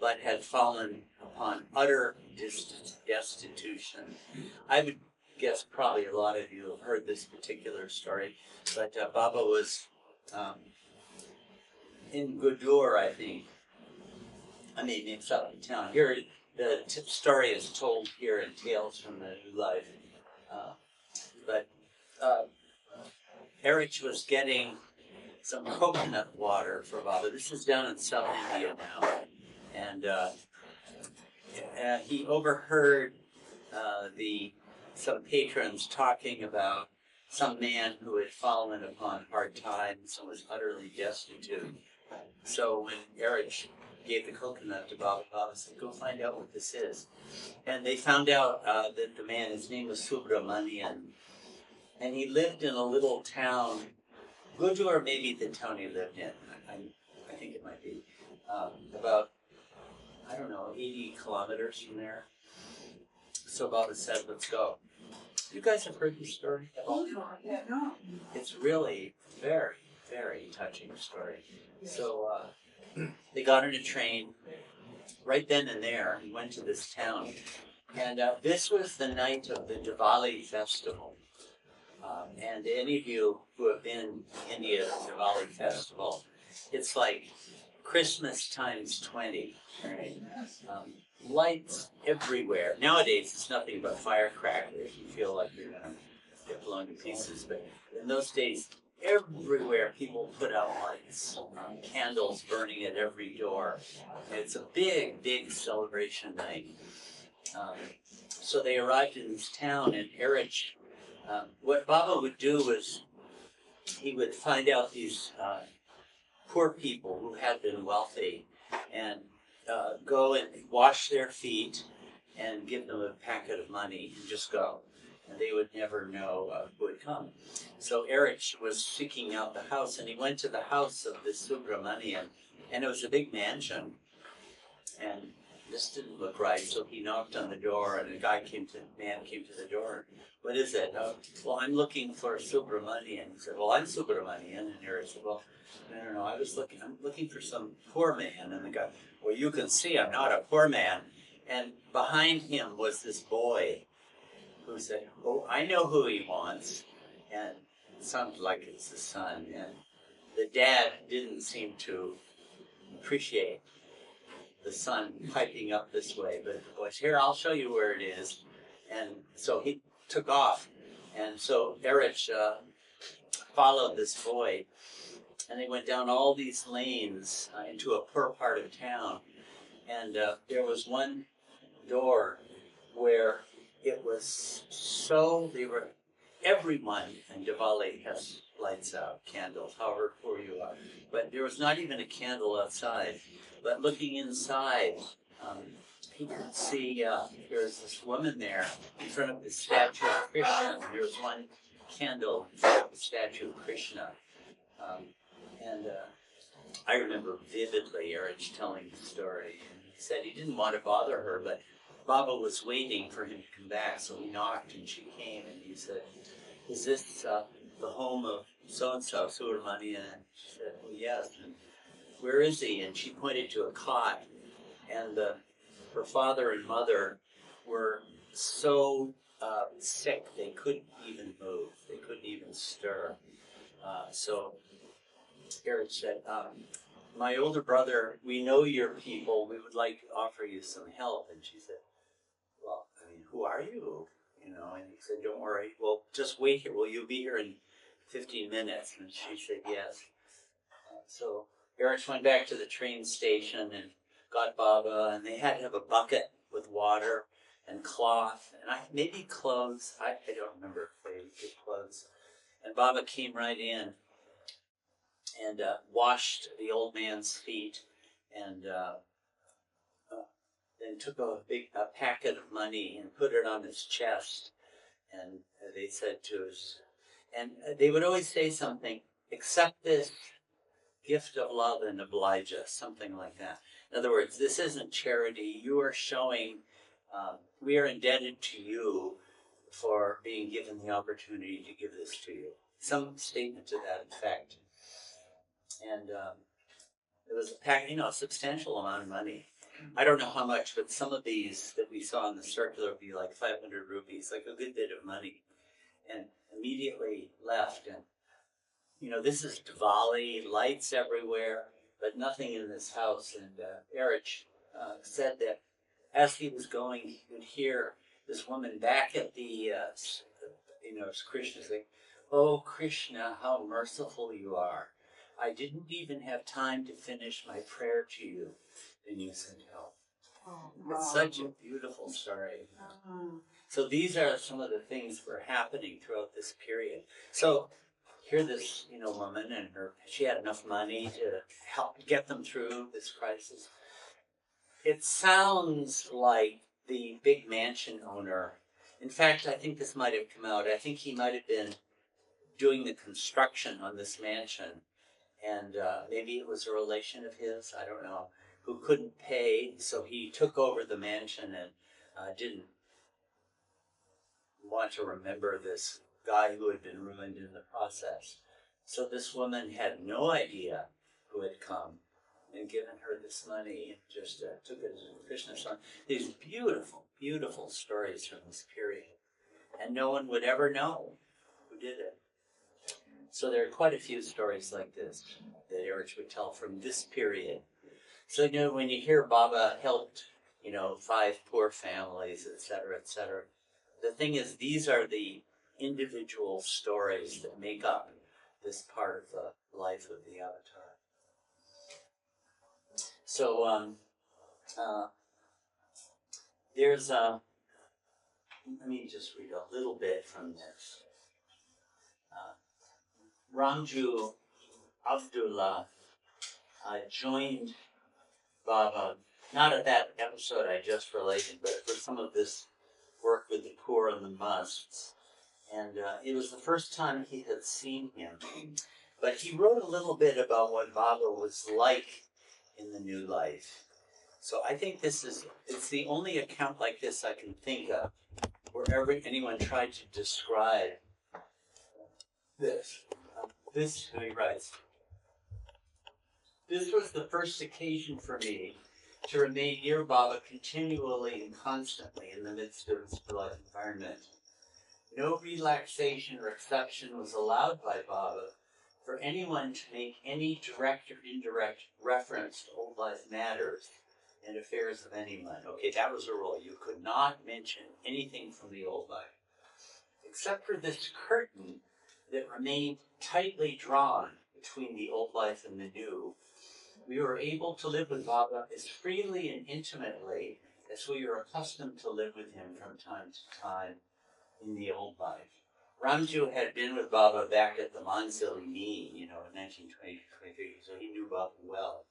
but had fallen upon utter destitution. I would guess probably a lot of you have heard this particular story, but Baba was in Gudur, I think. I mean, it's up in town. Here, the story is told here in Tales from the New Life. But Erich was getting some coconut water for Baba. This is down in South India now. And he overheard some patrons talking about some man who had fallen upon hard times and was utterly destitute. So when Erich gave the coconut to Baba, Baba said, go find out what this is. And they found out that the man, his name was Subramanian, and he lived in a little town, Gudur may be the town he lived in, I think it might be, about, 80 kilometers from there. So Baba said, let's go. You guys have heard this story? Yeah, no. It's really very, very touching story. So they got on a train right then and there and went to this town. And this was the night of the Diwali festival. And any of you who have been in India's Diwali festival, it's like Christmas times 20. Right? Lights everywhere. Nowadays, it's nothing but firecrackers. You feel like you're going to get blown to pieces. But in those days, everywhere people put out lights, candles burning at every door. It's a big, big celebration night. So they arrived in this town, and Erich, what Baba would do was he would find out these poor people who had been wealthy and go and wash their feet and give them a packet of money and just go. And they would never know who had come. So Erich was seeking out the house, and he went to the house of this Subramanian, and it was a big mansion. And this didn't look right, so he knocked on the door, and a man came to the door. What is it? Well, I'm looking for Subramanian. He said, well, I'm Subramanian. And Erich said, well, no, I'm looking for some poor man. And the guy, well, you can see I'm not a poor man. And behind him was this boy who said, oh, I know who he wants. And it sounded like it's the son. And the the dad didn't seem to appreciate the son piping up this way, but the boy said, here, I'll show you where it is. And so he took off. And so Erich followed this boy, and they went down all these lanes into a poor part of town. And there was one door where it was so, everyone in Diwali has lights out, candles, however poor you are. But there was not even a candle outside. But looking inside, he could see there was this woman there in front of the statue of Krishna. There was one candle in front of the statue of Krishna. And I remember vividly Erich telling the story. He said he didn't want to bother her, but Baba was waiting for him to come back, so he knocked and she came and he said, is this the home of so-and-so, Subramani? And she said, well, yes. And where is he? And she pointed to a cot. And her father and mother were so sick they couldn't even move. They couldn't even stir. So Eric said, my older brother, we know your people. We would like to offer you some help. And she said, well, I mean, who are you? You know, and he said, don't worry. Well, just wait here. Will you be here in 15 minutes? And she said, yes. So Erich went back to the train station and got Baba, and they had to have a bucket with water and cloth, and maybe clothes. I don't remember if they did clothes. And Baba came right in and washed the old man's feet, and then took a big packet of money and put it on his chest. And they said to us, and they would always say something, accept this gift of love and oblige us, something like that. In other words, this isn't charity. You are showing, we are indebted to you for being given the opportunity to give this to you. Some statement to that effect. And it was a substantial amount of money. I don't know how much, but some of these that we saw in the circular would be like 500 rupees, like a good bit of money. And immediately left. And, you know, this is Diwali, lights everywhere, but nothing in this house. And Erich said that as he was going, he could hear this woman back at the, Krishna saying, oh, Krishna, how merciful you are. I didn't even have time to finish my prayer to you, and you sent help. Oh, It's such a beautiful story. So these are some of the things that were happening throughout this period. So here this, woman, and she had enough money to help get them through this crisis. It sounds like the big mansion owner. In fact, I think this might have come out. I think he might have been doing the construction on this mansion. And maybe it was a relation of his, I don't know, who couldn't pay. So he took over the mansion and didn't want to remember this guy who had been ruined in the process. So this woman had no idea who had come and given her this money and just took it as a Krishna song. These beautiful, beautiful stories from this period. And no one would ever know who did it. So there are quite a few stories like this that Erich would tell from this period. So, when you hear Baba helped, 5 poor families, etc., etc., the thing is, these are the individual stories that make up this part of the life of the avatar. So, there's let me just read a little bit from this. Ramju Abdullah joined Baba, not at that episode I just related, but for some of this work with the poor and the musts. And it was the first time he had seen him. But he wrote a little bit about what Baba was like in the new life. So I think it's the only account like this I can think of where anyone tried to describe this. This, he writes, this was the first occasion for me to remain near Baba continually and constantly in the midst of his life environment. No relaxation or exception was allowed by Baba, for anyone to make any direct or indirect reference to old life matters and affairs of anyone. Okay, that was a rule. You could not mention anything from the old life, except for this curtain that remained tightly drawn between the old life and the new. We were able to live with Baba as freely and intimately as we were accustomed to live with him from time to time in the old life. Ramju had been with Baba back at the Manzili meet, in 1923, so he knew Baba well.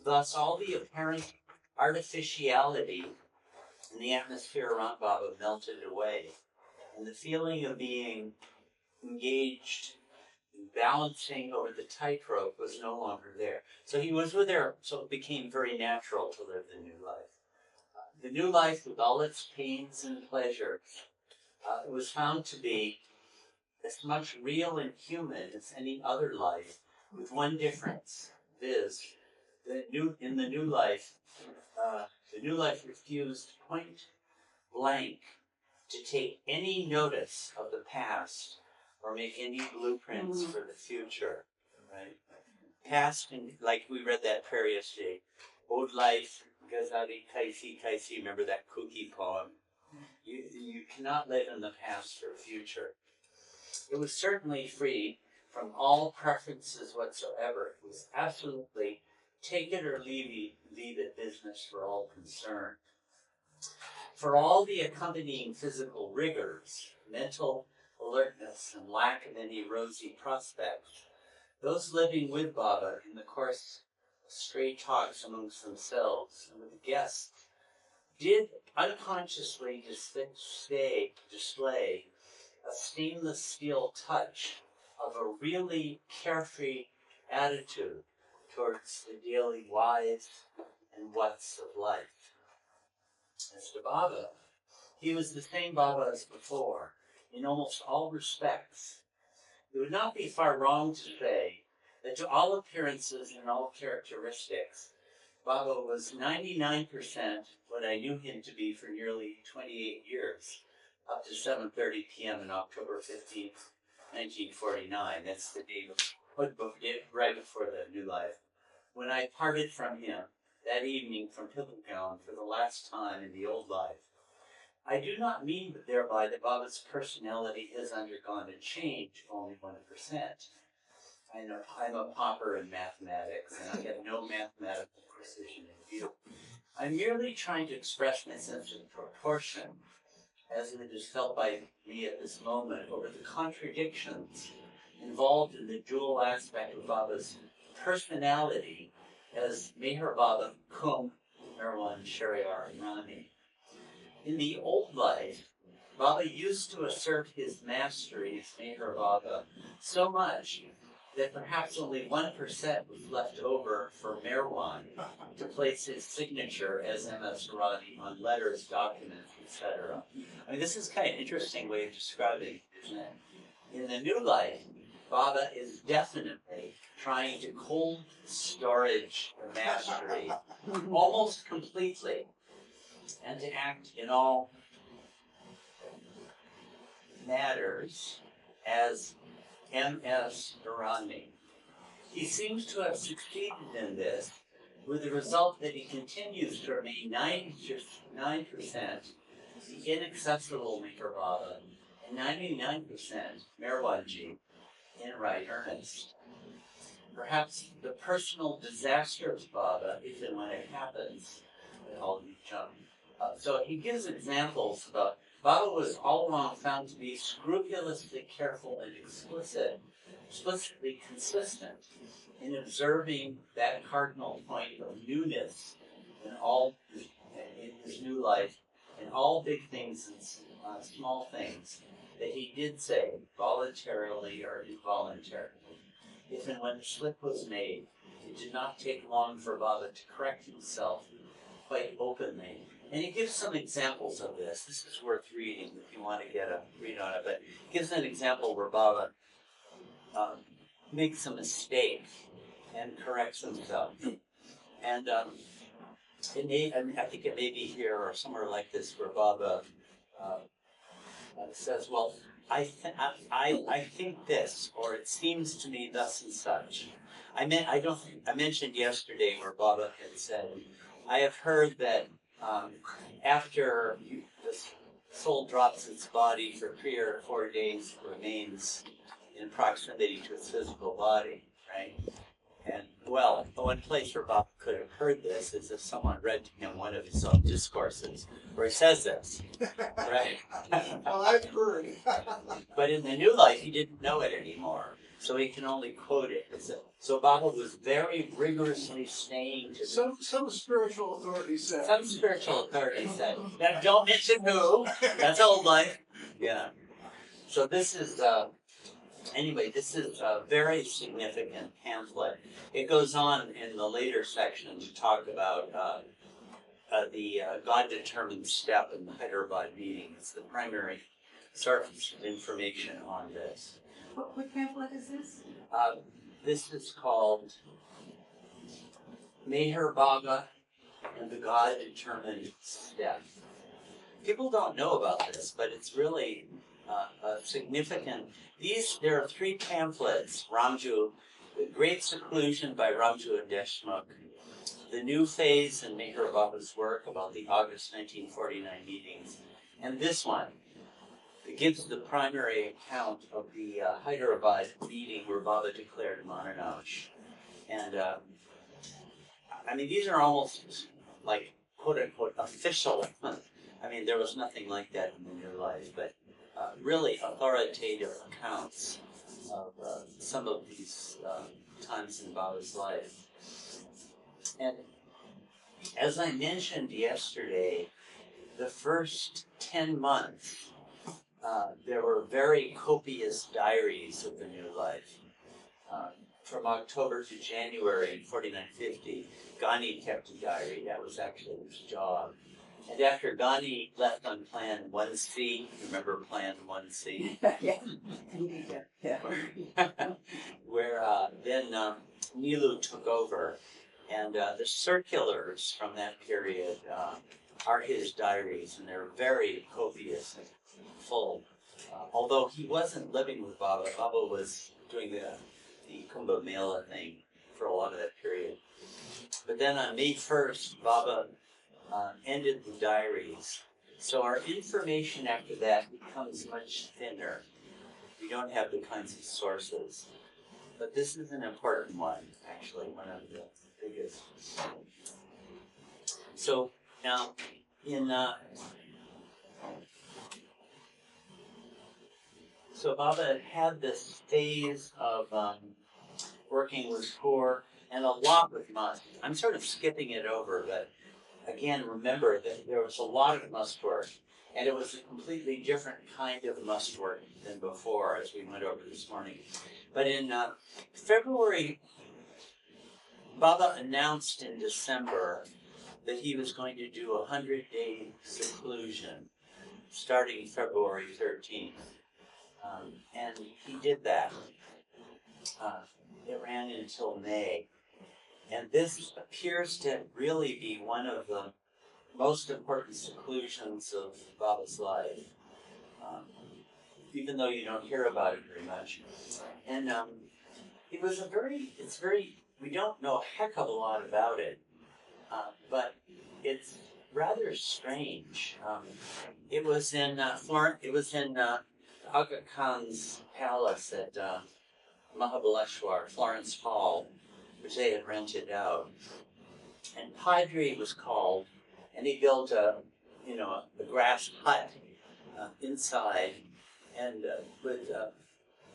Thus, all the apparent artificiality in the atmosphere around Baba melted away, and the feeling of being engaged in balancing over the tightrope was no longer there. So he was with her, so it became very natural to live the new life. The new life, with all its pains and pleasures, it was found to be as much real and human as any other life, with one difference, viz., in the new life refused point blank to take any notice of the past or make any blueprints for the future, right? Past, and like we read that prayer yesterday, old life, Gazali Kaisi, remember that Kuki poem? You cannot live in the past or future. It was certainly free from all preferences whatsoever. It was absolutely take it or leave it business for all concerned. For all the accompanying physical rigors, mental alertness, and lack of any rosy prospects, those living with Baba in the course of stray talks amongst themselves and with the guests did unconsciously display a stainless steel touch of a really carefree attitude towards the daily whys and whats of life. As to Baba, he was the same Baba as before, in almost all respects. It would not be far wrong to say that to all appearances and all characteristics, Baba was 99% what I knew him to be for nearly 28 years, up to 7:30 p.m. on October 15th, 1949. That's the date right before the new life. When I parted from him that evening from Pilgrim for the last time in the old life, I do not mean thereby that Baba's personality has undergone a change of only 1%. I'm a pauper in mathematics, and I have no mathematical precision in view. I'm merely trying to express my sense of proportion, as it is felt by me at this moment, over the contradictions involved in the dual aspect of Baba's personality as Meher Baba, Kum, Merwan, Shariar, and Rani. In the old life, Baba used to assert his mastery as Meher Baba so much that perhaps only 1% was left over for Merwan to place his signature as MS Rani on letters, documents, etc. I mean, this is kind of an interesting way of describing it, isn't it? In the new life, Baba is definitely trying to cold storage the mastery almost completely and to act in all matters as MS Rani. He seems to have succeeded in this, with the result that he continues to remain 99% the inaccessible Meher Baba and 99% Merwanji in right earnest. Perhaps the personal disaster of Baba, if and when it happens, all of you jump. So he gives examples about Baba was all along found to be scrupulously careful and explicitly consistent in observing that cardinal point of newness in his new life, in all big things and small things that he did say, voluntarily or involuntarily. If and when the slip was made, it did not take long for Baba to correct himself quite openly. And he gives some examples of this. This is worth reading if you want to get a read on it. But he gives an example where Baba makes a mistake and corrects himself. And I think it may be here or somewhere like this where Baba says, well, I think this, or it seems to me thus and such. I mentioned yesterday where Baba had said, I have heard that after the soul drops its body for 3 or 4 days, it remains in proximity to its physical body, right? And well, the one place where Baba could have heard this is if someone read to him one of his own discourses where he says this, right? Well, I've heard. But in the new life, he didn't know it anymore, so he can only quote it. So Baba was very rigorously staying to Some spiritual authority said. some spiritual authority said, now don't mention who, that's old life. Yeah. So this is, anyway, this is a very significant pamphlet. It goes on in the later section to talk about the God-determined step in the Hyderabad meeting. It's the primary source of information on this. What pamphlet is this? This is called Meher Baba and the God-determined step. People don't know about this, but it's really significant. There are 3 pamphlets, Ramju, The Great Seclusion by Ramju and Deshmukh, The New Phase in Meher Baba's work about the August 1949 meetings, and this one. It gives the primary account of the Hyderabad meeting where Baba declared Manonash. And I mean, these are almost like quote unquote official. I mean, there was nothing like that in the new life, but really authoritative accounts of some of these times in Baba's life. And as I mentioned yesterday, the first 10 months, there were very copious diaries of the new life. From October to January in 4950, Ghani kept a diary. That was actually his job. And after Ghani left on Plan 1C, remember Plan 1C? Yeah, indeed, yeah. Where then Nilu took over. And the circulars from that period are his diaries, and they're very copious and full. Although he wasn't living with Baba, Baba was doing the Kumbh Mela thing for a lot of that period. But then on May 1st, Baba ended the diaries. So our information after that becomes much thinner. We don't have the kinds of sources. But this is an important one, actually, one of the biggest. So now, so Baba had this phase of working with poor and a lot with must. I'm sort of skipping it over, but again, remember that there was a lot of must work, and it was a completely different kind of must work than before, as we went over this morning. But in February, Baba announced in December that he was going to do a 100-day seclusion starting February 13th. And he did that. It ran until May. And this appears to really be one of the most important seclusions of Baba's life, even though you don't hear about it very much. And it was we don't know a heck of a lot about it, but it's rather strange. It was in Aga Khan's palace at Mahabaleswar, Florence Hall, which they had rented out. And Padre was called, and he built a grass hut inside, and with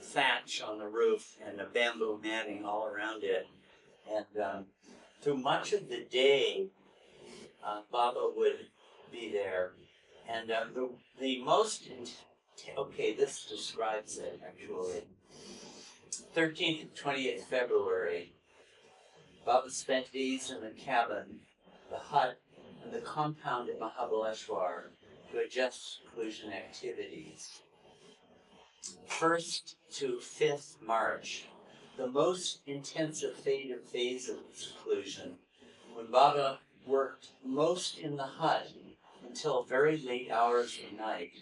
thatch on the roof and a bamboo matting all around it. And through much of the day, Baba would be there. And the most, this describes it actually. 13th and 28th February, Baba spent days in the cabin, the hut, and the compound at Mahabaleswar to adjust seclusion activities. 1st to 5th March, the most intensive phase of seclusion, when Baba worked most in the hut until very late hours of night.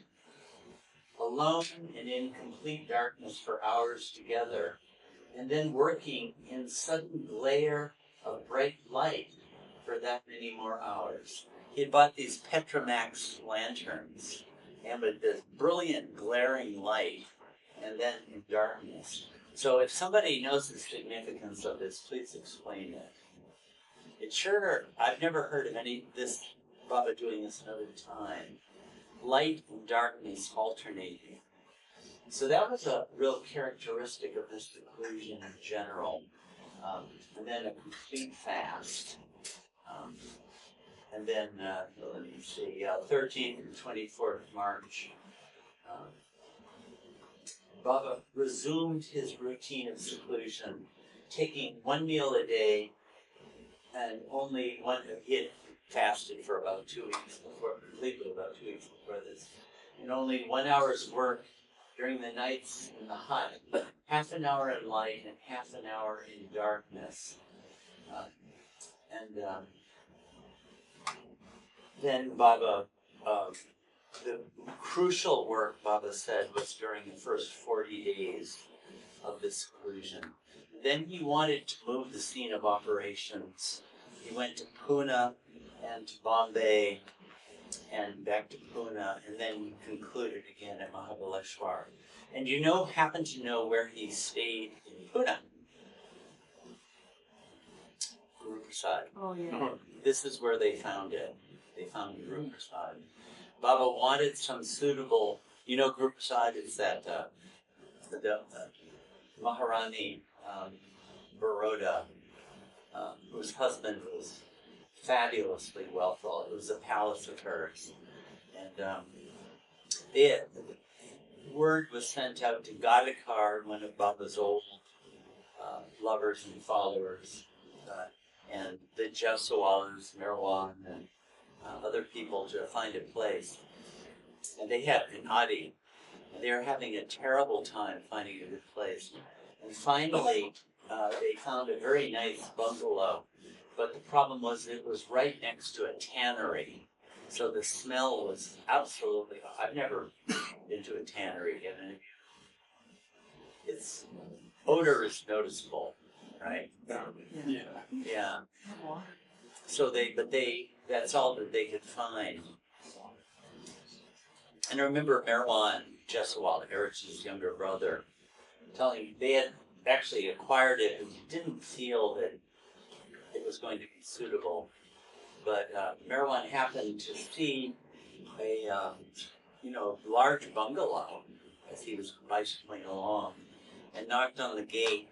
A alone and in complete darkness for hours together, and then working in sudden glare of bright light for that many more hours. He had bought these Petromax lanterns, and with this brilliant glaring light, and then in darkness. So if somebody knows the significance of this, please explain it. It's sure, I've never heard of this Baba doing this another time. Light and darkness alternating. So that was a real characteristic of this seclusion in general. And then a complete fast. And then, let me see, 13th and 24th March, Baba resumed his routine of seclusion, taking one meal a day and only one, he had fasted for about 2 weeks before, completely about 2 weeks before this, and only 1 hour's work during the nights in the hut, half an hour in light and half an hour in darkness. Then Baba, the crucial work, Baba said, was during the first 40 days of this seclusion. Then he wanted to move the scene of operations. He went to Pune and to Bombay and back to Pune, and then he concluded again at Mahabaleswar. And happen to know where he stayed in Pune? Guru Prasad. Oh, yeah. This is where they found it. They found Guru Prasad. Baba wanted some suitable, Guru Prasad is that the Maharani Baroda, whose husband was fabulously wealthful. It was a palace of hers. And word was sent out to Gadikar, one of Baba's old lovers and followers, and the Jaswalas, Merwan, and other people to find a place. And they had an Adi, and they were having a terrible time finding a good place. And finally, they found a very nice bungalow, but the problem was it was right next to a tannery. So the smell was absolutely, I've never been to a tannery yet. Its odor is noticeable, right? Yeah. Yeah. So that's all that they could find. And I remember Merwan Jeswal, Erich's younger brother, telling me they had actually acquired it and didn't feel that it was going to be suitable. But Merwan happened to see a large bungalow as he was bicycling along and knocked on the gate,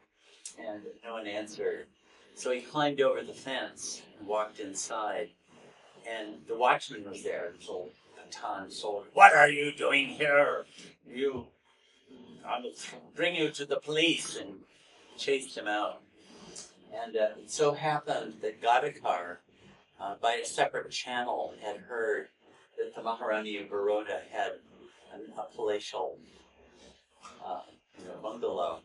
and no one answered. So he climbed over the fence and walked inside, and the watchman was there, this old Patan soldier. "What are you doing here? I will bring you to the police," and chased him out. And it so happened that Gadikar, by a separate channel, had heard that the Maharani of Baroda had a palatial bungalow.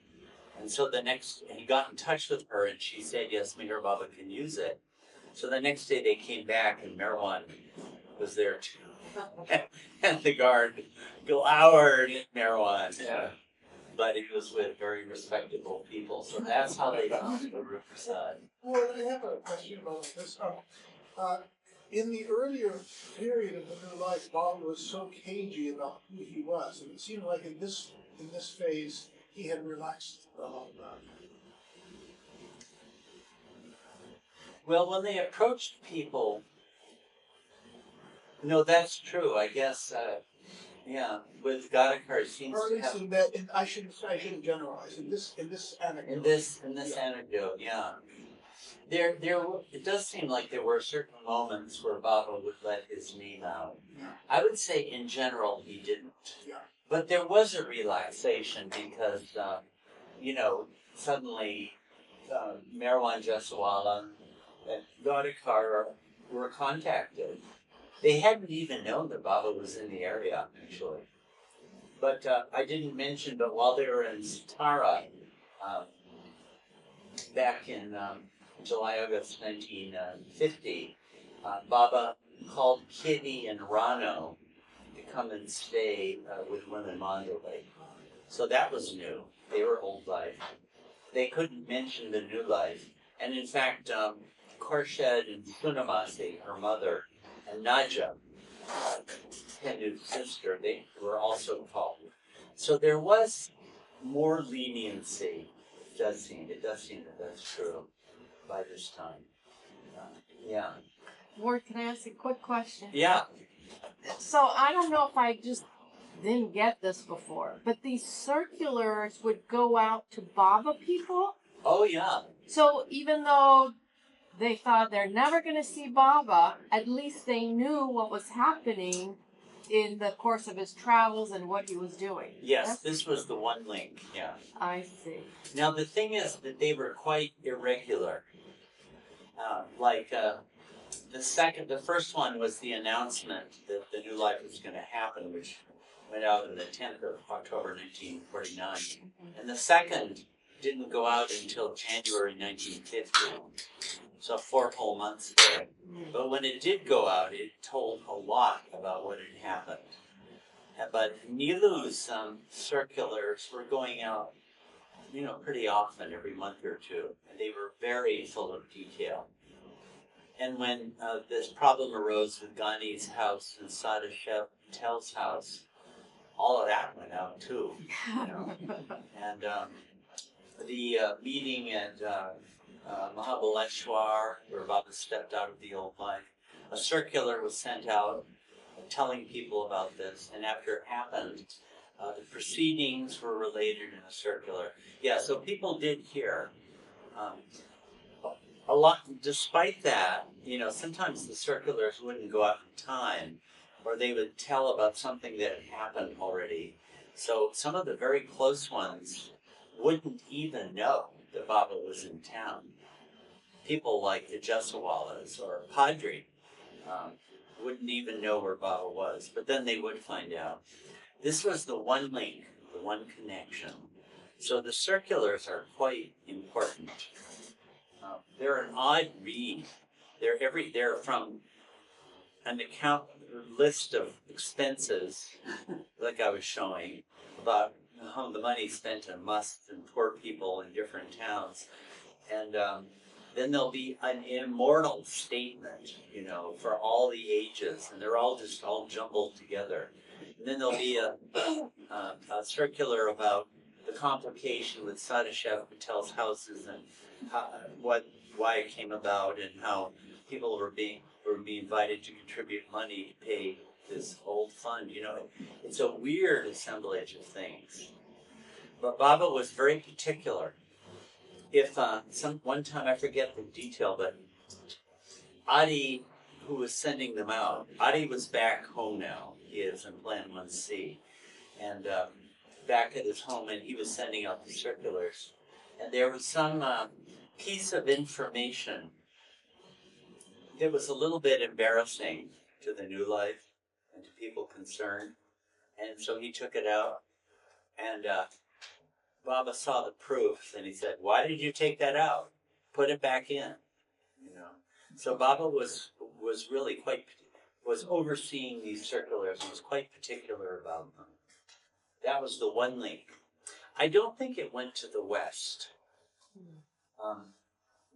And so he got in touch with her, and she said, yes, Meher Baba can use it. So the next day they came back, and Merwan was there too. And the guard glowered at Merwan. Yeah. But he was with very respectable people. So that's how they found Guru Prasad. Well, I have a question about this. In the earlier period of the new life, Baba was so cagey about who he was, and it seemed like in this phase he had relaxed a lot. Well, when they approached people, no, that's true. I guess, with Gadikar, it seems Or at to least have. in that, I shouldn't generalize. In this anecdote. In this anecdote, yeah. It does seem like there were certain moments where Baba would let his name out. Yeah. I would say in general he didn't. Yeah. But there was a relaxation because, suddenly Merwan Jaswala and Gadikar were contacted. They hadn't even known that Baba was in the area, actually. But I didn't mention, but while they were in Satara, back in July, August 1950, Baba called Kitty and Rano to come and stay with women Mandalay. So that was new. They were old life. They couldn't mention the new life. And in fact, Khorshed and Sunamasi, her mother, and Naja, Hindu's sister, they were also called. So there was more leniency. It does seem that that's true by this time. Yeah. Ward, can I ask a quick question? Yeah. So I don't know if I just didn't get this before, but these circulars would go out to Baba people. Oh, yeah. So even though they thought they're never going to see Baba, at least they knew what was happening in the course of his travels and what he was doing. Yes, this was the one link. Yeah. I see. Now the thing is that they were quite irregular. The first one was the announcement that the new life was going to happen, which went out on the 10th of October 1949. And the second didn't go out until January 1950. So 4 whole months there. But when it did go out, it told a lot about what had happened. But Nilu's circulars were going out, pretty often, every month or two. And they were very full of detail. And when this problem arose with Gandhi's house and Sadashev Patel's house, all of that went out too. And the meeting at Mahabaleswar, where Baba stepped out of the old life, a circular was sent out telling people about this. And after it happened, the proceedings were related in a circular. Yeah, so people did hear. A lot, despite that, sometimes the circulars wouldn't go out in time, or they would tell about something that had happened already. So some of the very close ones wouldn't even know that Baba was in town. People like the Jessawalas or Padri wouldn't even know where Baba was, but then they would find out. This was the one link, the one connection. So the circulars are quite important. They're an odd read. They're from an account list of expenses, like I was showing, about the money spent on musts and poor people in different towns. And then there'll be an immortal statement, for all the ages, and they're all jumbled together. And then there'll be a circular about the complication with Sadashev Patel's houses and why it came about, and how people were being invited to contribute money to pay this old fund. It's a weird assemblage of things. But Baba was very particular. If one time, I forget the detail, but Adi, who was sending them out, Adi was back home now. He is in Plan 1C, and back at his home, and he was sending out the circulars. And there was some piece of information that was a little bit embarrassing to the new life and to people concerned. And so he took it out, and Baba saw the proofs, and he said, "Why did you take that out? Put it back in." So Baba was really was overseeing these circulars and was quite particular about them. That was the one link. I don't think it went to the West.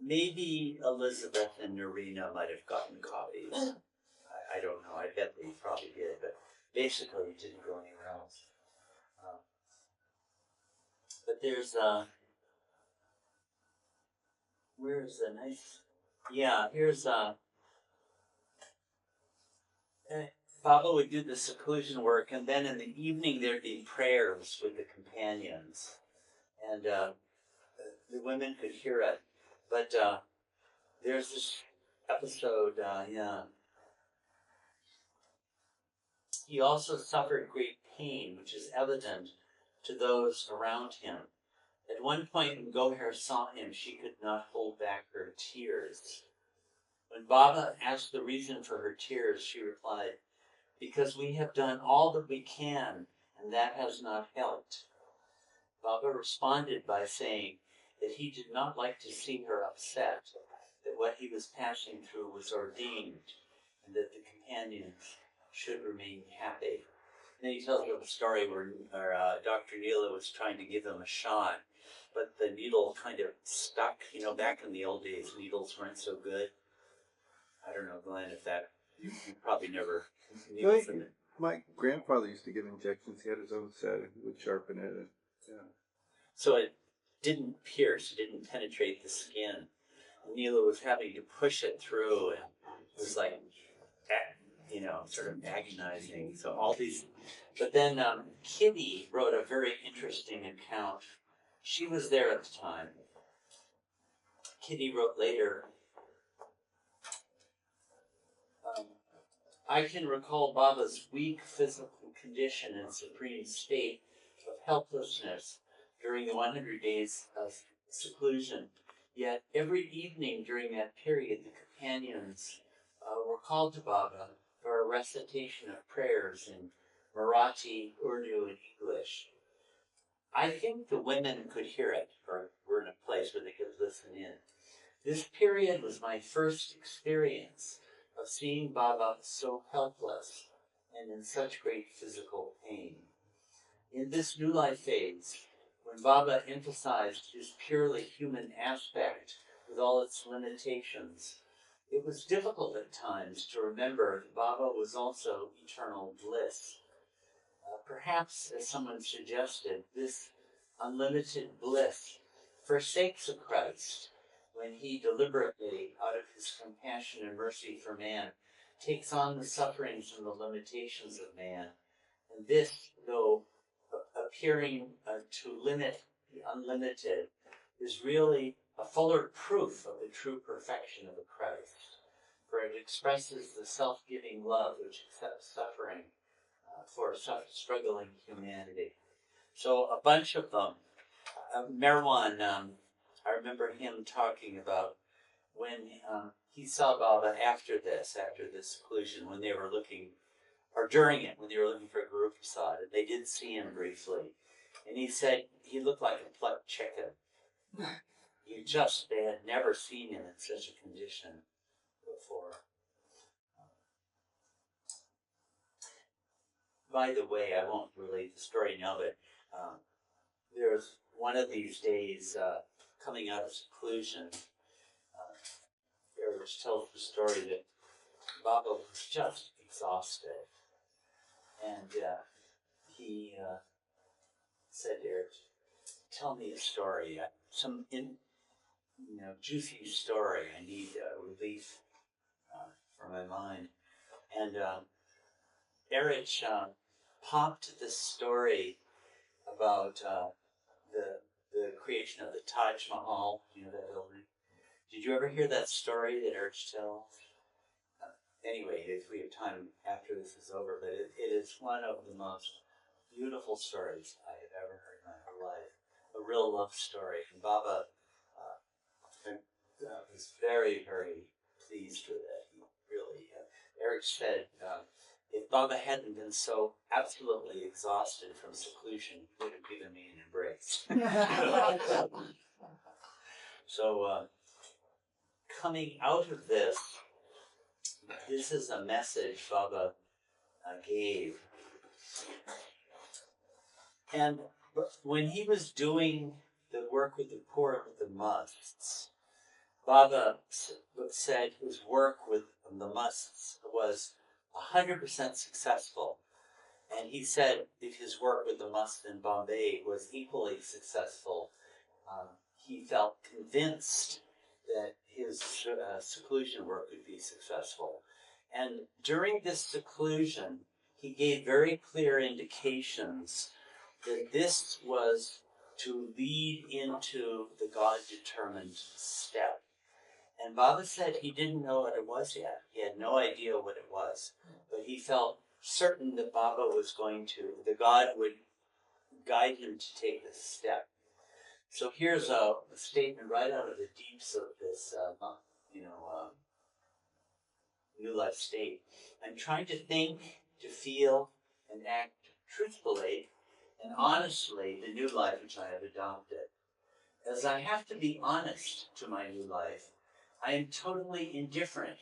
Maybe Elizabeth and Narina might have gotten copies. I don't know. I bet they probably did, but basically it didn't go anywhere else. But there's where's the nice? Yeah, here's Baba would do the seclusion work, and then in the evening there'd be prayers with the companions, and the women could hear it. But there's this episode, He also suffered great pain, which is evident to those around him. At one point, when Goher saw him, she could not hold back her tears. When Baba asked the reason for her tears, she replied, "Because we have done all that we can, and that has not helped." Baba responded by saying that he did not like to see her upset, that what he was passing through was ordained, and that the companions should remain happy. then he tells a story where Dr. Neela was trying to give him a shot, but the needle kind of stuck. You know, back in the old days, needles weren't so good. I don't know, Glenn, if that, you probably never. Needles in it. My grandfather used to give injections. He had his own set, and he would sharpen it. And, yeah. So it didn't pierce, it didn't penetrate the skin. Neela was having to push it through, and it was like, you know, sort of agonizing. So all these, but then Kitty wrote a very interesting account. She was there at the time. Kitty wrote later, I can recall Baba's weak physical condition and supreme state of helplessness during the 100 days of seclusion. Yet every evening during that period, the companions were called to Baba for a recitation of prayers in Marathi, Urdu, and English. I think the women could hear it, or were in a place where they could listen in. This period was my first experience of seeing Baba so helpless and in such great physical pain. In this new life phase, when Baba emphasized his purely human aspect with all its limitations, it was difficult at times to remember that Baba was also eternal bliss. Perhaps, as someone suggested, this unlimited bliss forsakes a Christ when he deliberately, out of his compassion and mercy for man, takes on the sufferings and the limitations of man. And this, though appearing to limit the unlimited, is really a fuller proof of the true perfection of the Christ, for it expresses the self-giving love which accepts suffering for struggling humanity. So a bunch of them. Merwan, I remember him talking about when he saw Baba after this seclusion, when they were looking, or during it, when they were looking for a group prasad, and they did see him briefly. And he said he looked like a plucked chicken. They had never seen him in such a condition before. By the way, I won't relate the story now, but there's one of these days coming out of seclusion, which tells the story that Baba was just exhausted. And he said, Eric, tell me a story, some juicy story. I need relief for my mind. And Eric popped this story about the creation of the Taj Mahal, that building. Did you ever hear that story that Eric tells? Anyway, if we have time after this is over, but it is one of the most beautiful stories I have ever heard in my whole life. A real love story. And Baba was very, very pleased with it. He really, Eric said, if Baba hadn't been so absolutely exhausted from seclusion, he would have given me an embrace. So, coming out of this is a message Baba gave. And when he was doing the work with the poor and with the musts, Baba said his work with the musts was 100% successful. And he said if his work with the musts in Bombay was equally successful, he felt convinced that his seclusion work would be successful. And during this seclusion, he gave very clear indications that this was to lead into the God-determined step. And Baba said he didn't know what it was yet. He had no idea what it was. But he felt certain that Baba was the God would guide him to take this step. So here's a statement right out of the deeps of this, new life state. I'm trying to think, to feel, and act truthfully and honestly the new life which I have adopted. As I have to be honest to my new life, I am totally indifferent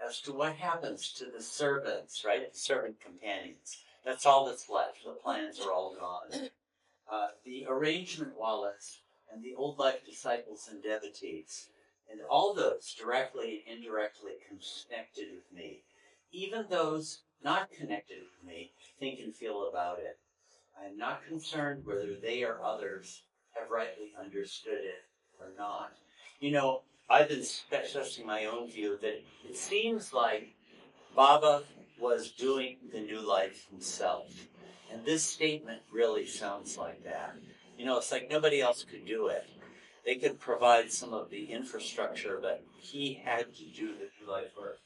as to what happens to the servants, right? The servant companions. That's all that's left. The plans are all gone. The arrangement wallets and the old life disciples and devotees, and all those directly and indirectly connected with me, even those not connected with me, think and feel about it. I am not concerned whether they or others have rightly understood it or not. You know, I've been expressing my own view that it seems like Baba was doing the new life himself. And this statement really sounds like that. You know, it's like nobody else could do it. They could provide some of the infrastructure, but he had to do the new life work.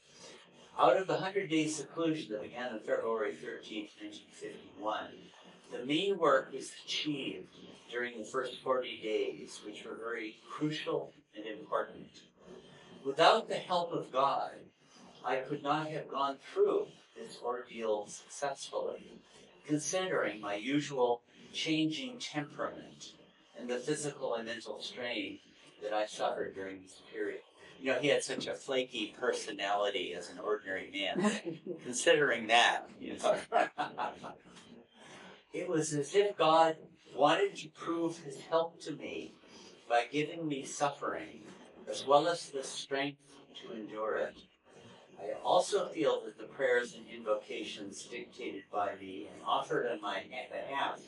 Out of the 100-day seclusion that began on February 13th, 1951, the main work was achieved during the first 40 days, which were very crucial and important. Without the help of God, I could not have gone through this ordeal successfully, considering my usual changing temperament and the physical and mental strain that I suffered during this period. You know, he had such a flaky personality as an ordinary man. Considering that, you know, it was as if God wanted to prove his help to me by giving me suffering, as well as the strength to endure it. I also feel that the prayers and invocations dictated by me and offered on my behalf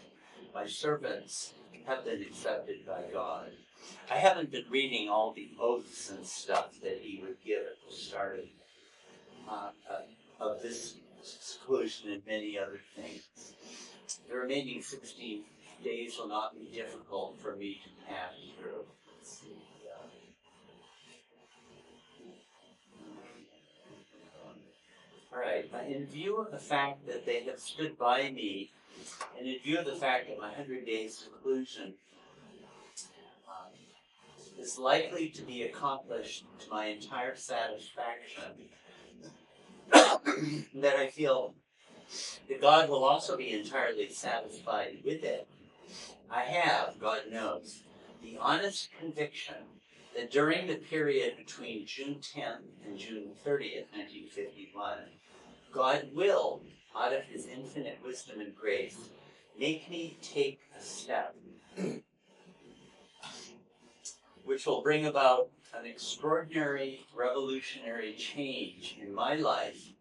by servants have been accepted by God. I haven't been reading all the oaths and stuff that he would give at the start of this seclusion and many other things. The remaining 16 days will not be difficult for me to pass through. All right, in view of the fact that they have stood by me, and in view of the fact that my 100-day seclusion is likely to be accomplished to my entire satisfaction, that I feel that God will also be entirely satisfied with it, I have, God knows, the honest conviction that during the period between June 10th and June 30th, 1951, God will, out of his infinite wisdom and grace, make me take a step which will bring about an extraordinary revolutionary change in my life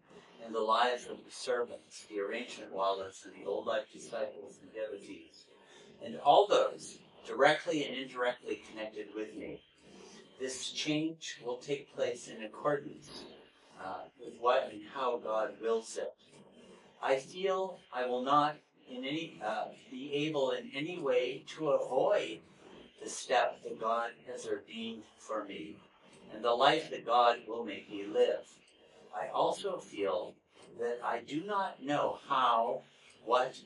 and the lives of the servants, the arrangement wallets, and the old life disciples and devotees, and all those directly and indirectly connected with me. This change will take place in accordance with what and how God wills it. I feel I will not be able in any way to avoid the step that God has ordained for me and the life that God will make me live. I also feel that I do not know how much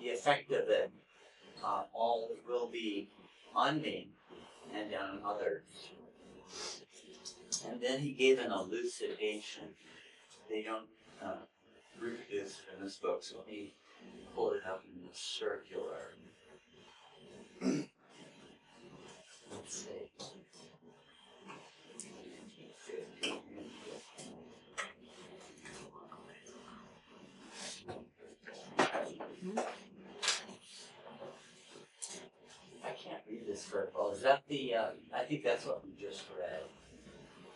the effect of it all will be on me and on others. And then he gave an elucidation. They don't reproduce it in this book, so he pulled it up in the circular. Let's see. I can't read this very well. Is that the, I think that's what we just read.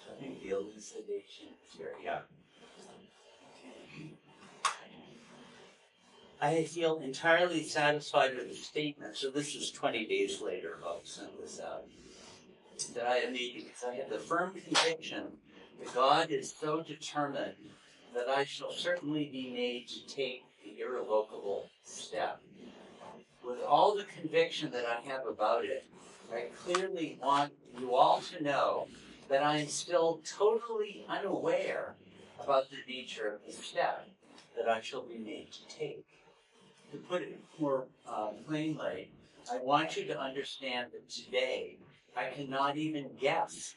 So I think the elucidation is here, yeah. I feel entirely satisfied with the statement, so this is 20 days later, I'll send this out, that I have made because I have the firm conviction that God is so determined that I shall certainly be made to take the irrevocable step. With all the conviction that I have about it, I clearly want you all to know that I am still totally unaware about the nature of the step that I shall be made to take. To put it more plainly, I want you to understand that today I cannot even guess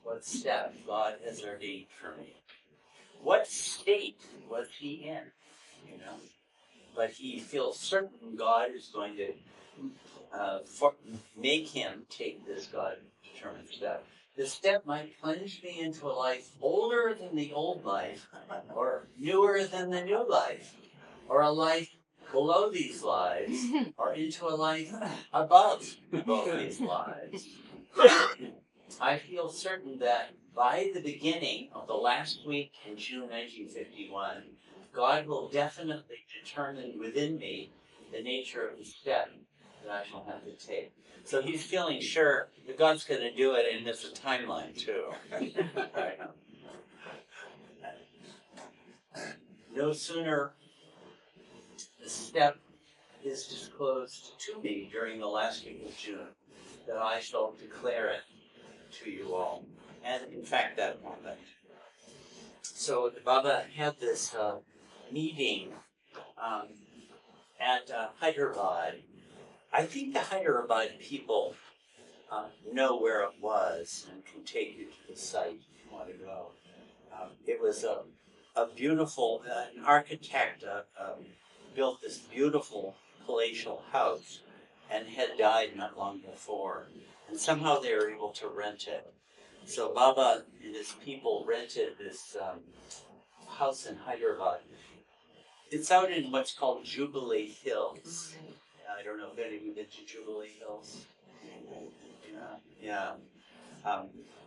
what step God has ordained for me. What state was he in? You know, but he feels certain God is going to make him take this God-determined step. the step might plunge me into a life older than the old life, or newer than the new life, or a life below these lives, or into a life above both these lives. I feel certain that by the beginning of the last week in June 1951, God will definitely determine within me the nature of the step that I shall have to take. So he's feeling sure that God's going to do it, and there's a timeline too. Right. No sooner the step is disclosed to me during the last week of June than I shall declare it to you all. And in fact, that moment. So Baba had this meeting at Hyderabad. I think the Hyderabad people know where it was and can take you to the site if you want to go. It was a beautiful, an architect built this beautiful palatial house and had died not long before. And somehow they were able to rent it. So Baba and his people rented this house in Hyderabad. It's out in what's called Jubilee Hills. I don't know if any of you been to Jubilee Hills. Yeah.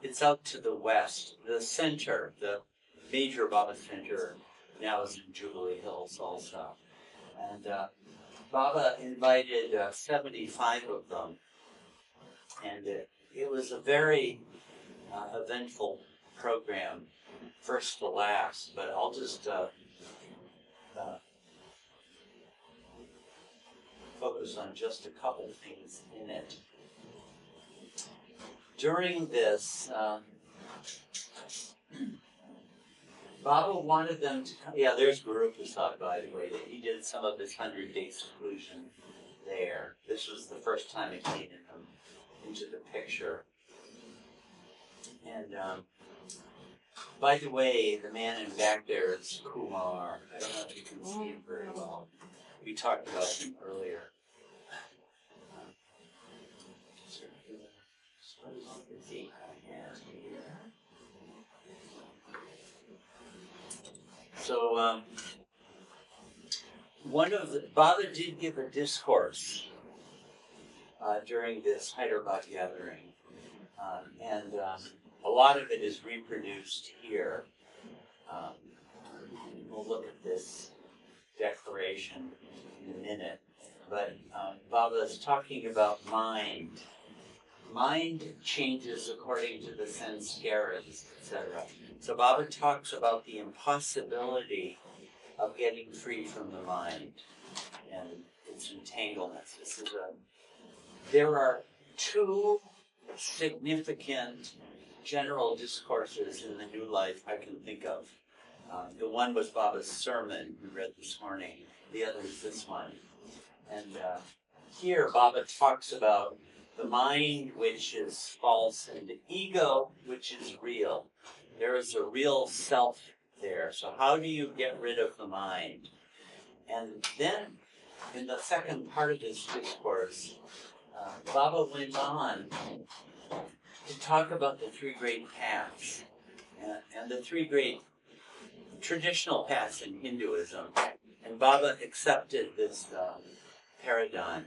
It's out to the west. The center, the major Baba center, now is in Jubilee Hills also. And Baba invited 75 of them. And it was a very eventful program, first to last, but I'll just focus on just a couple things in it. During this, Baba wanted them to come. Yeah, there's Guru Prasad, by the way. He did some of his 100-day seclusion there. This was the first time it came into the picture. And by the way, the man in back there is Kumar. I don't know if you can see him very well. We talked about him earlier. So, Baba did give a discourse during this Hyderabad gathering, and a lot of it is reproduced here. We'll look at this declaration in a minute, but Baba is talking about mind. Mind changes according to the sanskaras, etc. So Baba talks about the impossibility of getting free from the mind and its entanglements. There are two significant general discourses in the New Life I can think of. The one was Baba's sermon we read this morning. The other is this one. And here Baba talks about the mind which is false and the ego which is real. There is a real self there. So how do you get rid of the mind? And then in the second part of this discourse, Baba went on to talk about the three great paths and the three great traditional paths in Hinduism. And Baba accepted this paradigm.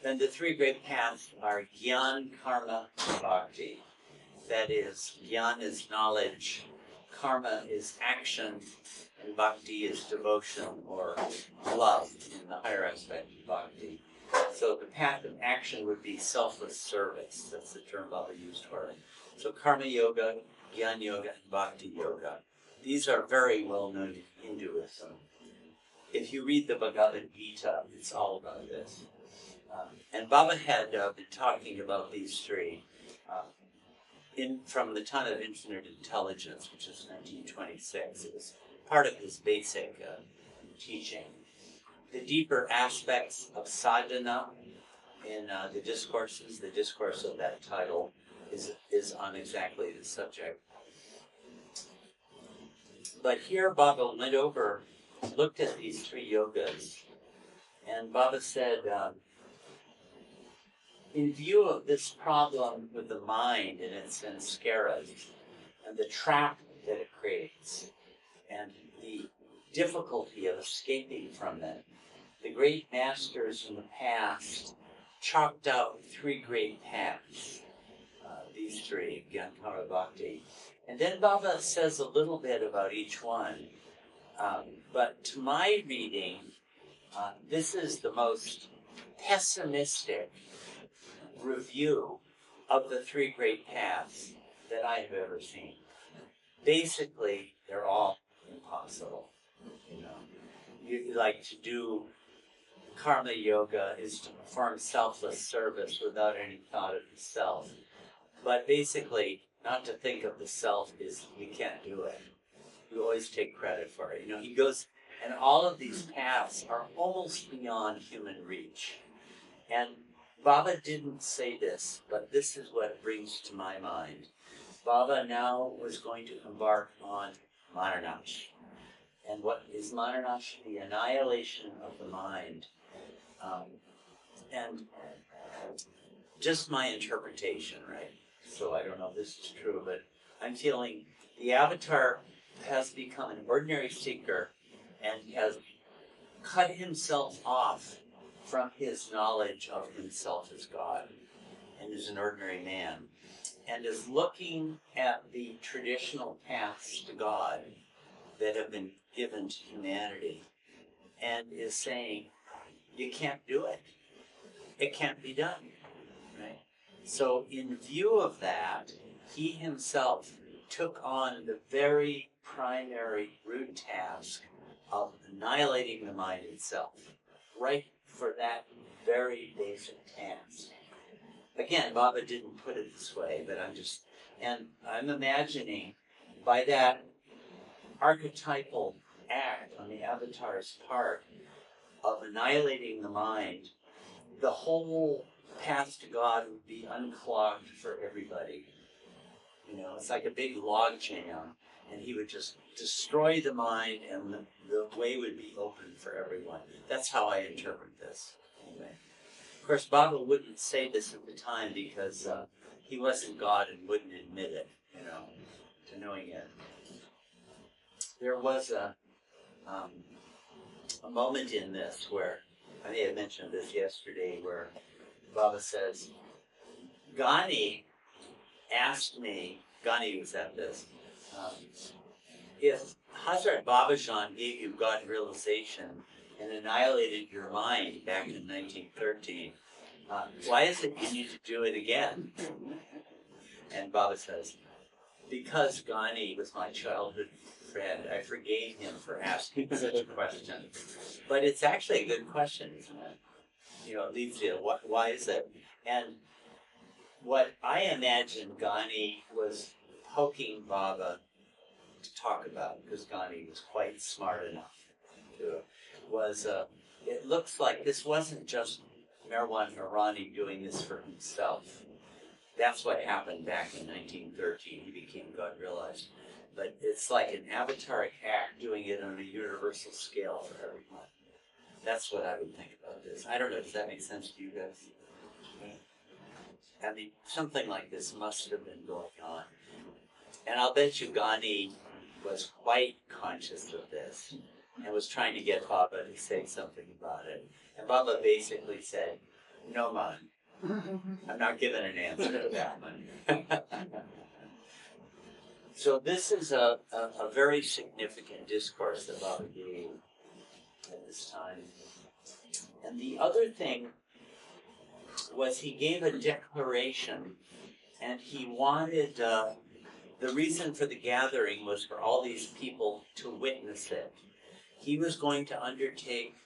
And the three great paths are Gyan, Karma, and Bhakti. That is, Gyan is knowledge, Karma is action, and Bhakti is devotion or love in the higher aspect of Bhakti. So the path of action would be selfless service. That's the term Baba used for it. So Karma Yoga, Gyan Yoga, and Bhakti Yoga. These are very well known in Hinduism. If you read the Bhagavad Gita, it's all about this. And Baba had been talking about these three from the Ton of Infinite Intelligence, which is 1926. It was part of his basic teaching. The deeper aspects of sadhana in the discourses, the discourse of that title is on exactly the subject. But here Baba went over, looked at these three yogas, and Baba said, in view of this problem with the mind and its samskaras, and the trap that it creates, and the difficulty of escaping from it, the great masters in the past chalked out three great paths. These three, Gyankara Bhakti. And then Baba says a little bit about each one. But to my reading, this is the most pessimistic review of the three great paths that I have ever seen. Basically, they're all impossible. You know, you like to do karma yoga is to perform selfless service without any thought of the self. But basically, not to think of the self is you can't do it. You always take credit for it. You know, he goes, and all of these paths are almost beyond human reach. And Baba didn't say this, but this is what it brings to my mind. Baba now was going to embark on Manonash. And what is Manonash? The annihilation of the mind. And just my interpretation, right? So I don't know if this is true, but I'm feeling the avatar has become an ordinary seeker and has cut himself off from his knowledge of himself as God and is an ordinary man and is looking at the traditional paths to God that have been given to humanity and is saying, you can't do it. It can't be done, right? So in view of that, he himself took on the very primary root task of annihilating the mind itself, right for that very basic task. Again, Baba didn't put it this way, but I'm imagining by that archetypal act on the avatar's part of annihilating the mind, the whole path to God would be unclogged for everybody. You know, it's like a big log jam, and he would just destroy the mind, and the way would be open for everyone. That's how I interpret this. Anyway. Of course, Baba wouldn't say this at the time because he wasn't God and wouldn't admit it, you know, to knowing it. There was a moment in this where, I may have mentioned this yesterday, where Baba says, Ghani asked me, Ghani was at this, if Hazrat Babajan gave you God realization and annihilated your mind back in 1913, why is it you need to do it again? And Baba says, because Ghani was my childhood friend, I forgave him for asking such a question. But it's actually a good question, isn't it? You know, it leads you, why is it? And what I imagine Ghani was poking Baba to talk about, because Ghani was quite smart enough to, was, it looks like this wasn't just Merwan Irani doing this for himself. That's what happened back in 1913. He became God realized. But it's like an avataric act doing it on a universal scale for everyone. That's what I would think about this. I don't know, does that make sense to you guys? I mean, something like this must have been going on. And I'll bet you Ghani was quite conscious of this and was trying to get Baba to say something about it. And Baba basically said, no, man, I'm not giving an answer to that one. So this is a very significant discourse that Baba gave at this time. And the other thing was he gave a declaration, and he wanted, the reason for the gathering was for all these people to witness it. He was going to undertake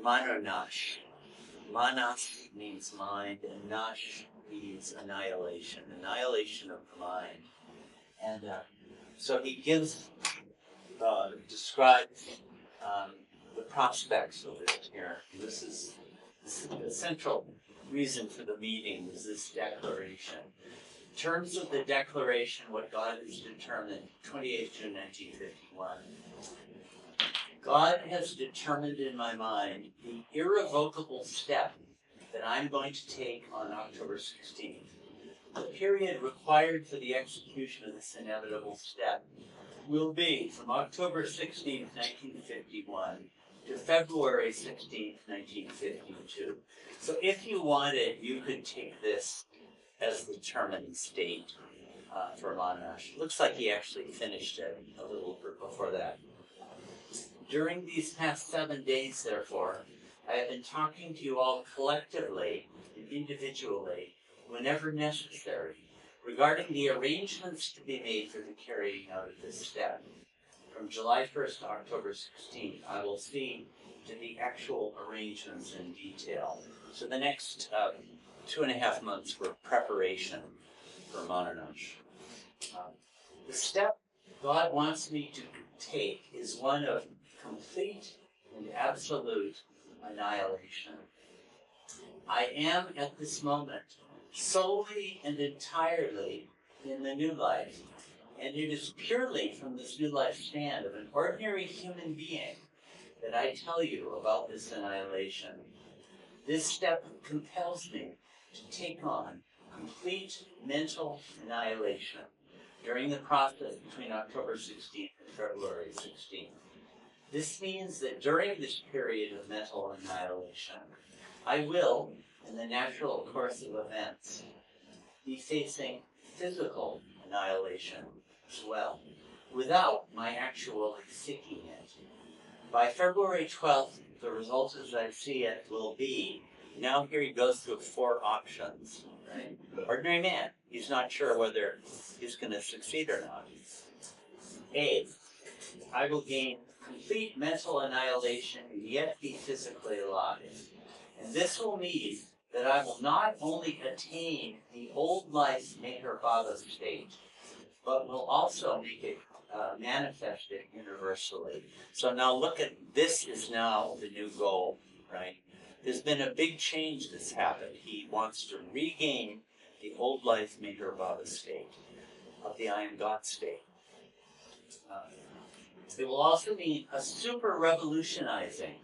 Manonash. Manas means mind, and Nash means annihilation, annihilation of the mind. And so he describes the prospects of it here. This is the central reason for the meeting, was this declaration. In terms of the declaration, what God has determined, 28th June 1951. God has determined in my mind the irrevocable step that that I'm going to take on October 16th. The period required for the execution of this inevitable step will be from October 16th, 1951 to February 16th, 1952. So if you wanted, you could take this as the terminus date for Manonash. Looks like he actually finished it a little bit before that. During these past 7 days, therefore, I have been talking to you all collectively and individually, whenever necessary, regarding the arrangements to be made for the carrying out of this step. From July 1st to October 16th, I will see to the actual arrangements in detail. So the next 2.5 months were preparation for Manonash. The step God wants me to take is one of complete and absolute annihilation. I am at this moment solely and entirely in the new life, and it is purely from this new life stand of an ordinary human being that I tell you about this annihilation. This step compels me to take on complete mental annihilation during the process between October 16th and February 16th. This means that during this period of mental annihilation, I will, in the natural course of events, be facing physical annihilation as well, without my actually seeking it. By February 12th, the result as I see it will be, now here he goes through 4 options, right? Ordinary man, he's not sure whether he's going to succeed or not. A, I will gain complete mental annihilation and yet be physically alive. And this will mean that I will not only attain the old life Meher state, but will also make it manifest it universally. So now look at, this is now the new goal, right? There's been a big change that's happened. He wants to regain the old life Meher state of the I am God state. It will also mean a super revolutionizing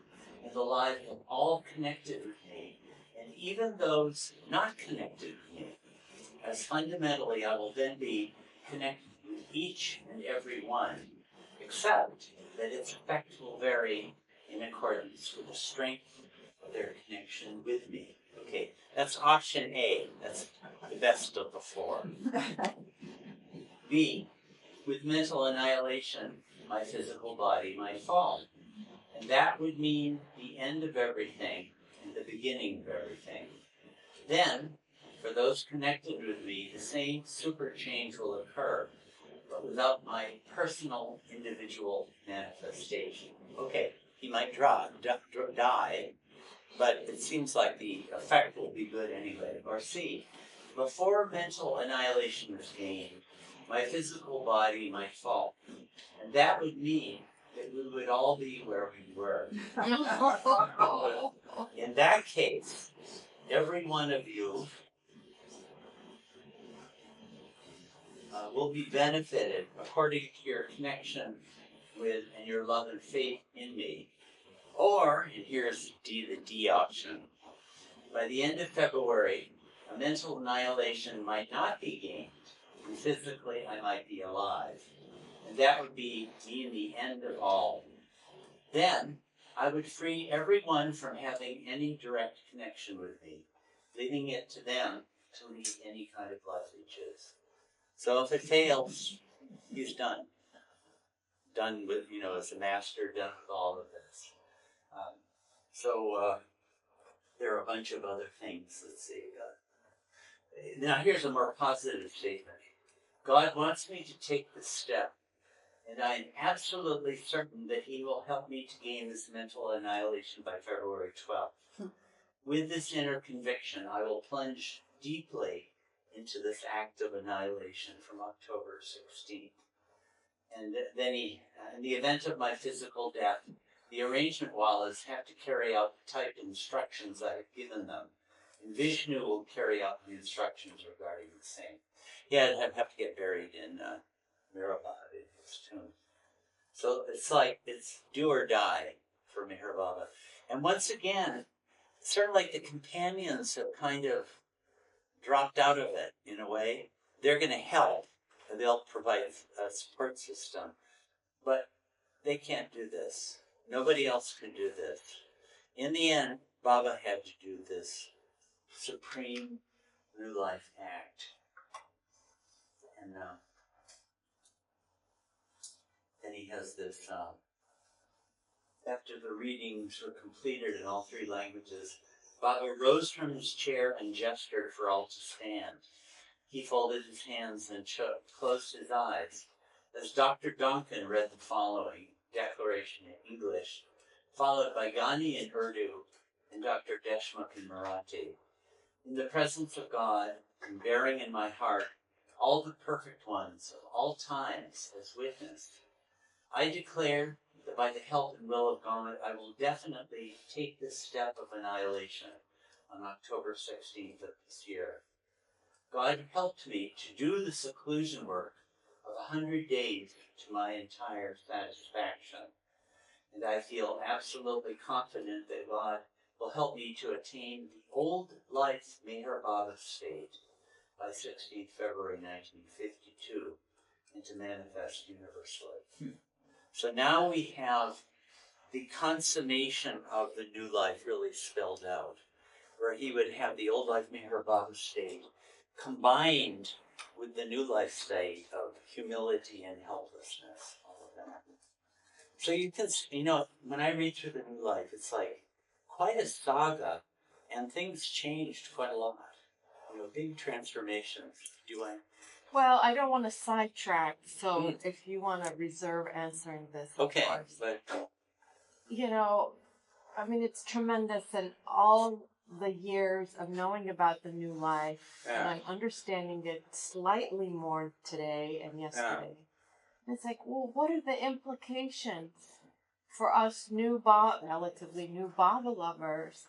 in the life of all connected with me, and even those not connected with me, as fundamentally I will then be connected with each and every one, except that its effect will vary in accordance with the strength of their connection with me. Okay, that's option A. That's the best of the 4. B, with mental annihilation, my physical body might fall. And that would mean the end of everything and the beginning of everything. Then, for those connected with me, the same super change will occur, but without my personal, individual manifestation. Okay, he might die, but it seems like the effect will be good anyway. Or C, before mental annihilation is gained, my physical body might fall. And that would mean that we would all be where we were. In that case, every one of you will be benefited according to your connection with and your love and faith in me. Or, and here's the D option, by the end of February, a mental annihilation might not be gained, and physically I might be alive. And that would mean the end of all. Then I would free everyone from having any direct connection with me, leaving it to them to lead any kind of life they choose. So if it fails, he's done. Done with, as a master, done with all of this. There are a bunch of other things. Let's see. Now here's a more positive statement. God wants me to take this step, and I am absolutely certain that he will help me to gain this mental annihilation by February 12th. With this inner conviction, I will plunge deeply into this act of annihilation from October 16th. And then in the event of my physical death, the arrangement wallahs have to carry out the type of instructions I have given them. And Vishnu will carry out the instructions regarding the same. Yeah, I'd have to get buried in Meherabad in his tomb. So it's like, it's do or die for Meher Baba. And once again, sort of like the companions have kind of dropped out of it in a way. They're going to help, and they'll provide a support system, but they can't do this. Nobody else can do this. In the end, Baba had to do this supreme New Life act. And then he has this, after the readings were completed in all 3 languages, Baba rose from his chair and gestured for all to stand. He folded his hands and closed his eyes as Dr. Duncan read the following declaration in English, followed by Ghani in Urdu and Dr. Deshmukh in Marathi. In the presence of God, and bearing in my heart all the perfect ones of all times as witness, I declare that by the help and will of God, I will definitely take this step of annihilation on October 16th of this year. God helped me to do the seclusion work of 100 days to my entire satisfaction, and I feel absolutely confident that God will help me to attain the old life Meher Baba state by 16th February 1952 and to manifest universally. So now we have the consummation of the new life really spelled out, where he would have the old life Meher Baba state combined with the new life state of humility and helplessness, all of that. So you can, when I read through the new life, it's like quite a saga, and things changed quite a lot. Big transformations. Well, I don't want to sidetrack, so if you want to reserve answering this, okay, of course. but it's tremendous, and all the years of knowing about the new life, and I'm understanding it slightly more today and yesterday. It's like, well, what are the implications for us relatively new Baba lovers?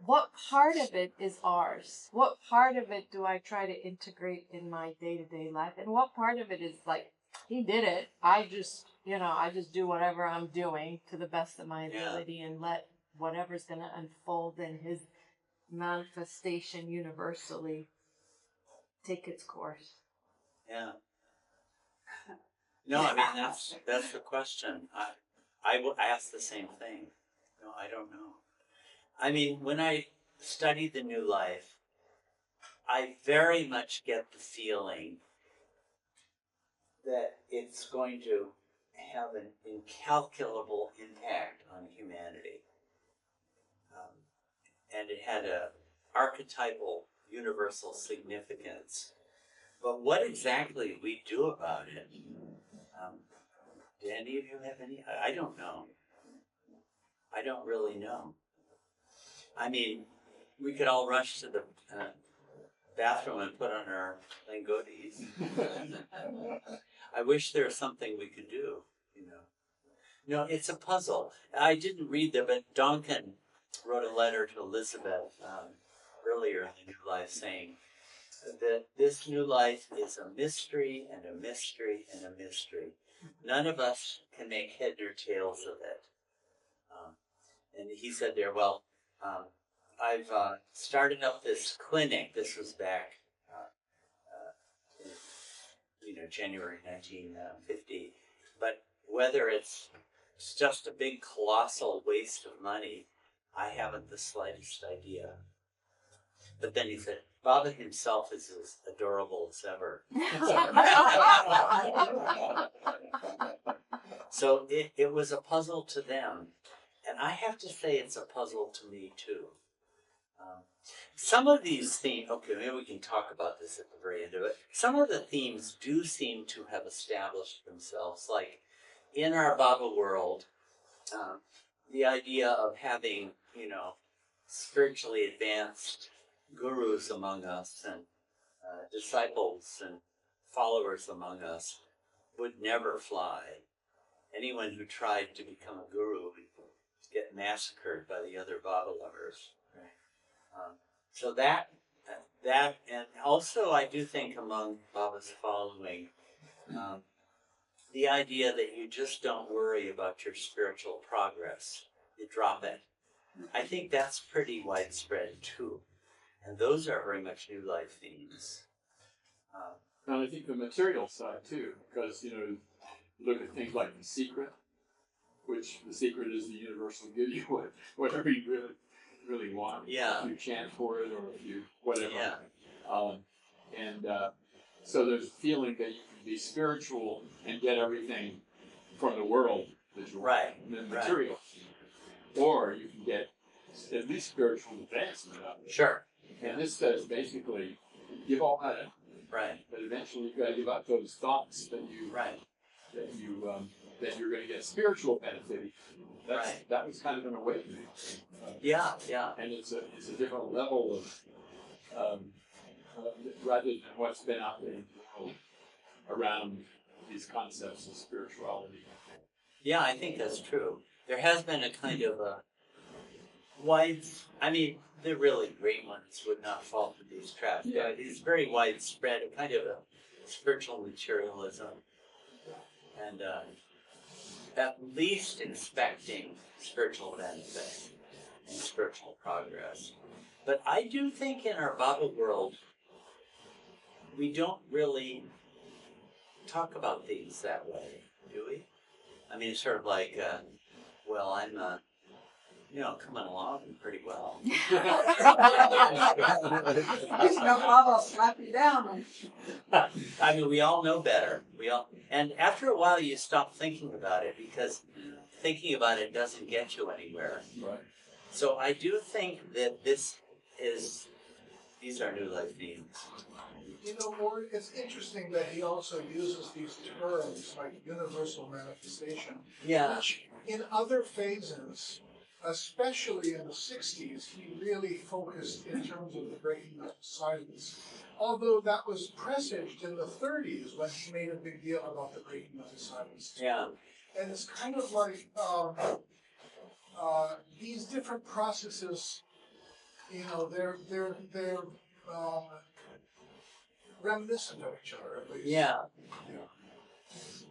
What part of it is ours? What part of it do I try to integrate in my day-to-day life? And what part of it is like, he did it. I just do whatever I'm doing to the best of my ability and let whatever's going to unfold in his manifestation universally take its course. Yeah. No, that's the question. I will ask the same thing. No, I don't know. When I study the new life, I very much get the feeling that it's going to have an incalculable impact on humanity. And it had a archetypal universal significance. But what exactly we do about it, do any of you have any? I don't know. I don't really know. We could all rush to the bathroom and put on our langotis. I wish there was something we could do, No, it's a puzzle. I didn't read them, but Duncan wrote a letter to Elizabeth earlier in the new life saying that this new life is a mystery and a mystery and a mystery. None of us can make head or tails of it. And he said there, I've started up this clinic. This was back in January 1950. But whether it's just a big colossal waste of money, I haven't the slightest idea. But then he said, Baba himself is as adorable as ever. So it was a puzzle to them. And I have to say it's a puzzle to me too. Some of these themes, okay, maybe we can talk about this at the very end of it. Some of the themes do seem to have established themselves, like in our Baba world, the idea of having, spiritually advanced gurus among us and disciples and followers among us would never fly. Anyone who tried to become a guru would get massacred by the other Baba lovers. Right? So that, and also I do think among Baba's following, the idea that you just don't worry about your spiritual progress. You drop it. I think that's pretty widespread too. And those are very much New Life themes. And I think the material side too, because, you know, look at things like The Secret, which The Secret is the universe will give you whatever you really want. Yeah. If you chant for it or if you, whatever. Yeah. So there's a feeling that you can be spiritual and get everything from the world that you want, Right. the material. Or you can get at least spiritual advancement out of it. Sure. And this says basically, give all that up. Right. But eventually you've got to give up those thoughts that you Right. that you're going to get spiritual benefit. Right. That was kind of an awakening. Yeah. Yeah. And it's a different level of rather than what's been out there in the world around these concepts of spirituality. Yeah, I think that's true. There has been a kind of a wide, I mean, the really great ones would not fall for these traps. Yeah. But it's very widespread, a kind of a spiritual materialism. And at least expecting spiritual benefit and spiritual progress. But I do think in our Baba world, we don't really talk about things that way, do we? I mean, it's sort of like, well, I'm, coming along pretty well. No Baba slap you down. I mean, we all know better. And after a while, you stop thinking about it because thinking about it doesn't get you anywhere. Right. So I do think that these are New Life themes. You know, Ward, it's interesting that he also uses these terms like universal manifestation, Yeah. which in other phases, especially in the 60s, he really focused in terms of the breaking of silence. Although that was presaged in the 30s when he made a big deal about the breaking of the silence. Yeah. And it's kind of like these different processes, you know, they're reminiscent of each other, at least. Yeah.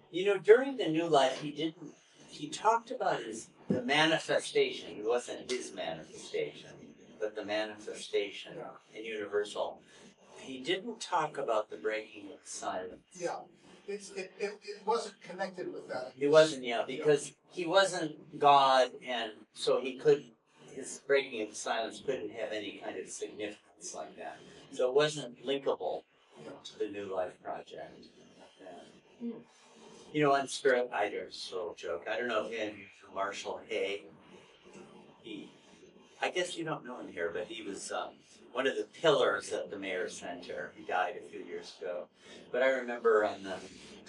You know, during the New Life, he talked about the manifestation. It wasn't his manifestation, but the manifestation in universal. He didn't talk about the breaking of silence. Yeah. It wasn't connected with that. It wasn't, because he wasn't God, and so his breaking of silence couldn't have any kind of significance like that. So it wasn't linkable to the New Life Project. Yeah. You know, on Spirit, just a little joke. I don't know if any of you know Marshall Hay. I guess you don't know him here, but he was one of the pillars at the Mayor Center. He died a few years ago. But I remember on the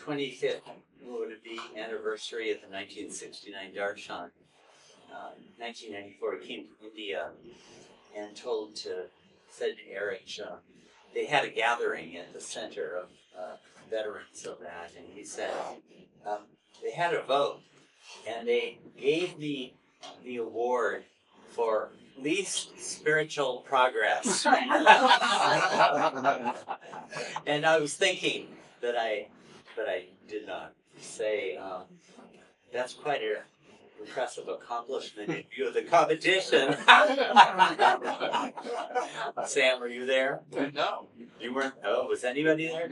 25th, what would it be, anniversary of the 1969 Darshan, 1994, he came to India and said to Eric, they had a gathering at the center of veterans of that, and he said, they had a vote, and they gave me the award for least spiritual progress. And I was thinking but I did not say, that's quite an impressive accomplishment in view of the competition. Sam, were you there? No. You weren't? Oh, was anybody there?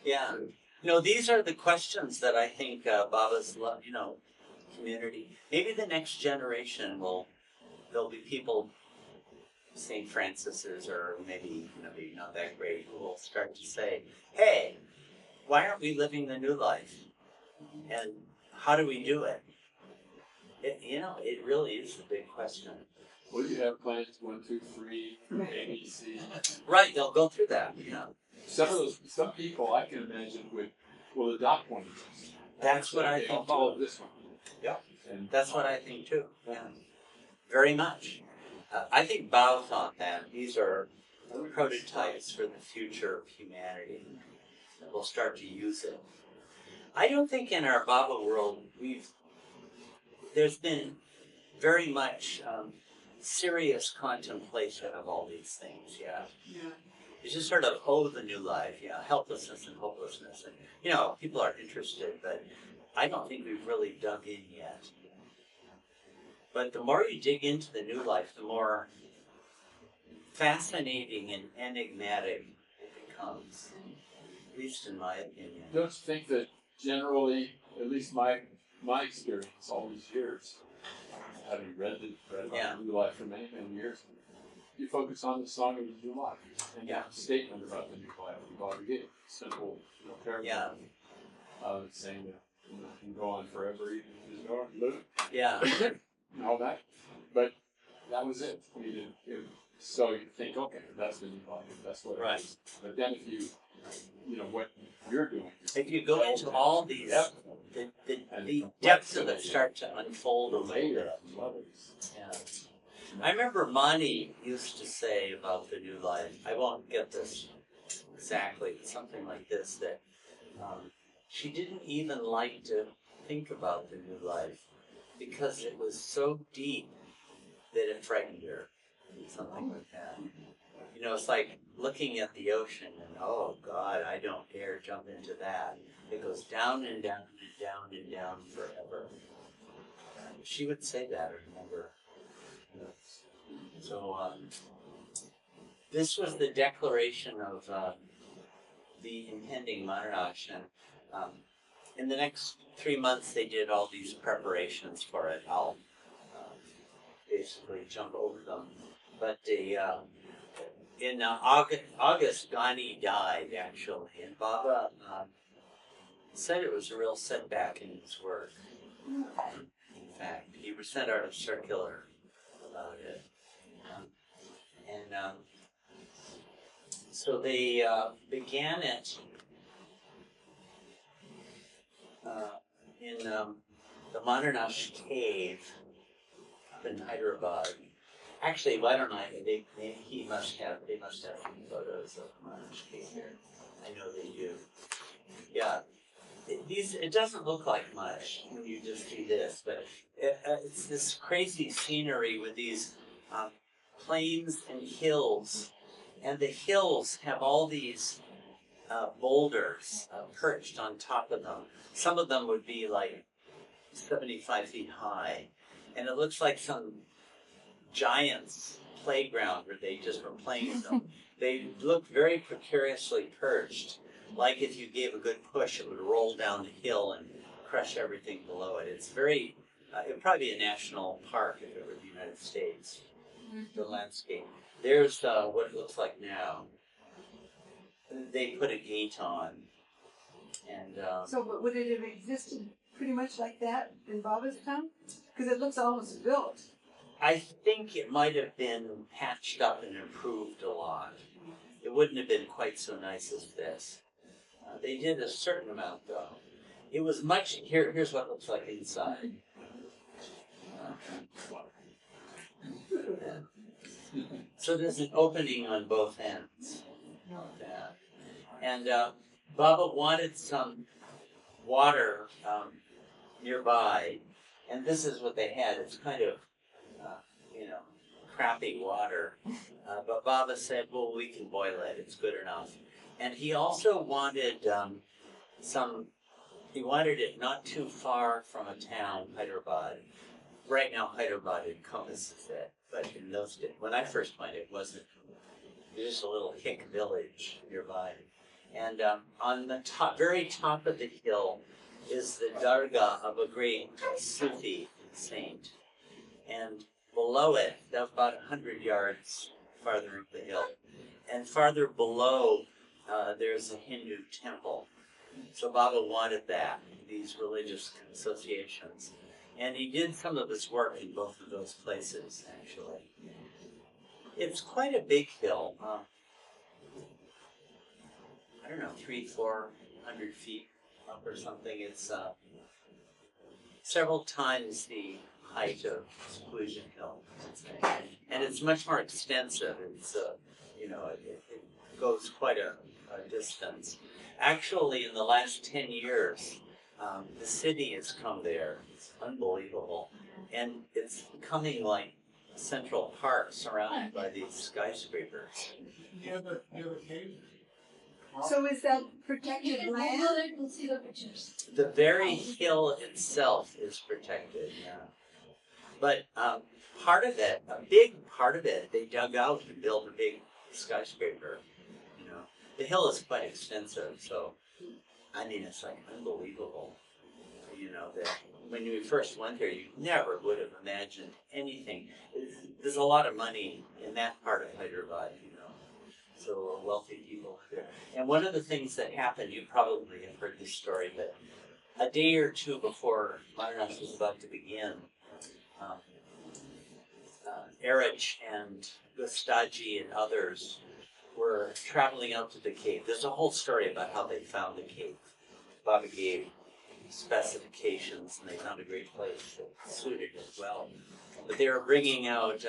Yeah. No, these are the questions that I think Baba's, community. Maybe the next generation there'll be people, St. Francis's, or maybe not that great, who will start to say, hey, why aren't we living the new life? And how do we do it? It really is the big question. Well, you have plans 1, 2, 3, ABC. Right, they'll go through that. Some people I can imagine will adopt one of these. That's what I I'll think follow too. this one. Yeah, And that's what I think too. Yeah, very much. I think Bao thought that these are prototypes for the future of humanity, and we'll start to use it. I don't think in our Baba world there's been very much serious contemplation of all these things. Yeah. It's just sort of, the new life, helplessness and hopelessness. And, people are interested, but I don't think we've really dug in yet. But the more you dig into the new life, the more fascinating and enigmatic it becomes, at least in my opinion. Don't you think that generally, at least my experience all these years, having read about the new life for many, many years, you focus on the song of the new life and a statement about the new life. You already gave simple, paragraph saying that you can go on forever, even if there's no live. Yeah. And all that, but that was it. You didn't. So you think, okay, that's the new life. That's what it is. But then if you what you're doing. If you go into all these, the depths of it start to unfold a little bit. Yeah. I remember Mani used to say about the new life, I won't get this exactly, but something like this, that she didn't even like to think about the new life because it was so deep that it frightened her. Something like that. It's like looking at the ocean and, oh God, I don't dare jump into that. It goes down and down and down and down forever. She would say that, I remember. So this was the declaration of the impending Manonash, and in the next 3 months they did all these preparations for it. I'll basically jump over them. But in August, Ghani died, actually, and Baba said it was a real setback in his work. In fact, he sent out a circular about it. So they began it in the Manonash cave up in Hyderabad. Actually, why don't I? They must have some photos of Manonash cave here. I know they do. Yeah. It doesn't look like much when you just see this, but it's this crazy scenery with these plains and hills, and the hills have all these boulders perched on top of them. Some of them would be like 75 feet high, and it looks like some giant's playground where they just were playing with them. They look very precariously perched, like if you gave a good push, it would roll down the hill and crush everything below it. It's very, it would probably be a national park if it were the United States, the landscape. There's what it looks like now. They put a gate on, and but would it have existed pretty much like that in Baba's time? Because it looks almost built. I think it might have been patched up and improved a lot. It wouldn't have been quite so nice as this. They did a certain amount, though. It was much. Here's what it looks like inside. So there's an opening on both ends. And Baba wanted some water nearby, and this is what they had. It's kind of, crappy water. But Baba said, well, we can boil it. It's good enough. And he also wanted he wanted it not too far from a town, Hyderabad. Right now, Hyderabad encompasses it. But in those days, when I first went, it wasn't. It was just a little hick village nearby. And on the very top of the hill is the dargah of a great Sufi saint. And below it, about 100 yards farther up the hill, and farther below, there's a Hindu temple. So Baba wanted that, these religious associations. And he did some of his work in both of those places, actually. It's quite a big hill. I don't know, 300-400 feet up or something. It's several times the height of Seclusion Hill, and it's much more extensive. It's it goes quite a distance. Actually, in the last 10 years, the city has come there. It's unbelievable, and it's becoming like a central park surrounded by these skyscrapers. Near the cave. So is that You protected can land? Google it and see the pictures. The very hill itself is protected. Yeah. But part of it, a big part of it, they dug out and built a big skyscraper. You know, the hill is quite extensive, so I mean, it's like unbelievable. You know, that when we first went there, you never would have imagined anything. There's a lot of money in that part of Hyderabad, you know. So wealthy people there. And one of the things that happened, you probably have heard this story, but a day or two before Manonash was about to begin, Erich and Gustaji and others were traveling out to the cave. There's a whole story about how they found the cave. Baba gave specifications, and they found a great place that suited it well. But they were bringing out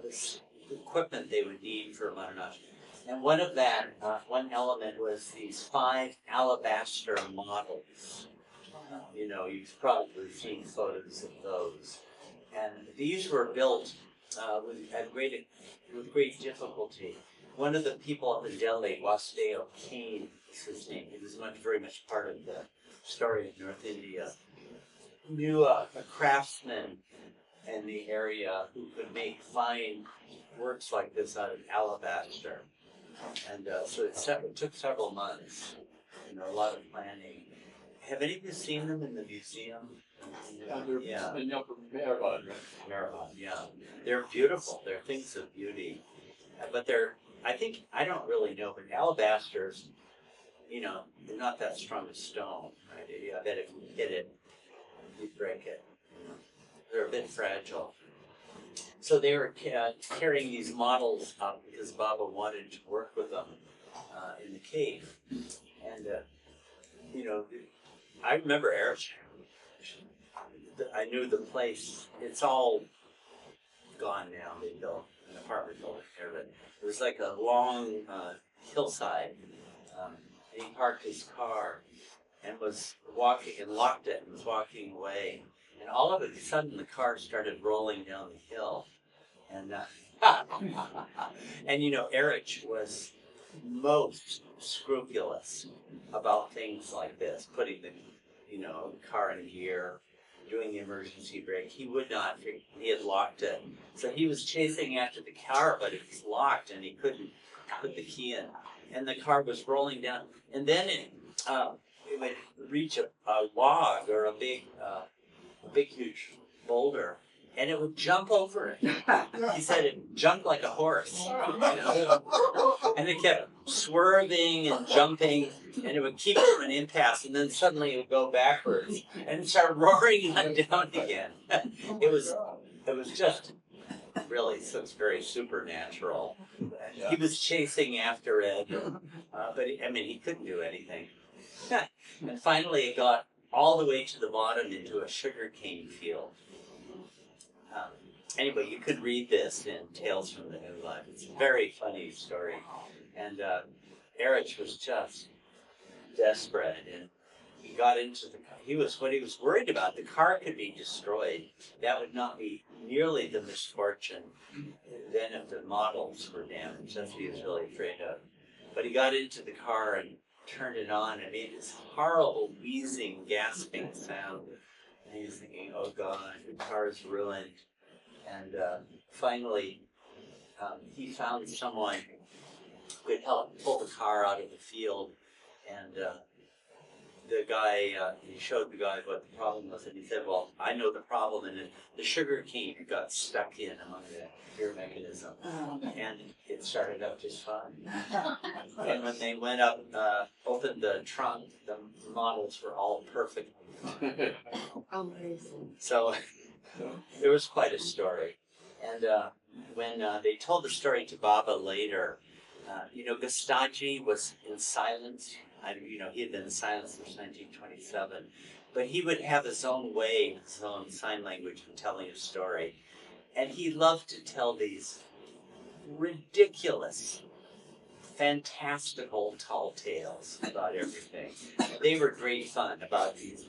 this equipment they would need for Manonash. And one of that, one element was these 5 alabaster models. You know, you've probably seen photos of those. And these were built with great difficulty. One of the people at the Delhi, Wasdeo Kane is his name. He was very much part of the story of North India. Knew a craftsman in the area who could make fine works like this out of alabaster. And so it took several months, you know, a lot of planning. Have any of you seen them in the museum? Yeah. In Upper Hyderabad, right? Hyderabad, yeah. They're beautiful. They're things of beauty. But I don't really know, but alabasters, you know, they're not that strong as stone, right? I bet if you hit it, you'd break it. They're a bit fragile. So they were carrying these models up because Baba wanted to work with them in the cave. And, you know, I remember Erich. I knew the place. It's all gone now. They built an apartment building there, but it was like a long hillside. He parked his car and was walking and locked it and was walking away. And all of a sudden, the car started rolling down the hill. And, and you know, Erich was most scrupulous about things like this, putting the, you know, car in gear, doing the emergency brake. He would not, he had locked it. So he was chasing after the car, but it was locked and he couldn't put the key in. And the car was rolling down. And then it would reach a log or a big, huge boulder, and it would jump over it. He said it jumped like a horse, you know? And it kept swerving and jumping, and it would keep to an impasse, and then suddenly it would go backwards and start roaring on down again. It was just really very supernatural. He was chasing after it, but he couldn't do anything. And finally, it got all the way to the bottom into a sugarcane field. Anyway, you could read this in Tales from the New Life. It's a very funny story. And Erich was just desperate, and he got into the car. What he was worried about, the car could be destroyed. That would not be nearly the misfortune then if the models were damaged. That's what he was really afraid of. But he got into the car and turned it on and made this horrible wheezing, gasping sound. And he was thinking, oh God, the car is ruined. And finally, he found someone who could help pull the car out of the field. And the guy, he showed the guy what the problem was. And he said, well, I know the problem. And the sugar cane got stuck in among the gear mechanism. And it started up just fine. And when they went up, opened the trunk, the models were all perfect. Amazing. So it was quite a story. And when they told the story to Baba later, you know, Gustaji was in silence. You know, he had been in silence since 1927. But he would have his own way, his own sign language of telling a story. And he loved to tell these ridiculous, fantastical tall tales about everything. They were great fun about these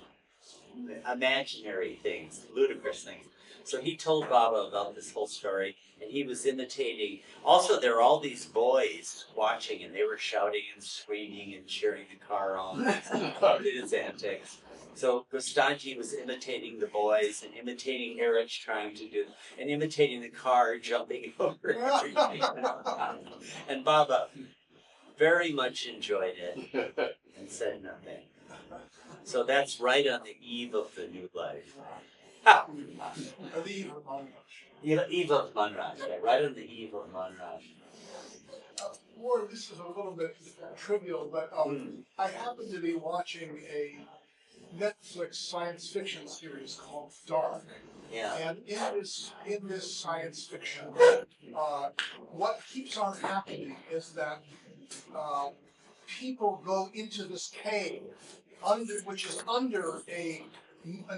imaginary things, ludicrous things. So he told Baba about this whole story, and he was imitating. Also, there were all these boys watching, and they were shouting and screaming and cheering the car on. Did his antics. So Gustaji was imitating the boys and imitating Erich trying to do, and imitating the car jumping over everything. And Baba very much enjoyed it and said nothing. So that's right on the eve of the new life. The eve of Manonash. Eve of Manonash, yeah, right on the eve of Manonash. More, this is a little bit trivial, but I happen to be watching a Netflix science fiction series called Dark. Yeah. And in this science fiction, what keeps on happening is that people go into this cave which is under a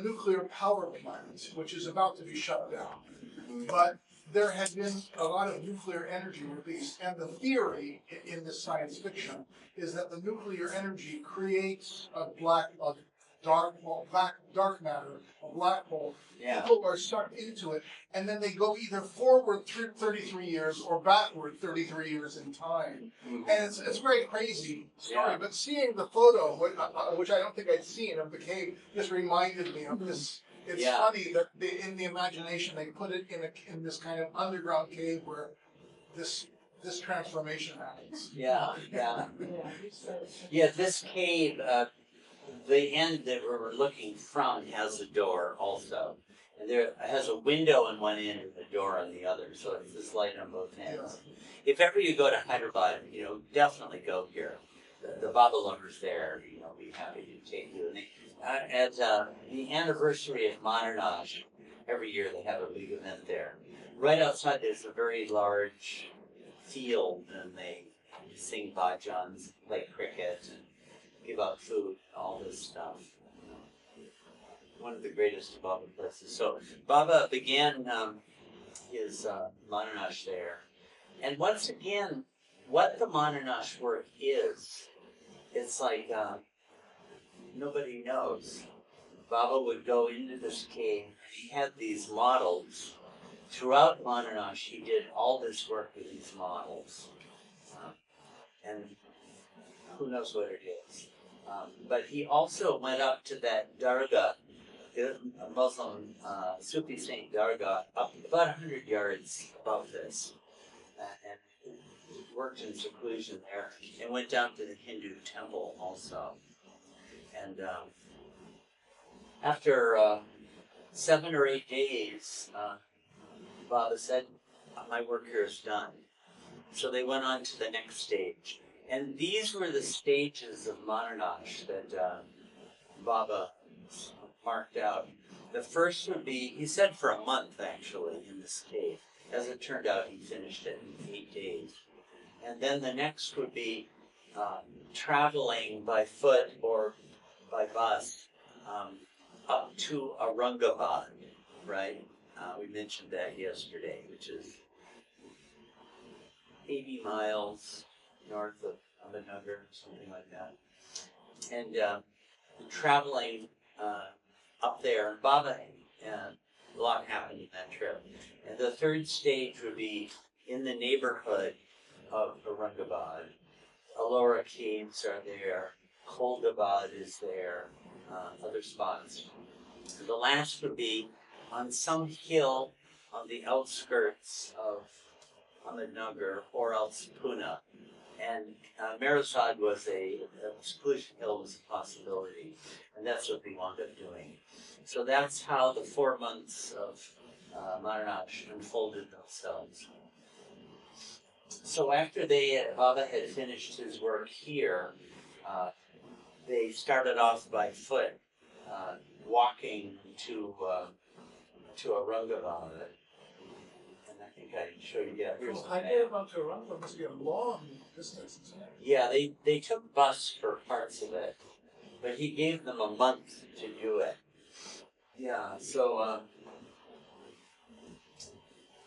nuclear power plant, which is about to be shut down. But there had been a lot of nuclear energy released, and the theory in this science fiction is that the nuclear energy creates a dark matter, a black hole. Yeah. People are sucked into it, and then they go either forward 33 years or backward 33 years in time. And it's a very crazy story, Yeah. but seeing the photo, which I don't think I'd seen of the cave, just reminded me of this. It's Yeah. funny that in the imagination they put it in this kind of underground cave where this transformation happens. Yeah, yeah. Yeah, this cave, the end that we're looking from has a door also. And there has a window on one end and a door on the other, so it's this light on both ends. If ever you go to Hyderabad, definitely go here. The Baba lovers there, be happy to take you. And at the anniversary of Manonash, every year they have a big event there. Right outside there's a very large field, and they sing bhajans, play cricket, and give out food, all this stuff. One of the greatest Baba places. So Baba began his Manonash there. And once again, what the Manonash work is, it's like nobody knows. Baba would go into this cave, and he had these models. Throughout Manonash, he did all this work with these models. And who knows what it is. But he also went up to that Dargah, a Muslim Sufi saint Dargah, up about 100 yards above this, and worked in seclusion there, and went down to the Hindu temple also. And after 7 or 8 days, Baba said, my work here is done. So they went on to the next stage. And these were the stages of Manonash that Baba marked out. The first would be, he said for a month actually in this cave. As it turned out, he finished it in 8 days. And then the next would be traveling by foot or by bus up to Aurangabad, right? We mentioned that yesterday, which is 80 miles north of Ahmednagar, something like that. And traveling up there, and Baba, a lot happened in that trip. And the third stage would be in the neighborhood of Aurangabad. Ellora Caves are there, Koldabad is there, other spots. And the last would be on some hill on the outskirts of Ahmednagar or else Pune. And Marazad was a seclusion hill was a possibility, and that's what we wound up doing. So that's how the 4 months of Manonash unfolded themselves. So after Baba had finished his work here, they started off by foot, walking to Aurangabad. And I think I showed you. Yeah, here's the map. Hyderabad to Aurangabad must be a long distance, isn't it? Yeah, they took bus for parts of it, but he gave them a month to do it. Yeah, so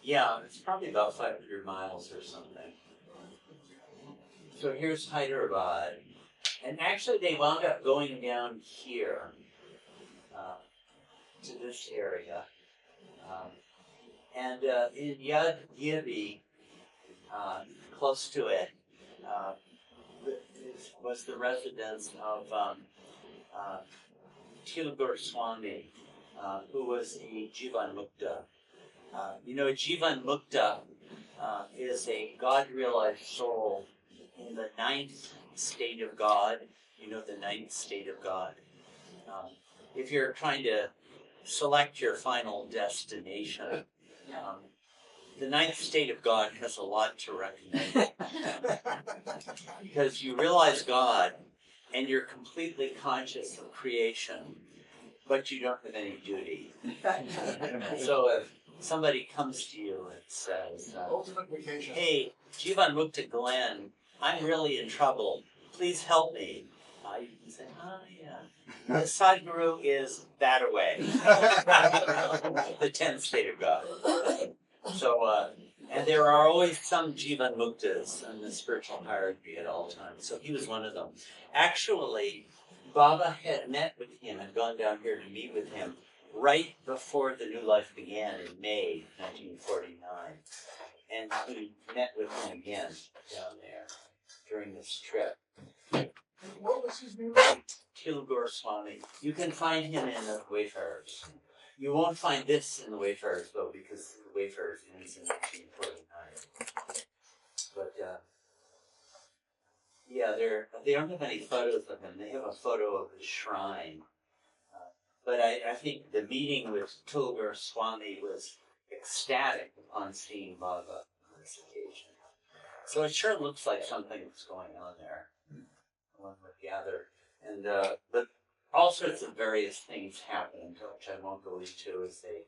it's probably about 500 miles or something. So here's Hyderabad, and actually they wound up going down here to this area, and in Yad Givi, close to it, was the residence of Tilgur Swami, who was a Jivan Mukta. A Jivan Mukta is a God-realized soul in the ninth state of God. You know the ninth state of God. If you're trying to select your final destination, the ninth state of God has a lot to recommend. Because you realize God and you're completely conscious of creation, but you don't have any duty. So if somebody comes to you and says, Ultimate vacation. hey, Jivan Mukta Glenn, I'm really in trouble. Please help me. You can say, yeah. The Sadhguru is that away. The 10th state of God. So, and there are always some Jivan Muktas in the spiritual hierarchy at all times. So he was one of them. Actually, Baba had met with him and gone down here to meet with him right before the new life began in May 1949. And he met with him again down there during this trip. What was his name? Tilgur Swami. You can find him in the Wayfarers. You won't find this in the Wayfarers, though, because the Wayfarers ends in 1949. But, yeah, they don't have any photos of him. They have a photo of his shrine. But I think the meeting with Tilgur Swami was ecstatic upon seeing Baba on this occasion. So it sure looks like something was going on there, one would gather. And but all sorts of various things happened, which I won't go into as they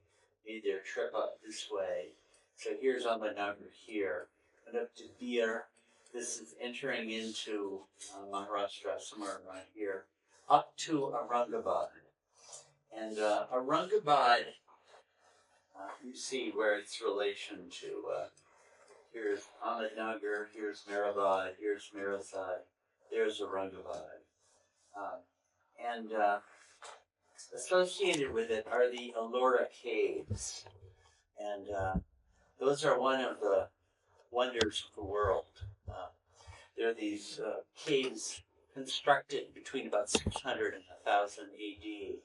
made their trip up this way. So here's Ahmednagar here, and up to Bir. This is entering into Maharashtra, somewhere around here, up to Aurangabad. And Aurangabad, you see where it's relation to, here's Ahmednagar, here's Mehrabad, here's Mirzad, there's Aurangabad. And associated with it are the Ellora Caves. And those are one of the wonders of the world. There are these caves constructed between about 600 and 1000 AD.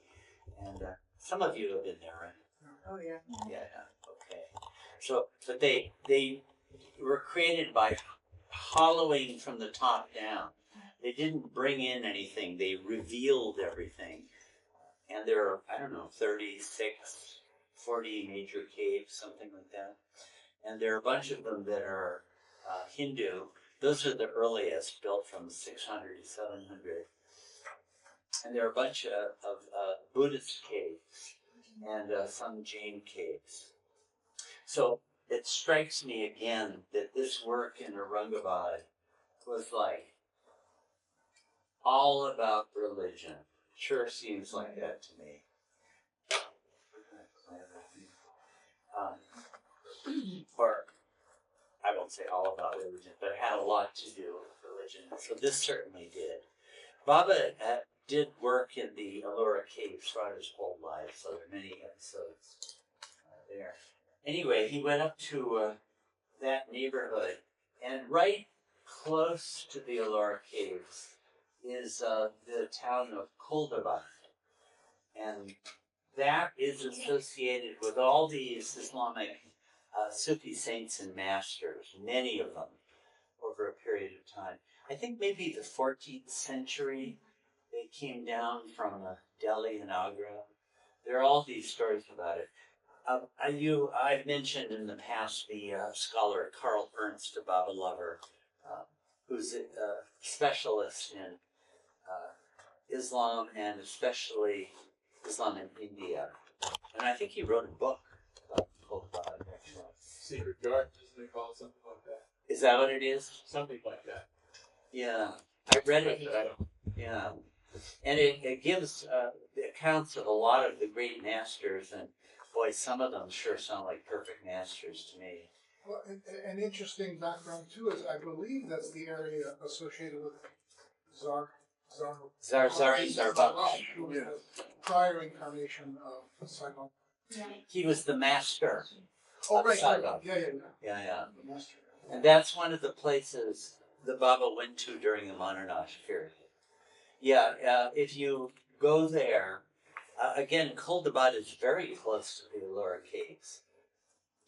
And some of you have been there, right? Oh, yeah. Yeah, okay. So, but they were created by hollowing from the top down. They didn't bring in anything. They revealed everything. And there are, 36, 40 major caves, something like that. And there are a bunch of them that are Hindu. Those are the earliest, built from 600 to 700. And there are a bunch of Buddhist caves and some Jain caves. So it strikes me again that this work in Aurangabad was like all about religion. Sure seems like that to me. Or I won't say all about religion, but it had a lot to do with religion. So this certainly did. Baba did work in the Ellora Caves throughout his whole life, so there are many episodes there. Anyway, he went up to that neighborhood, and right close to the Ellora Caves is the town of Kuldabad. And that is associated with all these Islamic Sufi saints and masters, many of them, over a period of time. I think maybe the 14th century, they came down from Delhi and Agra. There are all these stories about it. I've mentioned in the past the scholar Karl Ernst, a Baba lover, who's a specialist in Islam and especially Islam in India. And I think he wrote a book about Kuldabad, actually. Secret Garden, isn't it called something like that? Is that what it is? Something like that. Yeah, I read it. Yeah, and it gives the accounts of a lot of the great masters, and boy, some of them sure sound like perfect masters to me. Well, an interesting background too is I believe that's the area associated with Zarbaksh. who was the prior incarnation of Saigon. He was the master. Oh, of right. Saigon. Yeah. The master. And that's one of the places the Baba went to during the Manonash period. Yeah, if you go there, Again, Kuldabad is very close to the Ellora Caves.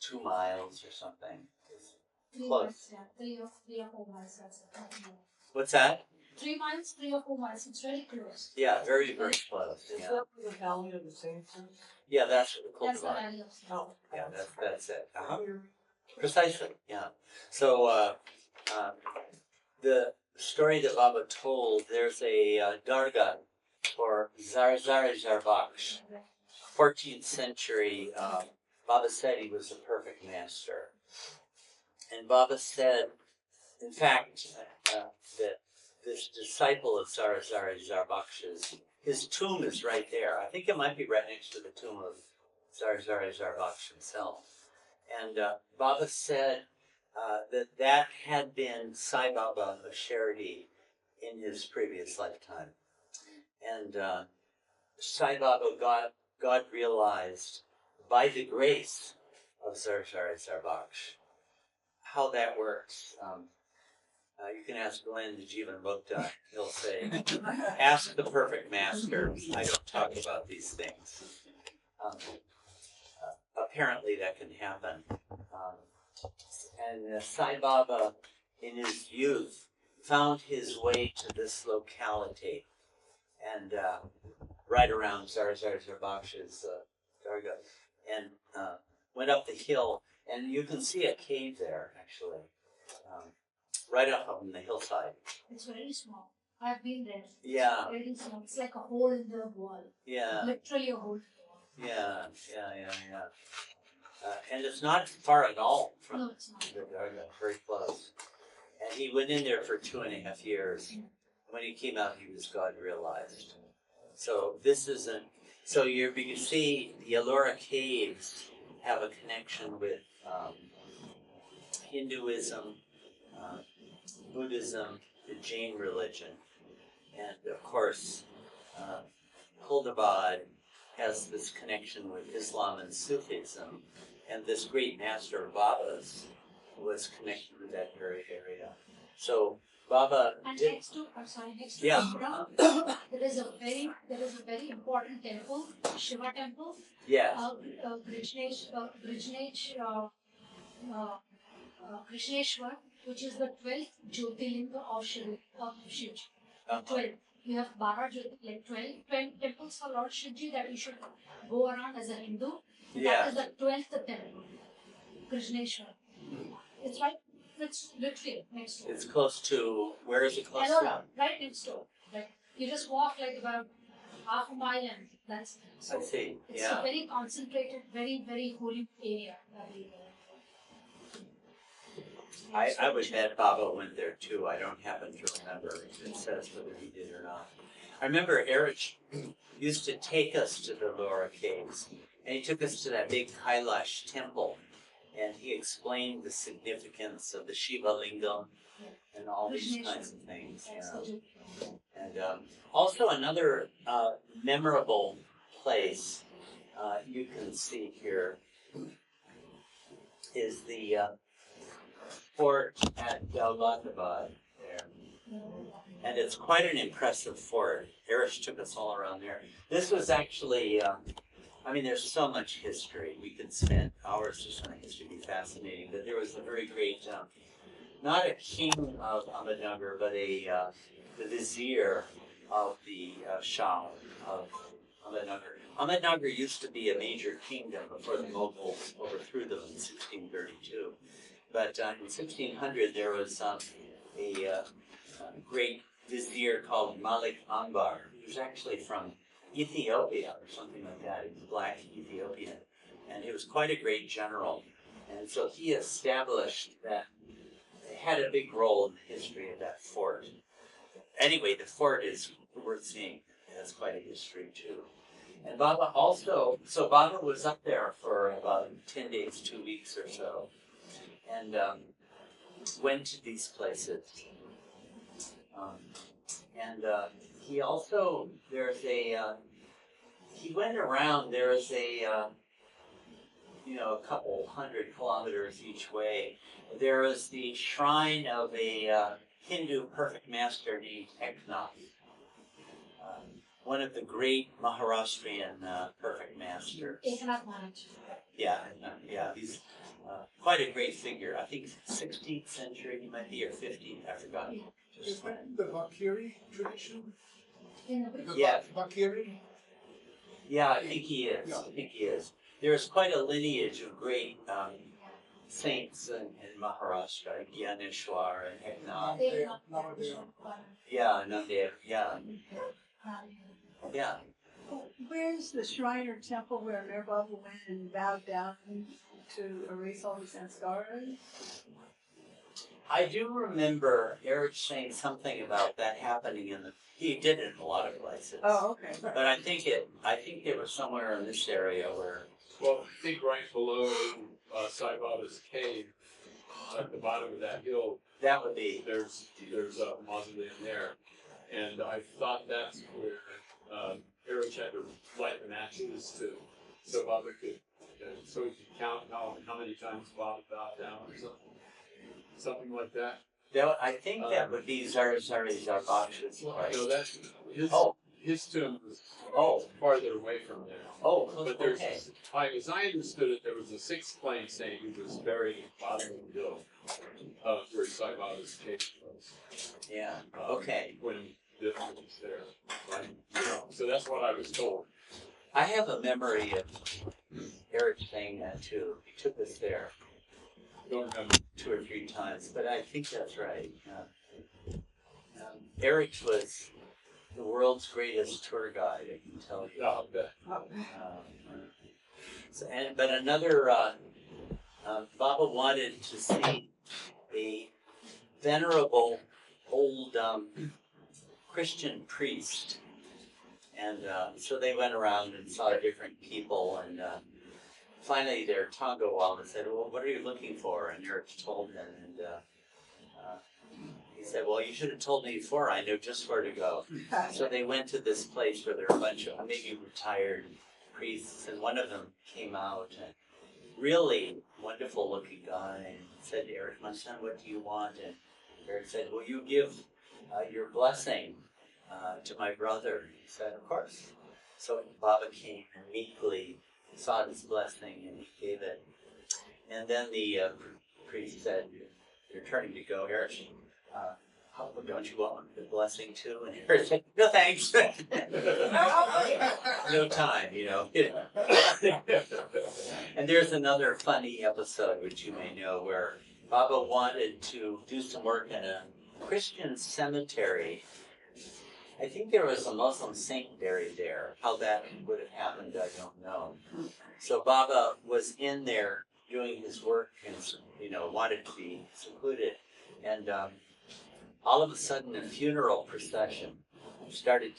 2 miles or something. It's 3 close. miles, yeah. 3 or 4 miles, that's it. What's that? 3 miles, 3 or 4 miles, it's really close. Yeah, very, very close. Is Yeah, that the valley of the same thing? yeah, that's That's the Kuldabad. valley of Sin. Oh. Yeah, that's it. Precisely, yeah. So, the story that Baba told, there's a dargah for Zarbaksh, 14th century. Baba said he was the perfect master. And Baba said, in fact, that this disciple of Zarbaksh's, his tomb is right there. I think it might be right next to the tomb of Zarbaksh himself. And Baba said that had been Sai Baba of Shardi in his previous lifetime. And Sai Baba, God realized by the grace of Zarbaksh how that works. You can ask Glenn the Jivan Mukta. He'll say, ask the perfect master. I don't talk about these things. Apparently that can happen. And Sai Baba, in his youth, found his way to this locality. And right around Zarbaksh's dargah. And went up the hill. And you can see a cave there, actually. Right up on the hillside. It's very small. I've been there. Yeah. It's very small. It's like a hole in the wall. Yeah. Literally a hole in the wall. Yeah. And it's not far at all from No, it's not. the dargah, very close. And he went in there for 2.5 years. When he came out, he was God realized. So this isn't. So you see, the Ellora Caves have a connection with Hinduism, Buddhism, the Jain religion, and of course, Kuldabad has this connection with Islam and Sufism, and this great master of Baba's was connected with that very area. So Baba And did. next to Yeah. Kuldabad, there is a very important temple, Shiva temple. Yes. Krishneshwar, which is the 12th Jyotirlinga of Shivji. 12. You have 12 temples for Lord Shivji that you should go around as a Hindu. Yeah. That is the 12th temple, Krishneshwar. It's right, it's literally next door. It's close to, where is it close Ellora, to? right next door. Like, you just walk like about half a mile and that's so I see, it's yeah. a very concentrated, very, very holy area. I would bet Baba went there too. I don't happen to remember if it says whether he did or not. I remember Erich used to take us to the Ellora Caves, and he took us to that big Kailash temple, and he explained the significance of the Shiva Lingam and all these kinds of things. And also another memorable place you can see here is the fort at Daulatabad there. And it's quite an impressive fort. Erich took us all around there. This was actually, there's so much history. We could spend hours just on history, it'd be fascinating. But there was a very great, not a king of Ahmednagar, but the vizier of the Shah of Ahmednagar. Ahmednagar used to be a major kingdom before the Mughals overthrew them in 1632. But in 1600, there was a great vizier called Malik Anbar, who's actually from Ethiopia or something like that. He was a black Ethiopian. And he was quite a great general. And so he established that, had a big role in the history of that fort. Anyway, the fort is worth seeing. It has quite a history too. And Baba also, so Baba was up there for about 10 days, 2 weeks or so. And went to these places. He also, he went around, there's a couple 100 kilometers each way. There is the shrine of a Hindu perfect master named Eknath. one of the great Maharashtrian perfect masters. Eknath Maharaj. Yeah, he's quite a great figure. I think 16th century, he might be, or 15th, I forgot. Is that the Vakiri tradition? Yeah. Vakiri? Yeah, I think he is. I think he is. There's quite a lineage of great saints in Maharashtra, Gyaneshwar and Eknath. Yeah, Nadev, yeah. Yeah. Where's the shrine or temple where Mir Baba went and bowed down to erase all the sanskaras? I do remember Eric saying something about that happening he did it in a lot of places. Oh, okay. But I think it was somewhere in this area where. Well, I think right below Sai Baba's cave, at the bottom of that hill, That would be. there's a mausoleum there, and I thought that's where Eric had to light the matches so Baba could, so he could count how many times Baba bowed down or something like that. I think that would be Zarazari's Zarbaksha's place. No, that's his tomb was farther away from there. Oh, But there's, as I understood it, there was a sixth plain saint who was buried at the bottom of the hill, where Sai Baba's cave was. Yeah. Okay. When the was there. Right? So that's what I was told. I have a memory of Eric saying that too. He took us there. Don't remember. 2 or 3 times, but I think that's right. Eric was the world's greatest tour guide, I can tell you. I'll bet. But another, Baba wanted to see a venerable old Christian priest, and so they went around and saw different people, and finally their Tonga Walla said, well, what are you looking for? And Eric told him, and he said, well, you should have told me before, I know just where to go. So they went to this place where there were a bunch of maybe retired priests, and one of them came out, and really wonderful looking guy, and said to Eric, my son, what do you want? And Eric said, will you give your blessing to my brother? He said, of course. So Baba came and meekly sought his blessing, and he gave it. And then the priest said, you're turning to go, Eric. Don't you want the blessing too? And Eric said, no thanks. No time, you know. And there's another funny episode, which you may know, where Baba wanted to do some work in a Christian cemetery. I think there was a Muslim saint buried there. How that would have happened, I don't know. So Baba was in there doing his work and, you know, wanted to be secluded. And all of a sudden, a funeral procession started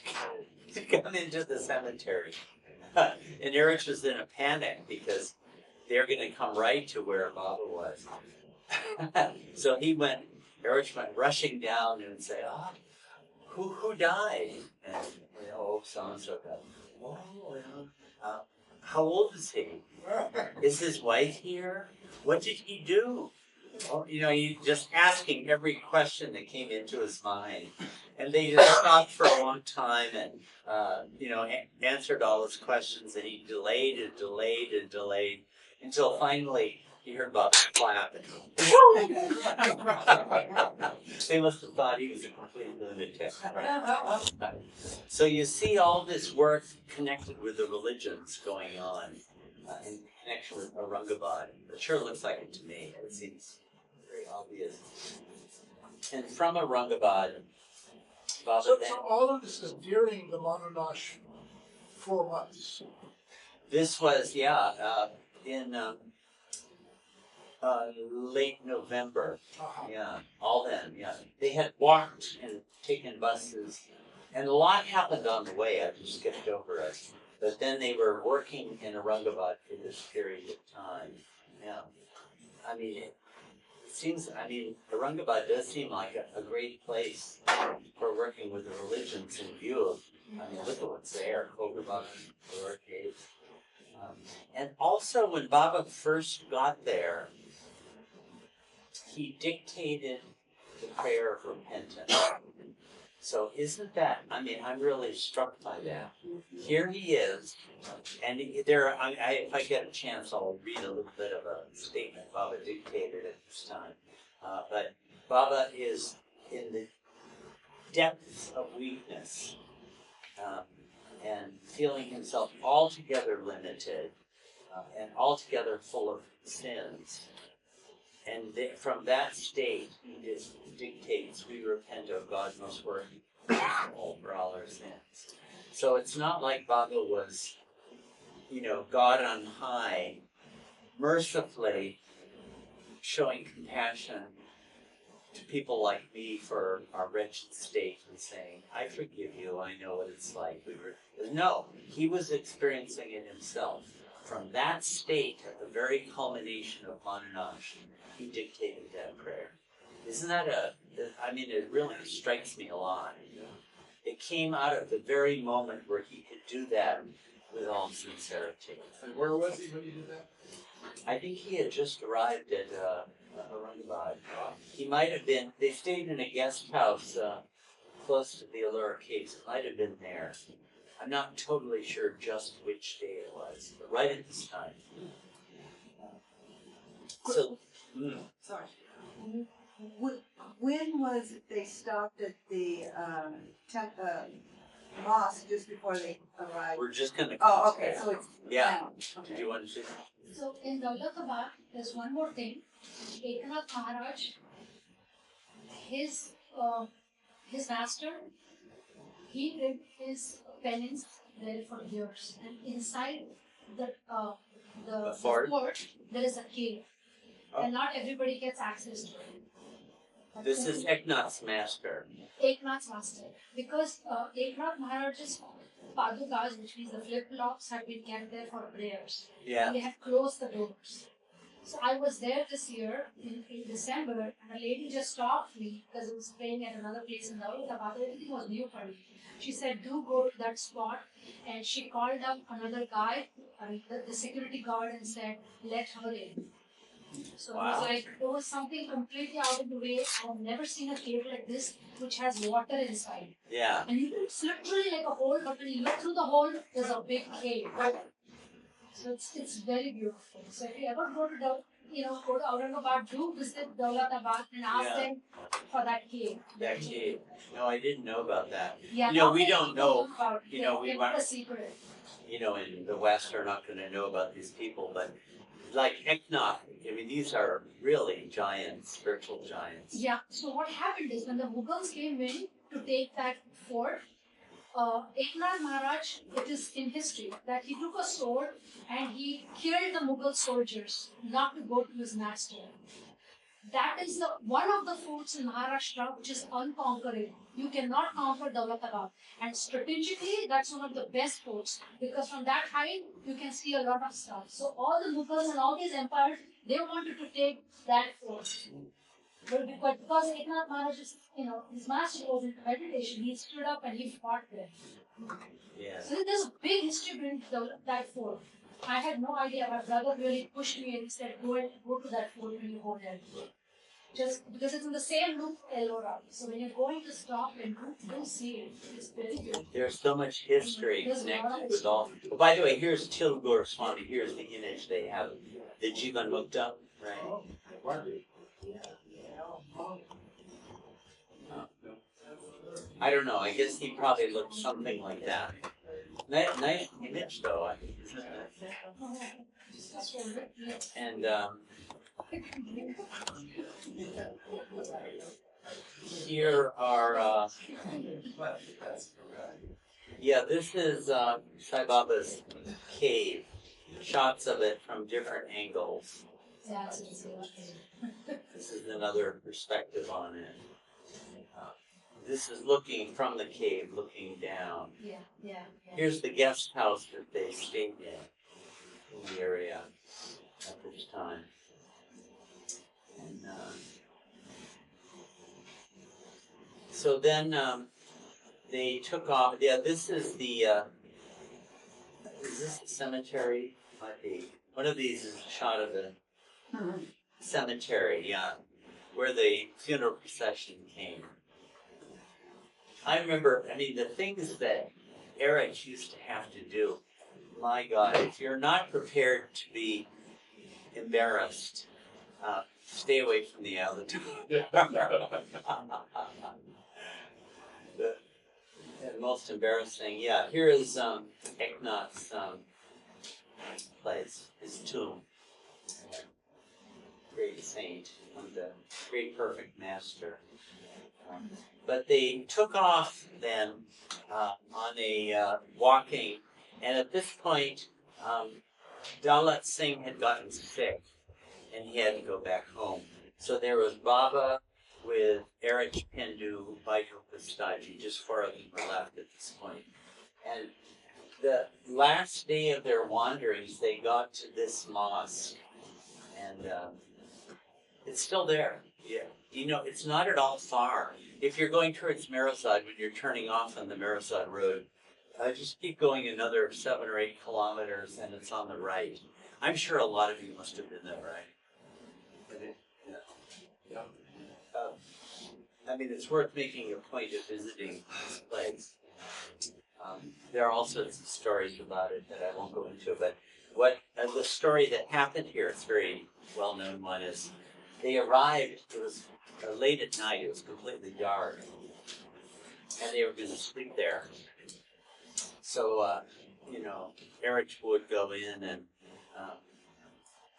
to come into the cemetery. And Eric was in a panic because they're going to come right to where Baba was. So Eric went rushing down and said, who died? And, so-and-so died. Oh, how old is he? Is his wife here? What did he do? Well, you know, he just asking every question that came into his mind. And they just stopped for a long time and, answered all his questions. And he delayed and delayed and delayed until finally he heard Bob clap. They must have thought he was a complete lunatic. Right? So you see all this work connected with the religions going on in connection with Aurangabad. It sure looks like it to me. It seems very obvious. And from Aurangabad, Baba So all of this is during the Manonash 4 months. This was, in late November. Yeah, all then, yeah. They had walked and taken buses, and a lot happened on the way. I just skipped over it. But then they were working in Aurangabad for this period of time. Yeah. I mean, Aurangabad does seem like a great place for working with the religions in view of, look at what's there, Kogabad, Lord Caves. And also when Baba first got there, he dictated the prayer of repentance. So isn't that, I mean, I'm really struck by that. Here he is, and if I get a chance, I'll read a little bit of a statement Baba dictated at this time. But Baba is in the depths of weakness and feeling himself altogether limited and altogether full of sins. And from that state, he dictates, we repent, O God, most worthy for all our sins. So it's not like Baba was, God on high, mercifully showing compassion to people like me for our wretched state and saying, I forgive you, I know what it's like. No, he was experiencing it himself. From that state, at the very culmination of Manonash, he dictated that prayer. Isn't that it really strikes me a lot. It came out of the very moment where he could do that with all sincerity. And where was he when he did that? I think he had just arrived at Harderabad. He might have been, they stayed in a guest house close to the Allura Caves. It might have been there. I'm not totally sure just which day it was, but right at this time. So, Sorry. When was it they stopped at the mosque just before they arrived? we're just going to... Oh, okay, so it's Yeah. now. Okay. Did you want to say? So in Daulatabad, there's one more thing. Eknath Maharaj, his master, he did his penance there for years, and inside the fort? there is a cave, and not everybody gets access to it. This is Eknath's master. Eknath's master, because Eknath Maharaj's padukas, which means the flip-flops, had been kept there for prayers. Yeah. And they had closed the doors. So I was there this year in December, and a lady just stopped me because I was praying at another place in Daulatabad. Everything was new for me. She said, do go to that spot. And she called up another guy, the security guard, and said, let her in. So Wow. it was like, it was something completely out of the way. I've never seen a cave like this, which has water inside. Yeah. And it's literally like a hole, but when you look through the hole, there's a big cave. So it's very beautiful. So if you ever go to Aurangabad, do visit Daulatabad and ask them for that cave. That cave. No, I didn't know about that. Yeah, We don't know. About, We keep want. a secret. In the West are not going to know about these people, but like Eknath, these are really giants, spiritual giants. Yeah. So what happened is when the Mughals came in to take that fort, Eknath Maharaj, it is in history that he took a sword and he killed the Mughal soldiers not to go to his master. That is one of the forts in Maharashtra which is unconquerable. You cannot conquer Daulatabad. And strategically, that's one of the best forts because from that height, you can see a lot of stuff. So all the Mughals and all these empires, they wanted to take that fort. But because Eknath Maharaj, his master was in meditation, he stood up and he fought there. Yeah. So there's a big history behind that fort. I had no idea. My brother really pushed me and he said, go to that fort when you go there. Just because it's in the same loop Ellora. So when you're going to stop and do see it, it's very good. There's so much history There's connected with all. Oh, by the way, here's Tilgur Swami. Here's the image they have. The Jivan Mukta, right? I don't know. I guess he probably looked something like that. Nice image, though. Isn't it? And here are. This is Sai Baba's cave. Shots of it from different angles. This is another perspective on it. This is looking from the cave, looking down. Yeah. Here's the guest house that they stayed in the area at this time. And so then they took off. Yeah, this is the. Is this the cemetery? Might be. One of these is a shot of the cemetery, where the funeral procession came. I remember, I mean, the things that Eric used to have to do, my God, if you're not prepared to be embarrassed, stay away from the attitude. The most embarrassing, yeah. Here is Eknath's place, his tomb. Great saint, and the great perfect master. But they took off then on a walking, and at this point, Dalit Singh had gotten sick, and he had to go back home. So there was Baba with Eric Pindu, Baidu Pistachi, just four of them were left at this point. And the last day of their wanderings, they got to this mosque, and it's still there. Yeah, you know, it's not at all far. If you're going towards Marazad, when you're turning off on the Marazad road, just keep going another 7 or 8 kilometers, and it's on the right. I'm sure a lot of you must have been there, right? Yeah. I mean, it's worth making a point of visiting this place. There are all sorts of stories about it that I won't go into, but what the story that happened here, it's a very well-known one, is they arrived, it was late at night, it was completely dark, and they were going to sleep there. So, you know, Eric would go in and,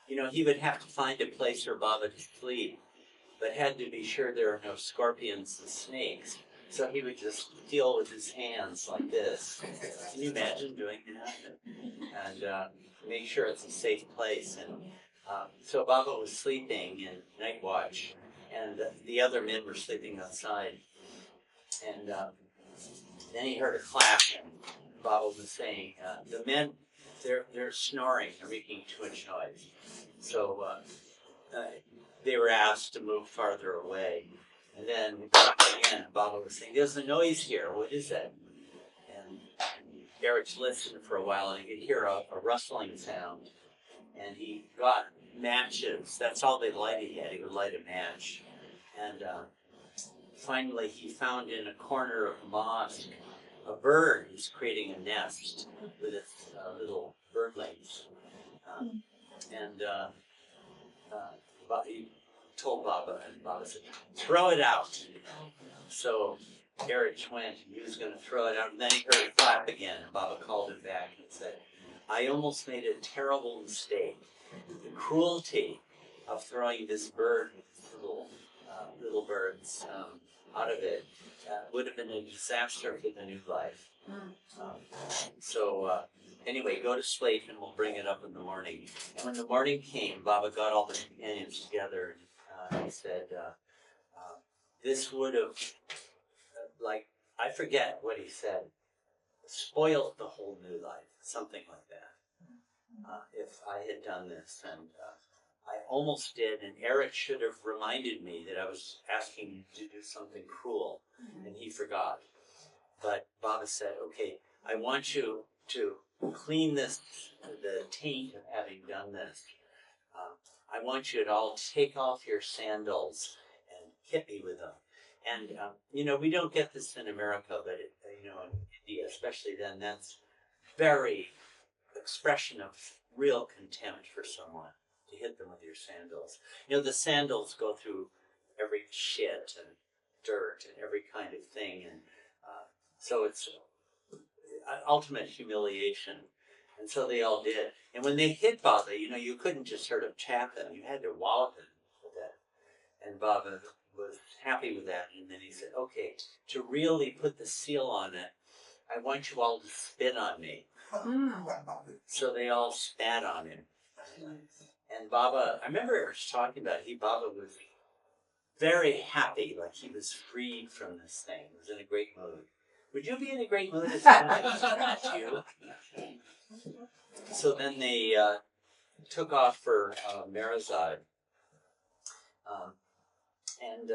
you know, he would have to find a place for Baba to sleep, but had to be sure there are no scorpions and snakes. So he would just feel with his hands like this. Can you imagine doing that? And make sure it's a safe place. And so Baba was sleeping in night watch, and the other men were sleeping outside. And then he heard a clap, and Baba was saying, the men, they're snoring, they're making too much noise. So they were asked to move farther away. And then again, Baba was saying, there's a noise here, what is that? And Eric listened for a while, and he could hear a rustling sound. And he got matches, that's all they lighted. He would light a match. And finally he found in a corner of the mosque a bird who's creating a nest with its little birdlings. But he told Baba, and Baba said, throw it out. So Eric went, he was going to throw it out, and then he heard a clap again, and Baba called him back and said, I almost made a terrible mistake. The cruelty of throwing this bird with little birds out of it would have been a disaster for the new life. Anyway, go to sleep and we'll bring it up in the morning. And when the morning came, Baba got all the companions together and he said, this would have, I forget what he said, spoiled the whole new life, something like that, if I had done this. And I almost did, and Eric should have reminded me that I was asking him to do something cruel, and he forgot. But Baba said, okay, I want you to clean the taint of having done this. I want you to all take off your sandals and hit me with them. And, you know, we don't get this in America, but, you know, in India, especially then, that's very expression of real contempt for someone, to hit them with your sandals. You know, the sandals go through every shit and dirt and every kind of thing, and so it's ultimate humiliation. And so they all did. And when they hit Baba, you know, you couldn't just sort of tap him, you had to wallop him with that. And Baba was happy with that, and then he said, okay, to really put the seal on it, I want you all to spit on me. So they all spat on him. And Baba, I remember I was talking about it, Baba was very happy, like he was freed from this thing. He was in a great mood. Would you be in a great mood if you? So then they took off for Marazad. And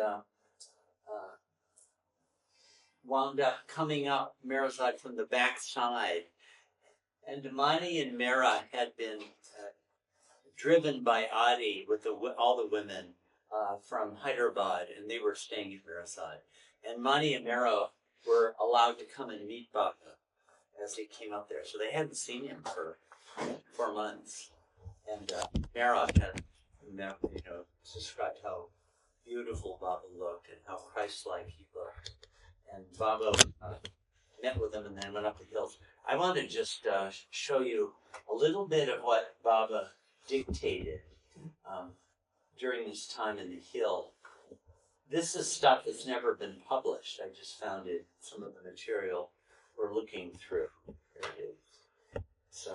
wound up coming up Marazad from the back side. And Mani and Mera had been driven by Adi with all the women from Hyderabad, and they were staying at Marazad. And Mani and Mera were allowed to come and meet Baba as he came up there. So they hadn't seen him for 4 months. And Merritt had, described how beautiful Baba looked and how Christ-like he looked. And Baba met with him and then went up the hills. I want to just show you a little bit of what Baba dictated during this time in the hill. This is stuff that's never been published. I just found it, some of the material we're looking through. Here it is. So,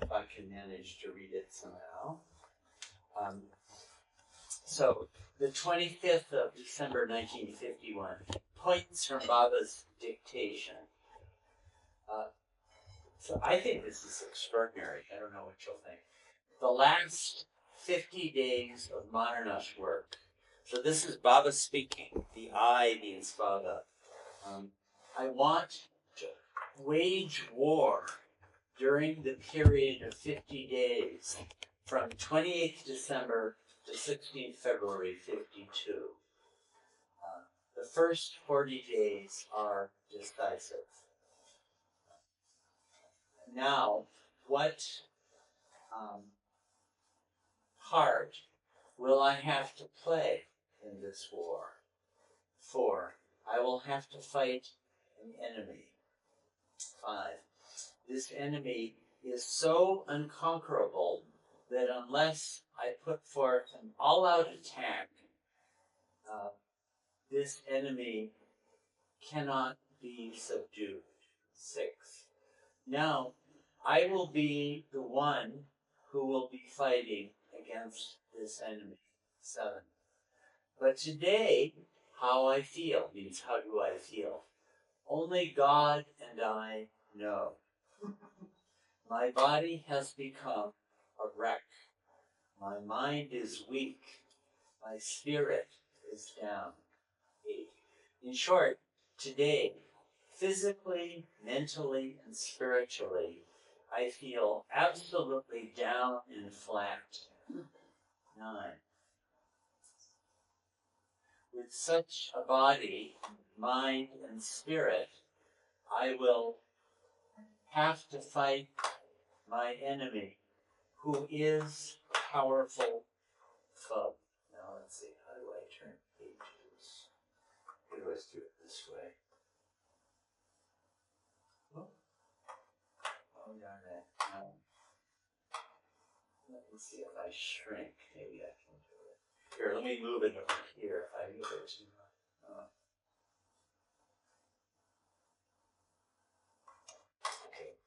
if I can manage to read it somehow. So, the 25th of December 1951, points from Baba's dictation. So I think this is extraordinary. I don't know what you'll think. The last 50 days of Manonash work. So this is Baba speaking. The I means Baba. I want to wage war during the period of 50 days from 28th December to 16th February 52. The first 40 days are decisive. Now, what part will I have to play in this war? 4, I will have to fight an enemy. 5, this enemy is so unconquerable that unless I put forth an all-out attack, this enemy cannot be subdued. 6, now I will be the one who will be fighting against this enemy. 7, but today, how I feel means how do I feel? Only God and I know. My body has become a wreck. My mind is weak. My spirit is down. 8, in short, today, physically, mentally, and spiritually, I feel absolutely down and flat. 9, with such a body, mind, and spirit, I will have to fight my enemy, who is a powerful foe. Now let's see, how do I turn pages? How do I do it this way? Oh, darn it. Let me see if I shrink. Maybe I can do it. Here, let me move it over here. If I move it too much. Okay,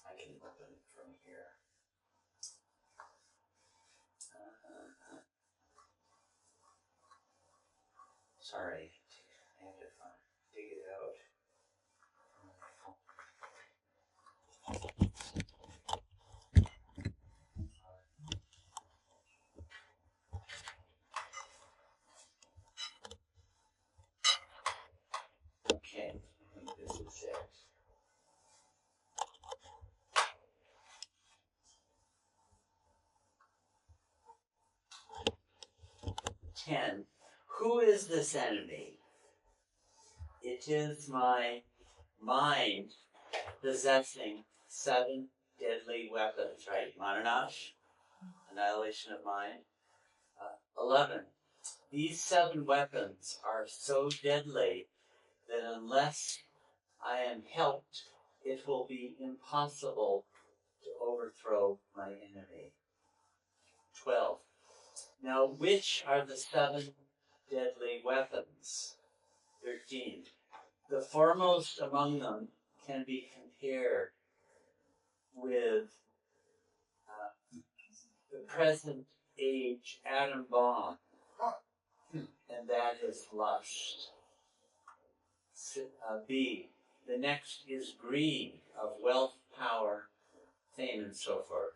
I can open it from here. Sorry, I have to dig it out. Okay, I think this is it. 10. Who is this enemy? It is my mind possessing 7 deadly weapons, right? Manonash, annihilation of mind. 11. These 7 weapons are so deadly that unless I am helped, it will be impossible to overthrow my enemy. 12. Now, which are the 7 deadly weapons? 13. The foremost among them can be compared with the present age atom bomb, and that is lust. B. The next is greed of wealth, power, fame, and so forth.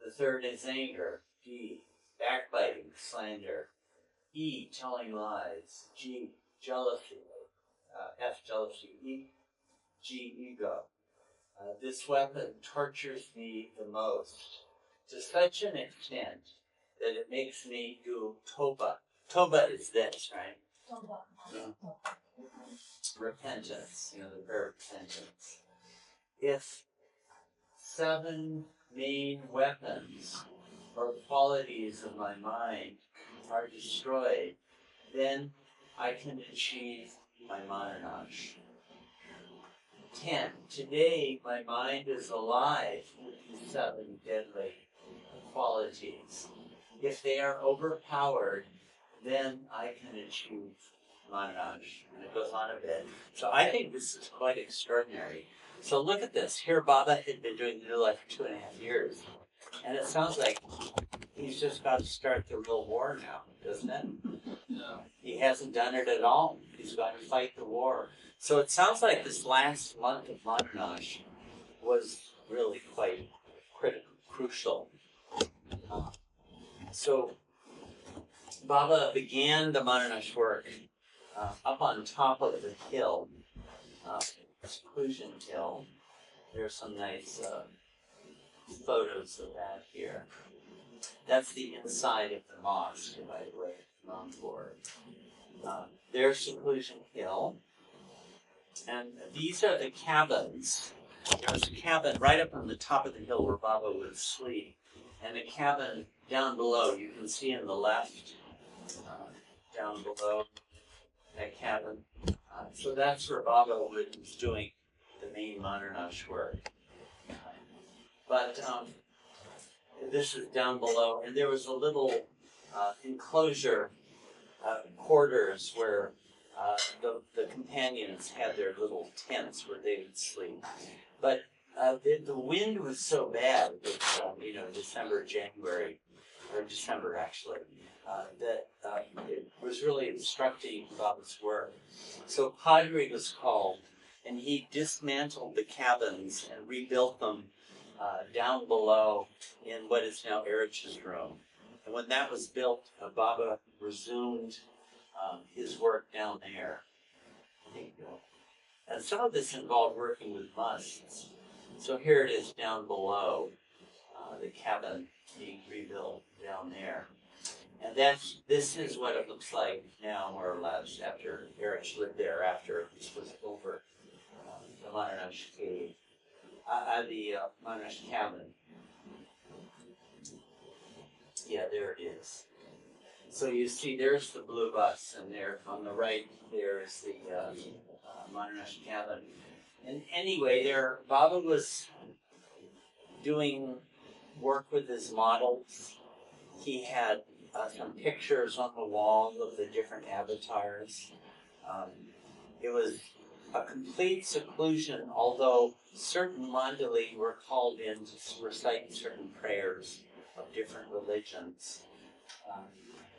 The third is anger. D. Backbiting, slander. E. Telling lies. G. Jealousy. F. Jealousy. E. G. Ego. This weapon tortures me the most, to such an extent that it makes me do toba. Toba is this, right? repentance, the prayer of repentance. If 7 main weapons or qualities of my mind are destroyed, then I can achieve my Manonash. 10. Today, my mind is alive with these 7 deadly qualities. If they are overpowered, then I can achieve Manonash. And it goes on a bit. So I think this is quite extraordinary. So look at this. Here Baba had been doing the New Life for 2.5 years. And it sounds like he's just got to start the real war now, doesn't it? No. He hasn't done it at all. He's got to fight the war. So it sounds like this last month of Manonash was really quite crucial. So Baba began the Manonash work up on top of the hill, Seclusion Hill. There's some nice photos of that here. That's the inside of the mosque, by the way, known for. There's Seclusion Hill. And these are the cabins. There's a cabin right up on the top of the hill where Baba would sleep. And a cabin down below, you can see in the left, down below that cabin. So that's where Baba was doing the main Manonash work. But this is down below, and there was a little enclosure quarters where the companions had their little tents where they would sleep. But the wind was so bad that, December, January, or December actually, that it was really obstructing Baba's work. So Padre was called, and he dismantled the cabins and rebuilt them down below in what is now Erich's room. And when that was built, Baba resumed his work down there. And some of this involved working with musts. So here it is down below, the cabin being rebuilt down there. And this is what it looks like now, more or less, after Erich lived there, after this was over, the Manonash cave, the Manonash cabin. Yeah, there it is. So you see, there's the blue bus, and there on the right, there is the Manonash cabin. And anyway, there Baba was doing work with his models. He had some pictures on the wall of the different avatars. It was a complete seclusion, although certain mandali were called in to recite certain prayers of different religions.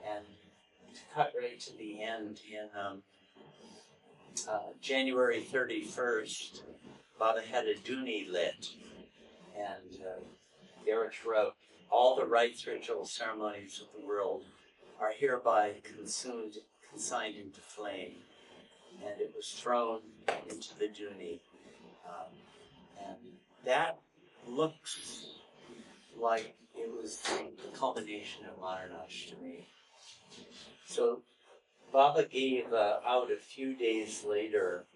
And to cut right to the end, in January 31st, Baba had a duni lit, and Erich wrote, "All the rites, ritual ceremonies of the world are hereby consigned into flame," and it was thrown into the duni. And that looks like it was the culmination of Manonash to me. So Baba gave out a few days later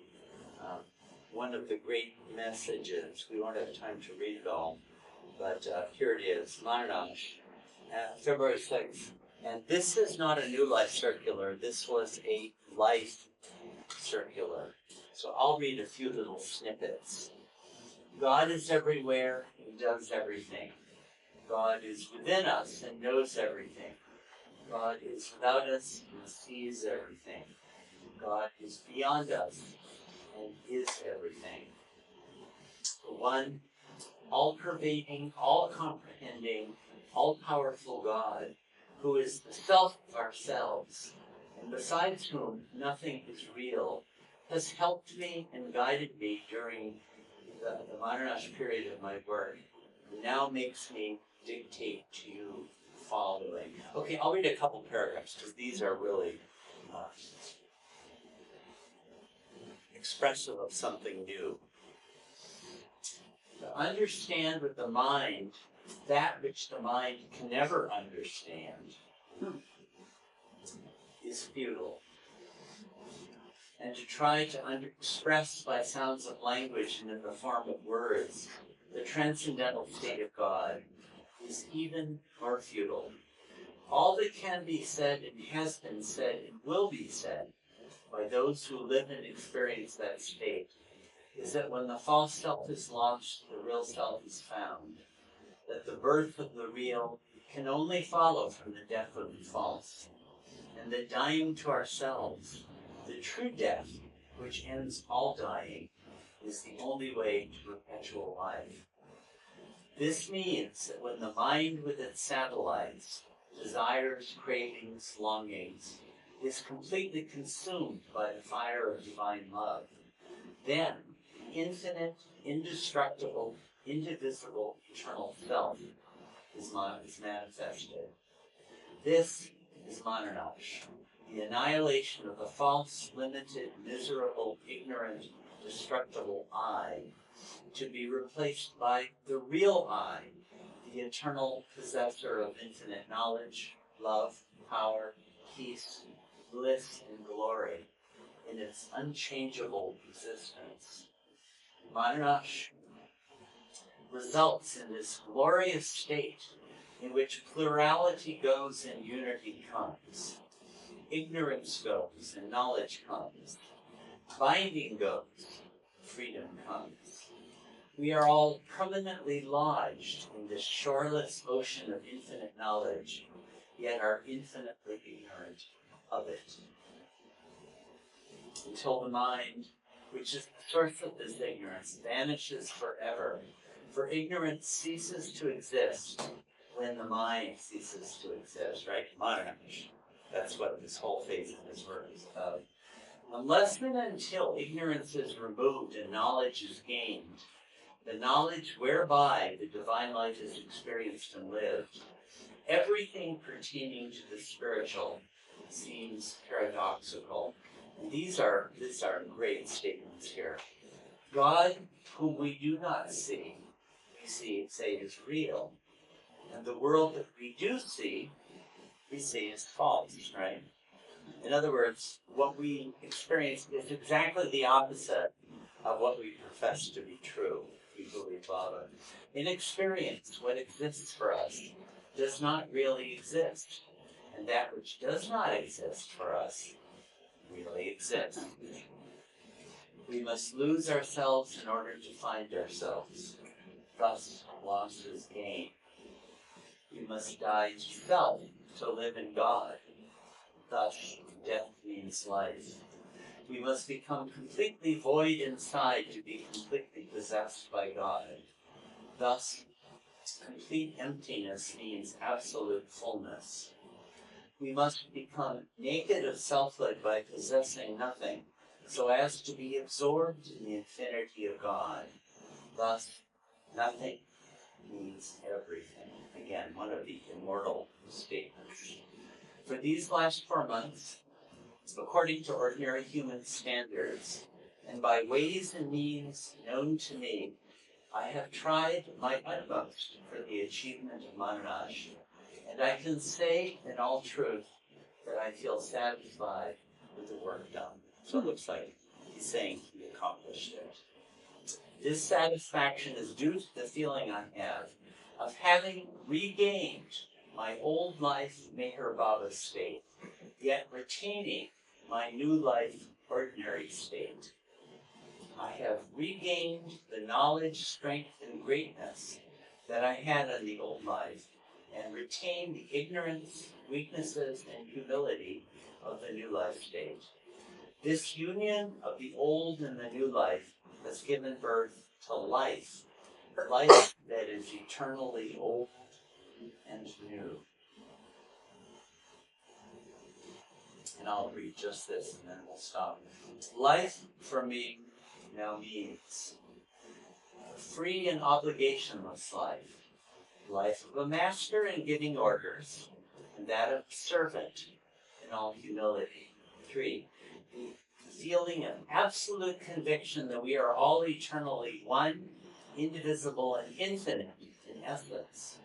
one of the great messages. We won't have time to read it all, but here it is, Manonash, February 6th. And this is not a New Life circular. This was a life circular. So I'll read a few little snippets. God is everywhere and does everything. God is within us and knows everything. God is without us and sees everything. God is beyond us and is everything. The one all-pervading, all-comprehending, all-powerful God, who is the self of ourselves, and besides whom nothing is real, has helped me and guided me during the Manonash period of my work, and now makes me dictate to you following. Okay, I'll read a couple paragraphs, because these are really expressive of something new. To understand with the mind that which the mind can never understand is futile. and to try to express by sounds of language and in the form of words the transcendental state of God is even more futile. All that can be said and has been said and will be said by those who live and experience that state is that when the false self is lost, the real self is found, that the birth of the real can only follow from the death of the false, and that dying to ourselves, the true death, which ends all dying, is the only way to perpetual life. This means that when the mind with its satellites, desires, cravings, longings, is completely consumed by the fire of divine love, then infinite, indestructible, indivisible, eternal self is manifested. This is Manonash, the annihilation of the false, limited, miserable, ignorant, destructible I, to be replaced by the real I, the eternal possessor of infinite knowledge, love, power, peace, bliss, and glory in its unchangeable existence. Manonash results in this glorious state in which plurality goes and unity comes. Ignorance goes and knowledge comes. Binding goes, freedom comes. We are all permanently lodged in this shoreless ocean of infinite knowledge, yet are infinitely ignorant of it. Until the mind, which is the source of this ignorance, vanishes forever. For ignorance ceases to exist when the mind ceases to exist, right? Manonash. That's what this whole phase of this work is about. Unless and until ignorance is removed and knowledge is gained, the knowledge whereby the divine life is experienced and lived, everything pertaining to the spiritual seems paradoxical. And these are great statements here. God, whom we do not see, we say is real. And the world that we do see, we say is false, right? In other words, what we experience is exactly the opposite of what we profess to be true. We believe Baba. In experience, what exists for us does not really exist. And that which does not exist for us really exists. We must lose ourselves in order to find ourselves. Thus, loss is gain. We must die to self to live in God. Thus, death means life. We must become completely void inside to be completely possessed by God. Thus, complete emptiness means absolute fullness. We must become naked of selfhood by possessing nothing, so as to be absorbed in the infinity of God. Thus, nothing means everything. Again, one of the immortal statements. For these last 4 months, according to ordinary human standards, and by ways and means known to me, I have tried my utmost for the achievement of Manonash, and I can say in all truth that I feel satisfied with the work done. So it looks like he's saying he accomplished it. This satisfaction is due to the feeling I have of having regained my old life Meher Baba state, yet retaining my new life ordinary state. I have regained the knowledge, strength, and greatness that I had in the old life, and retained the ignorance, weaknesses, and humility of the new life state. This union of the old and the new life has given birth to life, life that is eternally old and new. And I'll read just this and then we'll stop. Life for me now means a free and obligationless life. Life of a master in giving orders, and that of a servant in all humility. 3, the feeling of absolute conviction that we are all eternally one, indivisible, and infinite in essence.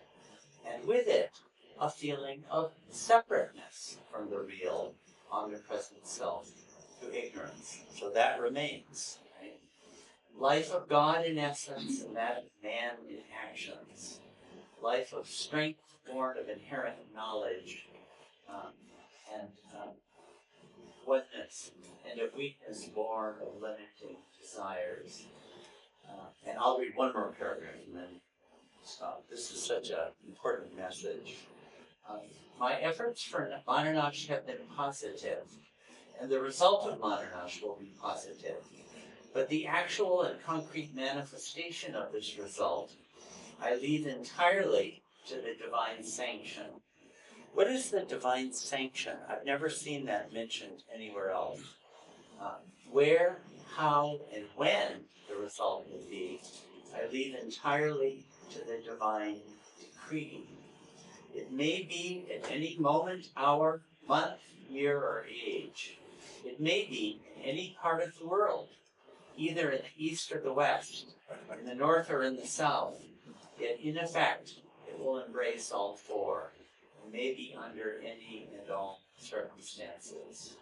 And with it, a feeling of separateness from the real, omnipresent self. to ignorance. So that remains. Right? Life of God in essence, and that of man in actions. Life of strength born of inherent knowledge and oneness, and of weakness born of limiting desires. And I'll read one more paragraph and then stop. This is such an important message. My efforts for Manonash have been positive, and the result of Manonash will be positive. But the actual and concrete manifestation of this result, I leave entirely to the divine sanction. What is the divine sanction? I've never seen that mentioned anywhere else. Where, how, and when the result will be, I leave entirely to the divine decree. It may be at any moment, hour, month, year, or age. It may be in any part of the world, either in the east or the west, in the north or in the south. Yet in effect, it will embrace all four, and may be under any and all circumstances.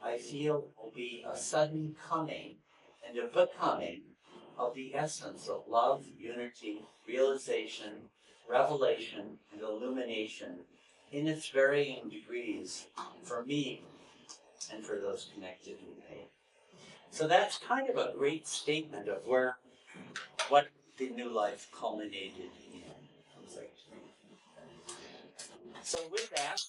I feel it will be a sudden coming and a becoming of the essence of love, unity, realization, revelation, and illumination in its varying degrees for me and for those connected with me. So that's kind of a great statement of what the new life culminated in. So with that,